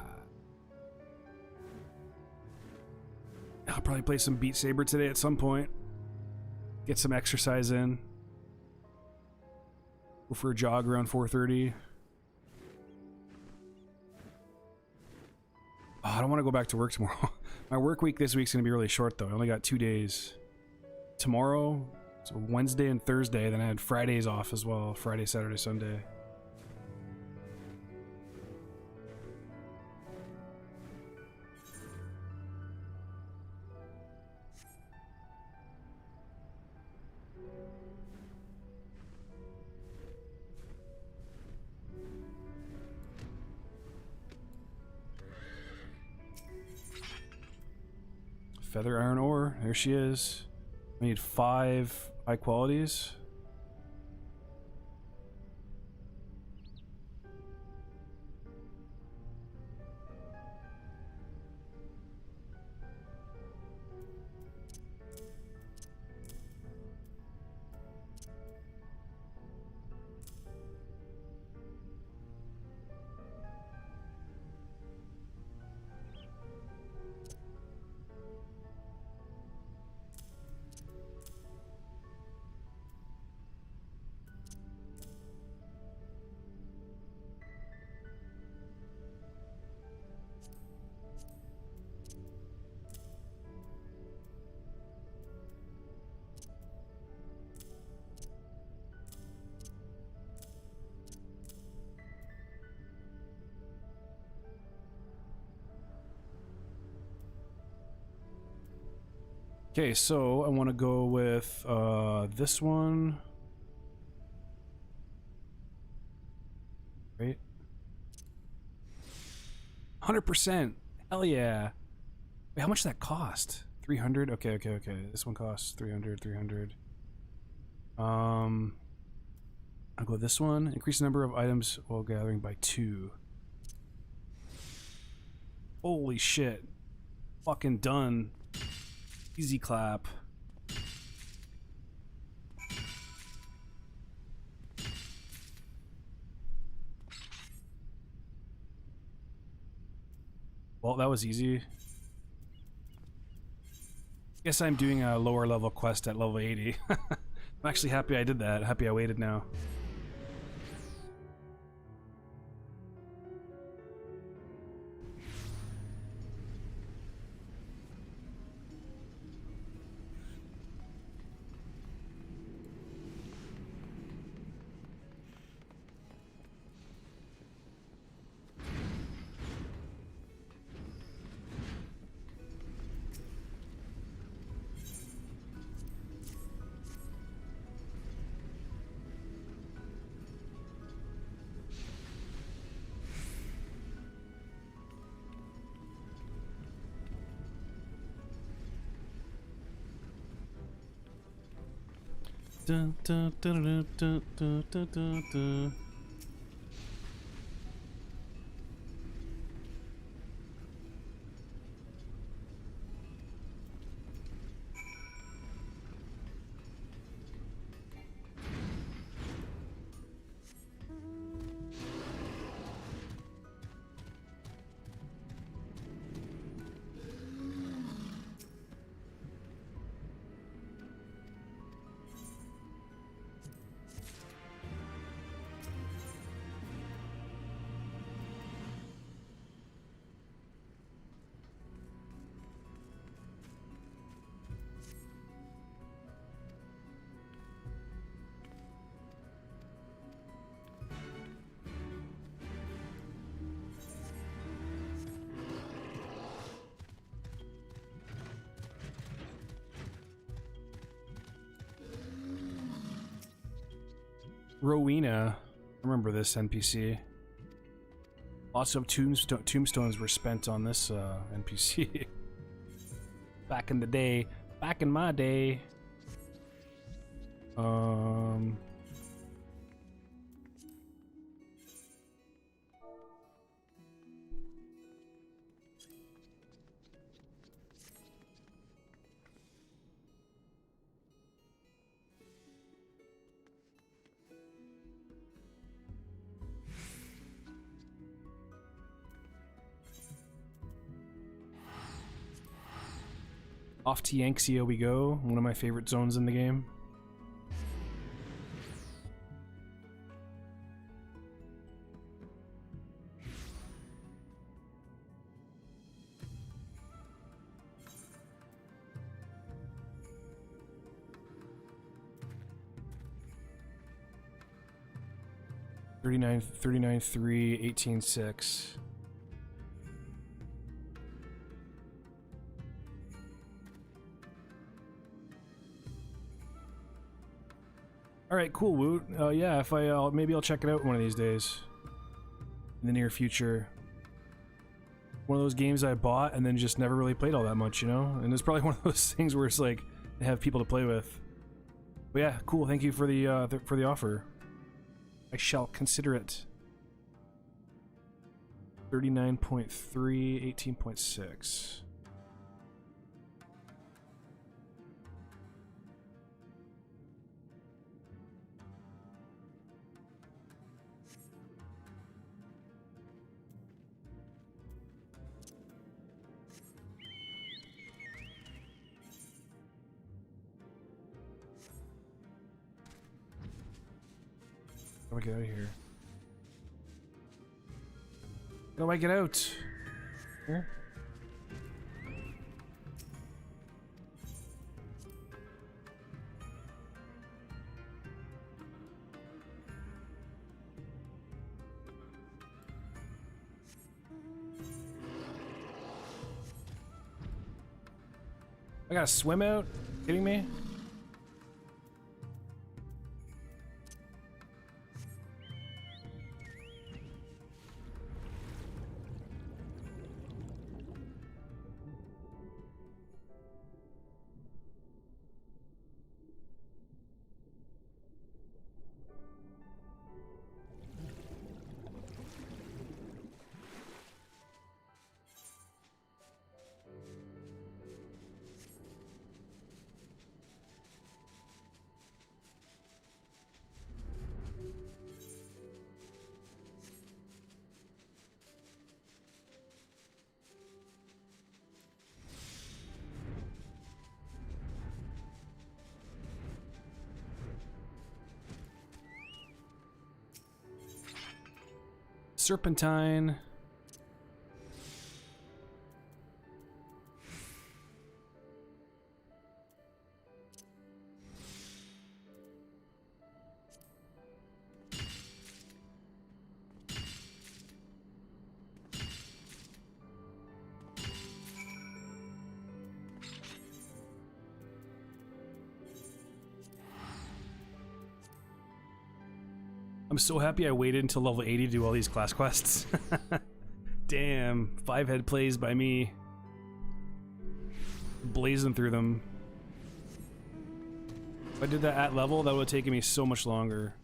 I'll probably play some Beat Saber today at some point. Get some exercise in. Go for a jog around 4:30. Oh, I don't want to go back to work tomorrow. My work week this week's going to be really short, though. I only got 2 days. Tomorrow, so Wednesday and Thursday, then I had Fridays off as well. Friday, Saturday, Sunday. Feather iron ore, there she is. I need 5 high qualities. Okay, so I want to go with this one. Right? 100%. Hell yeah. Wait, how much did that cost? 300? Okay. This one costs 300. I'll go with this one. Increase the number of items while gathering by 2. Holy shit. Fucking done. Easy clap. Well, that was easy. Guess I'm doing a lower level quest at level 80. I'm actually happy I did that. Happy I waited now. Dun, dun, dun, dun, dun, dun, dun, dun, dun. Rowena. I remember this NPC. Lots of tombstones were spent on this NPC. Back in the day. Back in my day. Off to Yanxia we go, one of my favorite zones in the game. Thirty-nine 3 18-6. All right, cool, Woot. Yeah, if maybe I'll check it out one of these days in the near future. One of those games I bought and then just never really played all that much, you know. And it's probably one of those things where it's like they have people to play with. But yeah, cool. Thank you for the offer. I shall consider it. 39.3 18.6. How do I get out of here? How do I get out? Here? I gotta swim out? Kidding me? Serpentine. I'm so happy I waited until level 80 to do all these class quests. Damn, 5-head plays by me. Blazing through them. If I did that at level, that would have taken me so much longer.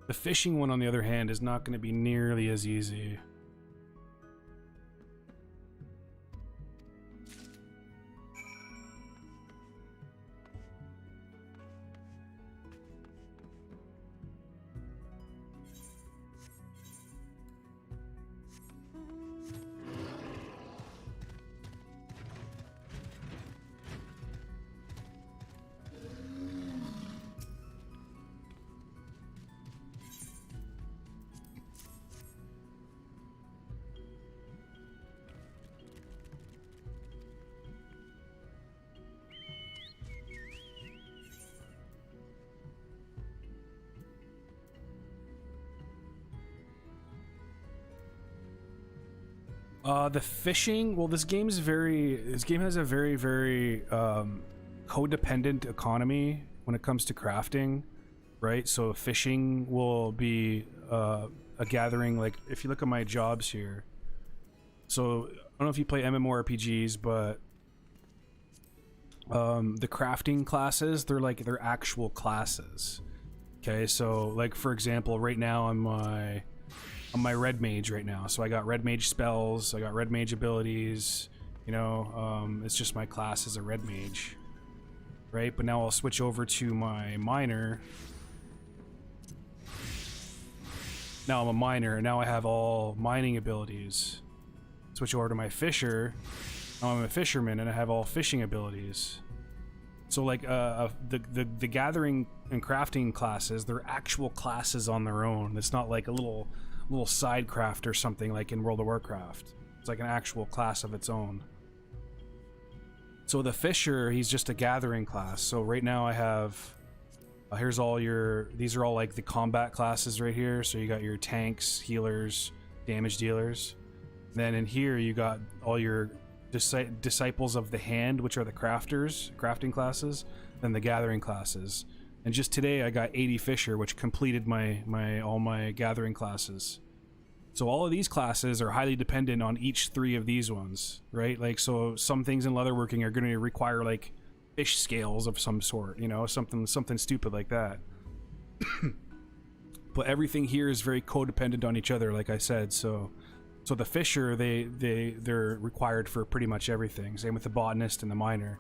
The fishing one, on the other hand, is not going to be nearly as easy. The fishing, well, this game has a very, very codependent economy when it comes to crafting, right? So fishing will be a gathering, like if you look at my jobs here. So I don't know if you play MMORPGs, but the crafting classes, they're actual classes. Okay, so like for example, right now I'm my red mage right now, so I got red mage spells, I got red mage abilities, you know, it's just my class as a red mage, right? But now I'll switch over to my miner. Now I'm a miner, and now I have all mining abilities. Switch over to my fisher, now I'm a fisherman, and I have all fishing abilities. So like the gathering and crafting classes, they're actual classes on their own. It's not like a little side craft or something like in World of Warcraft. It's like an actual class of its own. So the fisher, he's just a gathering class. So right now I have here's all your, these are all like the combat classes right here. So you got your tanks, healers, damage dealers. Then in here you got all your disciples of the hand, which are the crafting classes, then the gathering classes. And just today I got 80 fisher, which completed all my gathering classes. So all of these classes are highly dependent on each three of these ones, right? Like, so some things in leatherworking are going to require like fish scales of some sort, you know, something stupid like that. But everything here is very codependent on each other, like I said. So the fisher, they're required for pretty much everything. Same with the botanist and the miner.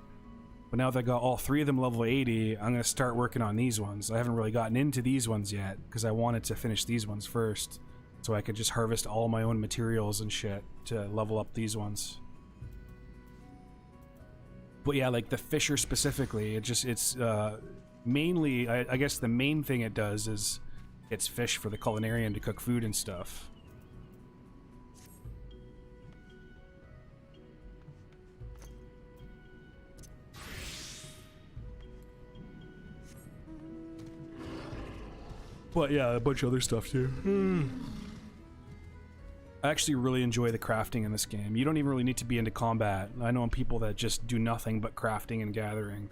But now that I got all three of them level 80, I'm going to start working on these ones. I haven't really gotten into these ones yet, because I wanted to finish these ones first, so I could just harvest all my own materials and shit to level up these ones. But yeah, like the fisher specifically, it's mainly, I guess the main thing it does is it's fish for the culinarian to cook food and stuff. But yeah, a bunch of other stuff too. I actually really enjoy the crafting in this game. You don't even really need to be into combat. I know people that just do nothing but crafting and gathering.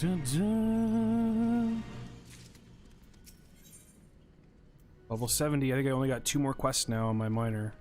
Dun, dun. Level 70. I think I only got 2 more quests now on my minor.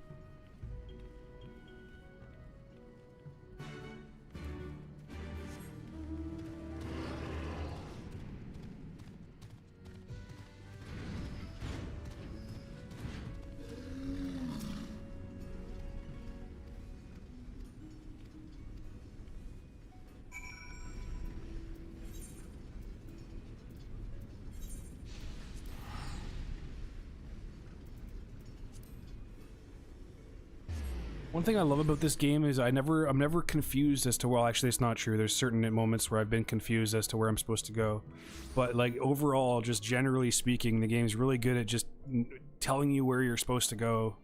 One thing I love about this game is I'm never confused as to, well, actually it's not true. There's certain moments where I've been confused as to where I'm supposed to go. But like overall, just generally speaking, the game's really good at just telling you where you're supposed to go.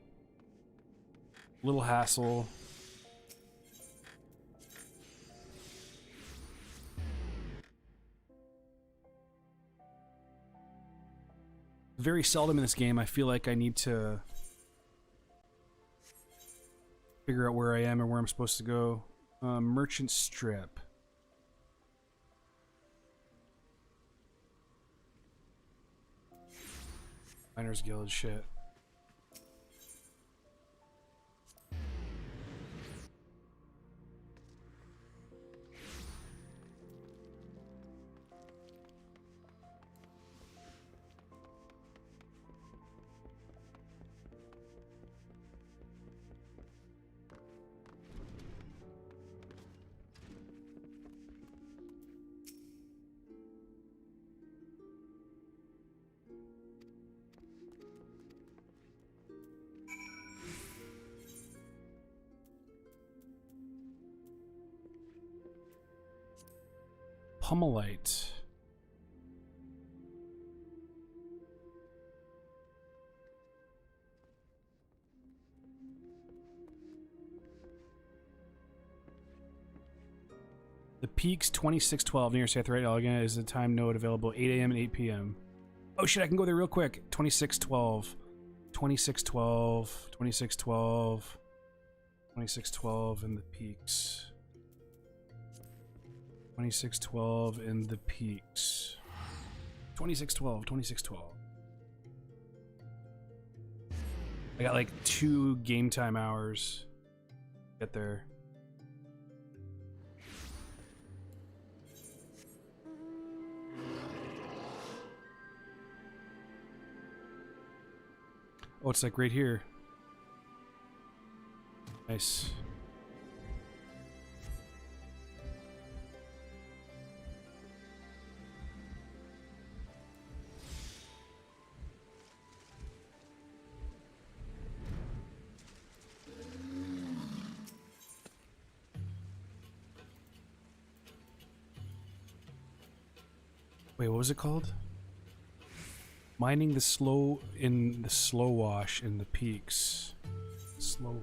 Little hassle. Very seldom in this game I feel like I need to figure out where I am or where I'm supposed to go. Merchant Strip. Miners Guild shit. Pummelite. The Peaks 2612 near Sathrite Elegant is the time node available 8 a.m. and 8 p.m. Oh shit, I can go there real quick. 2612. 2612. 2612. 2612 in the Peaks. 2612 in the Peaks. 2612, 2612. I got like 2 game time hours to get there. Oh, it's like right here. Nice. Wait, what was it called? Mining the slow wash in the Peaks. Slow.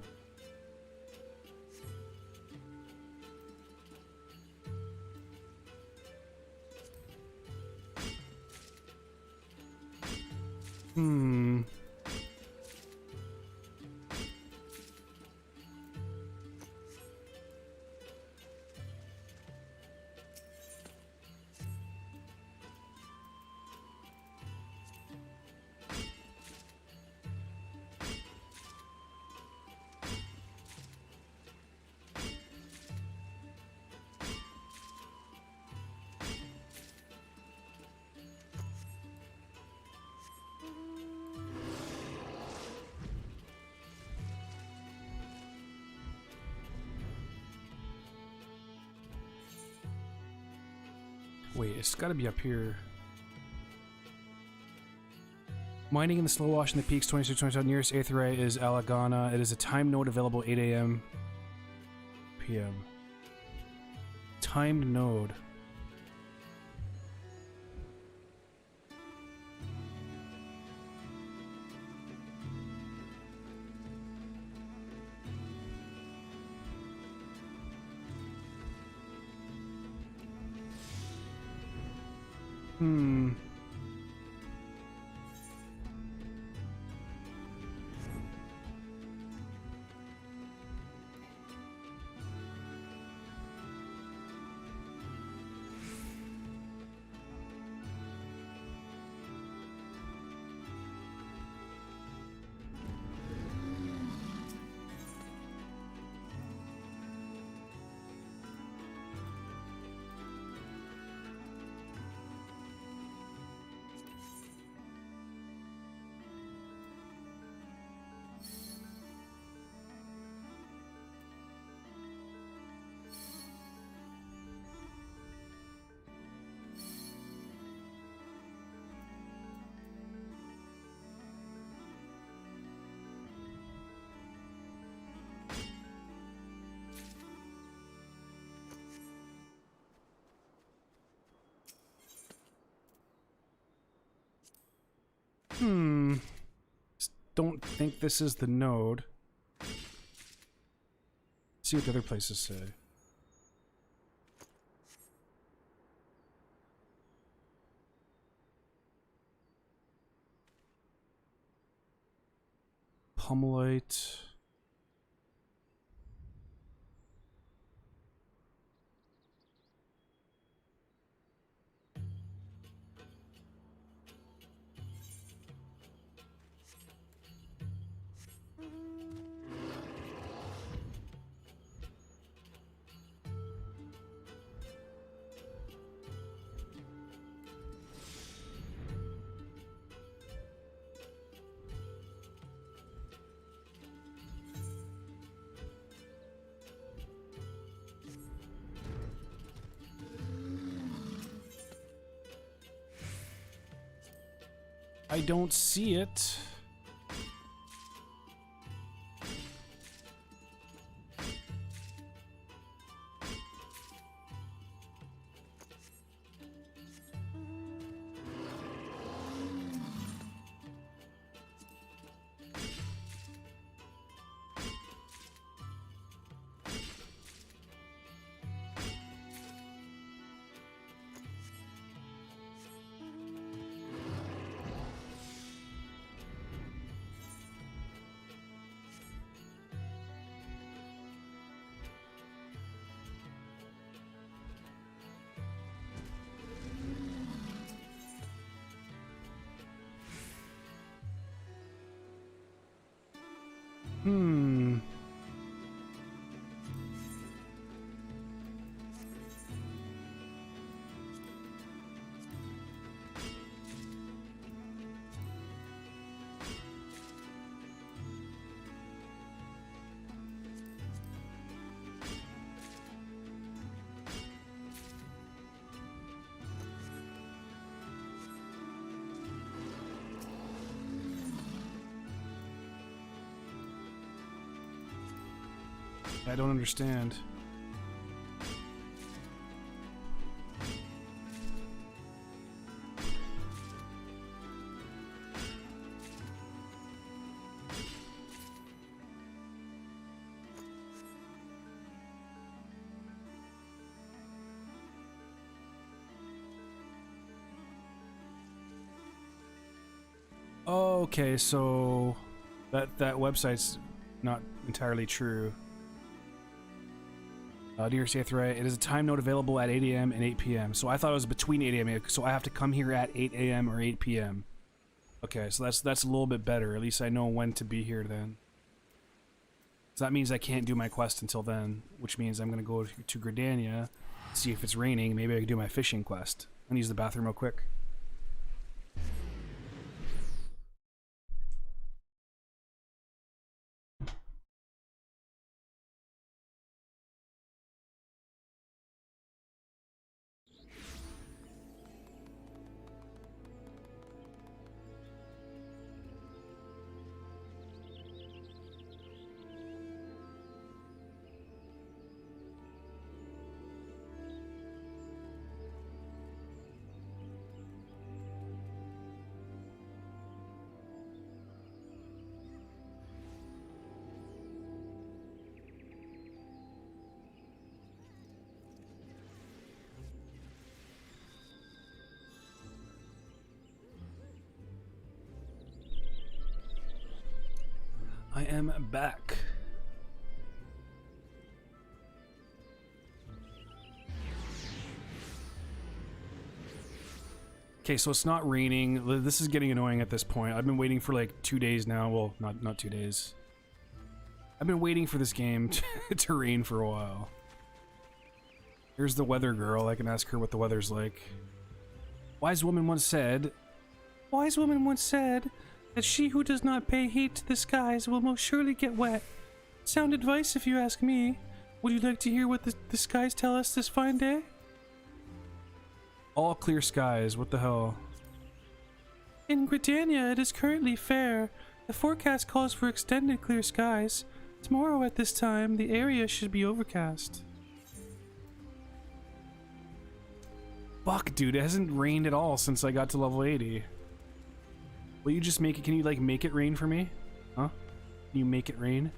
Wait, it's gotta be up here. Mining in the slow wash in the Peaks 2627 nearest Aetheryte is Alagana. It is a time node available 8 a.m. p.m. Timed node. Don't think this is the node. Let's see what the other places say. Pummelite. I don't see it. I don't understand. Okay, so that website's not entirely true. DRK right. It is a time node available at 8 a.m. and 8 p.m. So I thought it was between 8 a.m. So I have to come here at 8 a.m. or 8 p.m. Okay, so that's a little bit better. At least I know when to be here then. So that means I can't do my quest until then, which means I'm gonna go to Gridania, see if it's raining. Maybe I can do my fishing quest. I'm gonna use the bathroom real quick. I am back. Okay, so it's not raining. This is getting annoying at this point. I've been waiting for like 2 days now. Well, not 2 days. I've been waiting for this game to rain for a while. Here's the weather girl. I can ask her what the weather's like. Wise woman once said that she who does not pay heed to the skies will most surely get wet. Sound advice if you ask me. Would you like to hear what the skies tell us this fine day? All clear skies, what the hell? In Gridania it is currently fair. The forecast calls for extended clear skies. Tomorrow at this time, the area should be overcast. Fuck, dude, it hasn't rained at all since I got to level 80. Will you just make it? Can you like make it rain for me? Huh? Can you make it rain?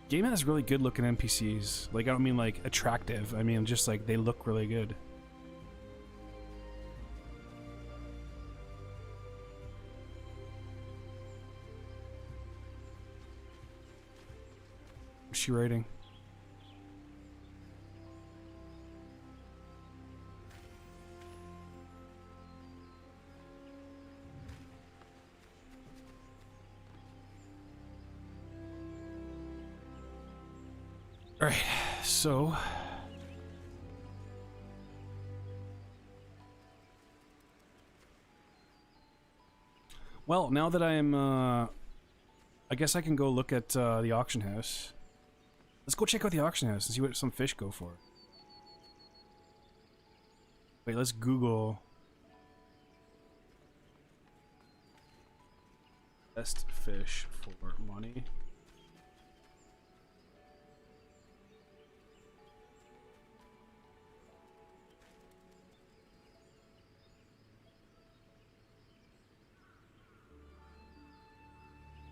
Game has really good looking NPCs. Like, I don't mean like attractive. I mean just like they look really good. What's she writing? All right, so well, now that I'm I guess I can go look at the auction house. Let's go check out the auction house and see what some fish go for. Wait, let's Google best fish for money.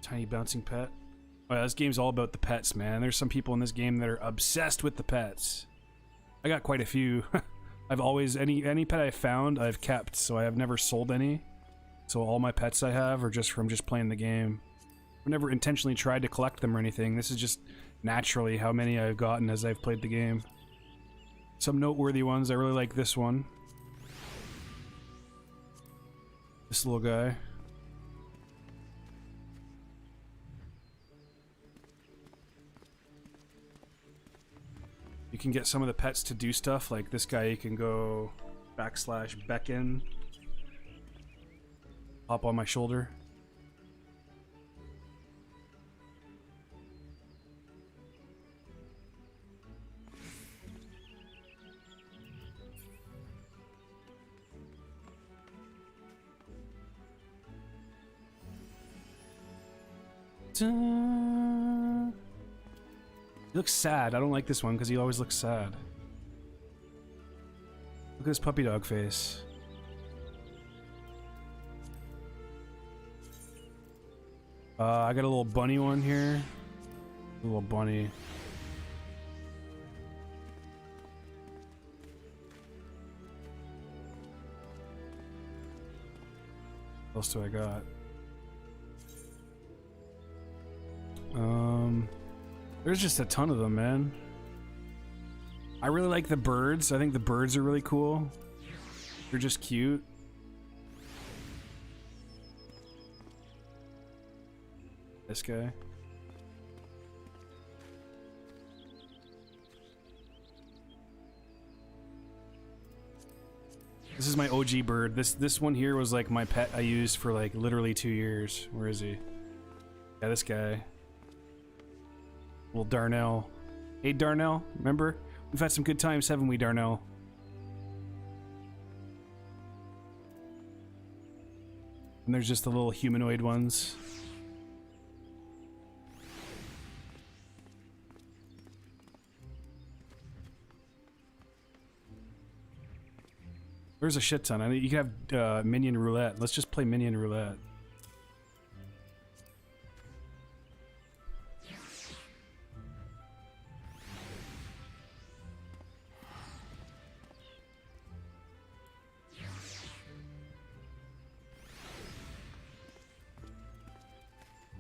Tiny bouncing pet. Oh yeah, this game's all about the pets, man. There's some people in this game that are obsessed with the pets. I got quite a few. I've always, any pet I've found, I've kept, so I have never sold any. So all my pets I have are just from just playing the game. I've never intentionally tried to collect them or anything. This is just naturally how many I've gotten as I've played the game. Some noteworthy ones, I really like this one. This little guy. You can get some of the pets to do stuff, like this guy you can go / beckon. Hop on my shoulder. Dun. He looks sad. I don't like this one because he always looks sad. Look at his puppy dog face. I got a little bunny one here. A little bunny. What else do I got? There's just a ton of them, man. I really like the birds. I think the birds are really cool. They're just cute. This guy. This is my OG bird. This one here was like my pet I used for like literally 2 years. Where is he? Yeah, this guy. Little Darnell. Hey Darnell, remember? We've had some good times, haven't we, Darnell? And there's just the little humanoid ones. There's a shit ton. I mean, you can have minion roulette. Let's just play minion roulette.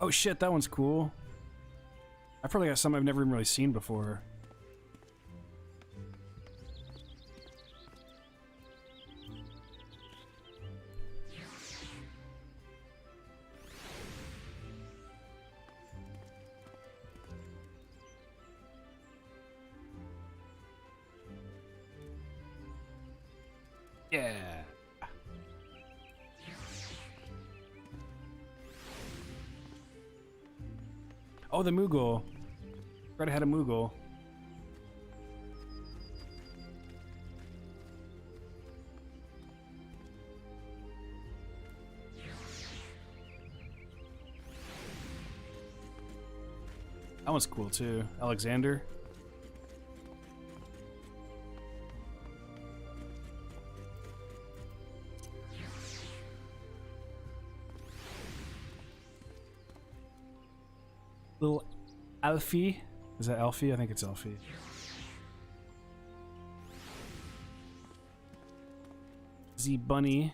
Oh shit, that one's cool. I probably got some I've never even really seen before. Yeah. Oh, the Moogle. Right, I had a Moogle. That one's cool too. Alexander. Little Alfie. Is that Alfie? I think it's Alfie. Z Bunny.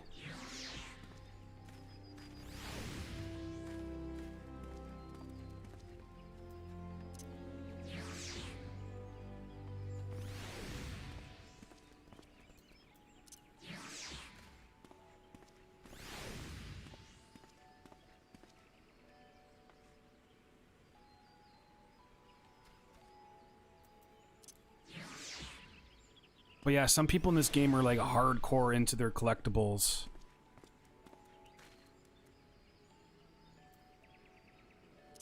But yeah, some people in this game are like hardcore into their collectibles.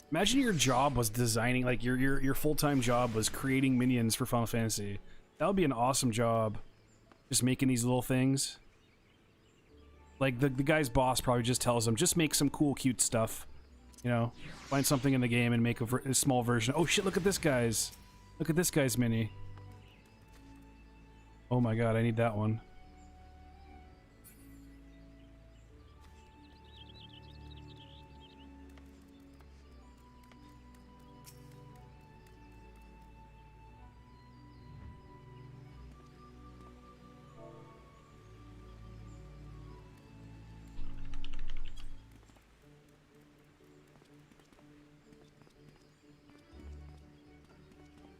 Imagine your job was designing, like your full-time job was creating minions for Final Fantasy. That would be an awesome job. Just making these little things. Like the guy's boss probably just tells him, just make some cool, cute stuff. You know, find something in the game and make a small version. Oh shit! Look at this guy's. Look at this guy's mini. Oh my god, I need that one.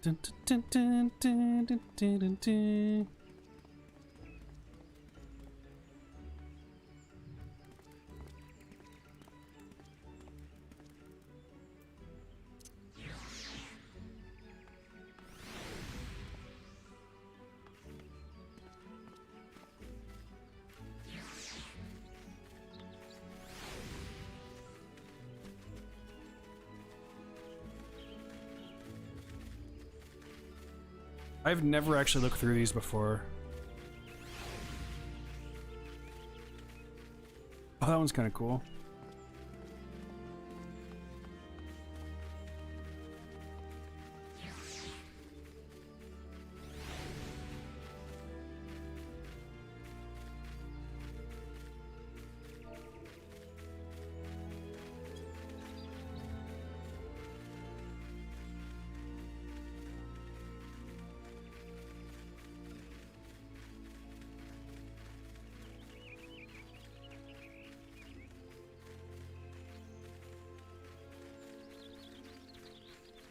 Dun, dun, dun, dun, dun, dun, dun, dun. I've never actually looked through these before. Oh, that one's kind of cool.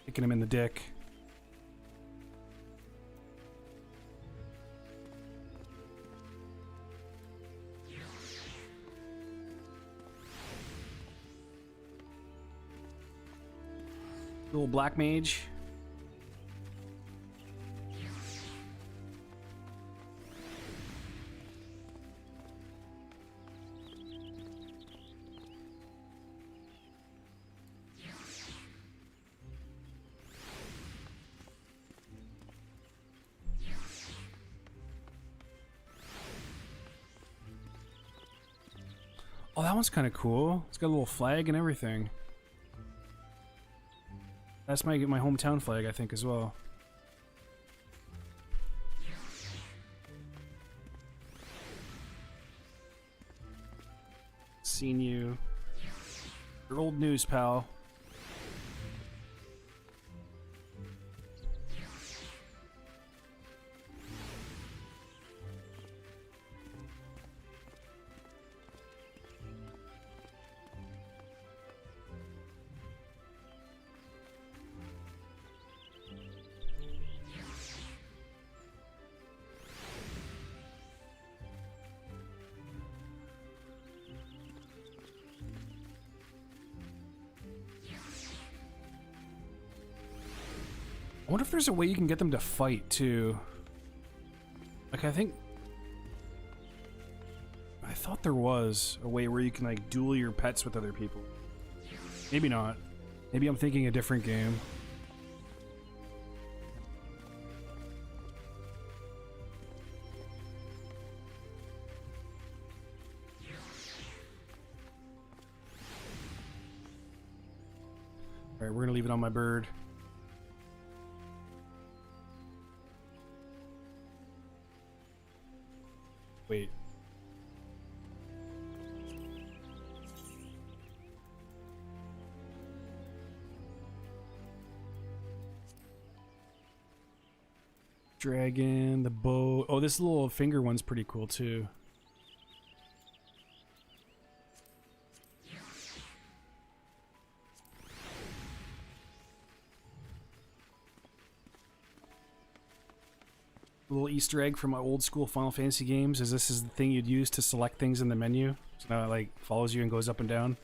Kicking him in the dick. Little black mage. Oh, that one's kind of cool. It's got a little flag and everything. That's my hometown flag, I think, as well. Seen you. Your old news, pal. I wonder if there's a way you can get them to fight too. Like I thought there was a way where you can like duel your pets with other people. Maybe not. Maybe I'm thinking a different game. Alright, we're gonna leave it on my bird. Wait. dragon, the bow. Oh, this little finger one's pretty cool too. A little Easter egg from my old school Final Fantasy games is this is the thing you'd use to select things in the menu. So now it like follows you and goes up and down.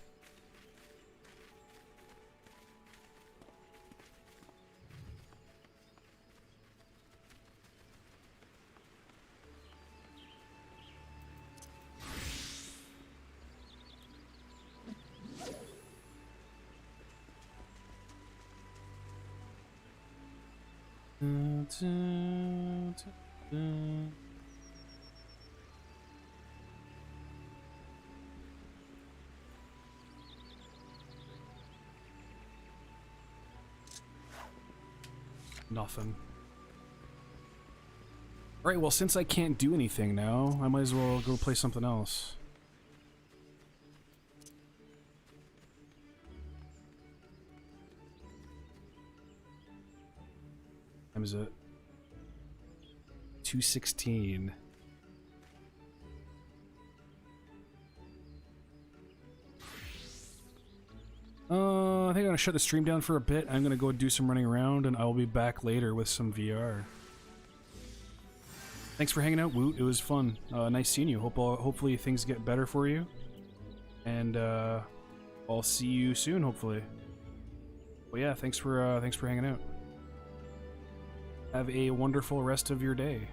Nothing. Alright, well, since I can't do anything now, I might as well go play something else. What time is it? 2:16. I think I'm gonna shut the stream down for a bit. I'm gonna go do some running around, and I'll be back later with some VR. Thanks for hanging out, Woot. It was fun. Nice seeing you. Hopefully things get better for you, and I'll see you soon. Hopefully. Well, yeah. Thanks for hanging out. Have a wonderful rest of your day.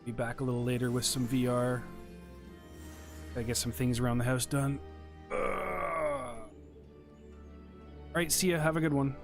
Be back a little later with some VR. Gotta get some things around the house done. Alright, see ya. Have a good one.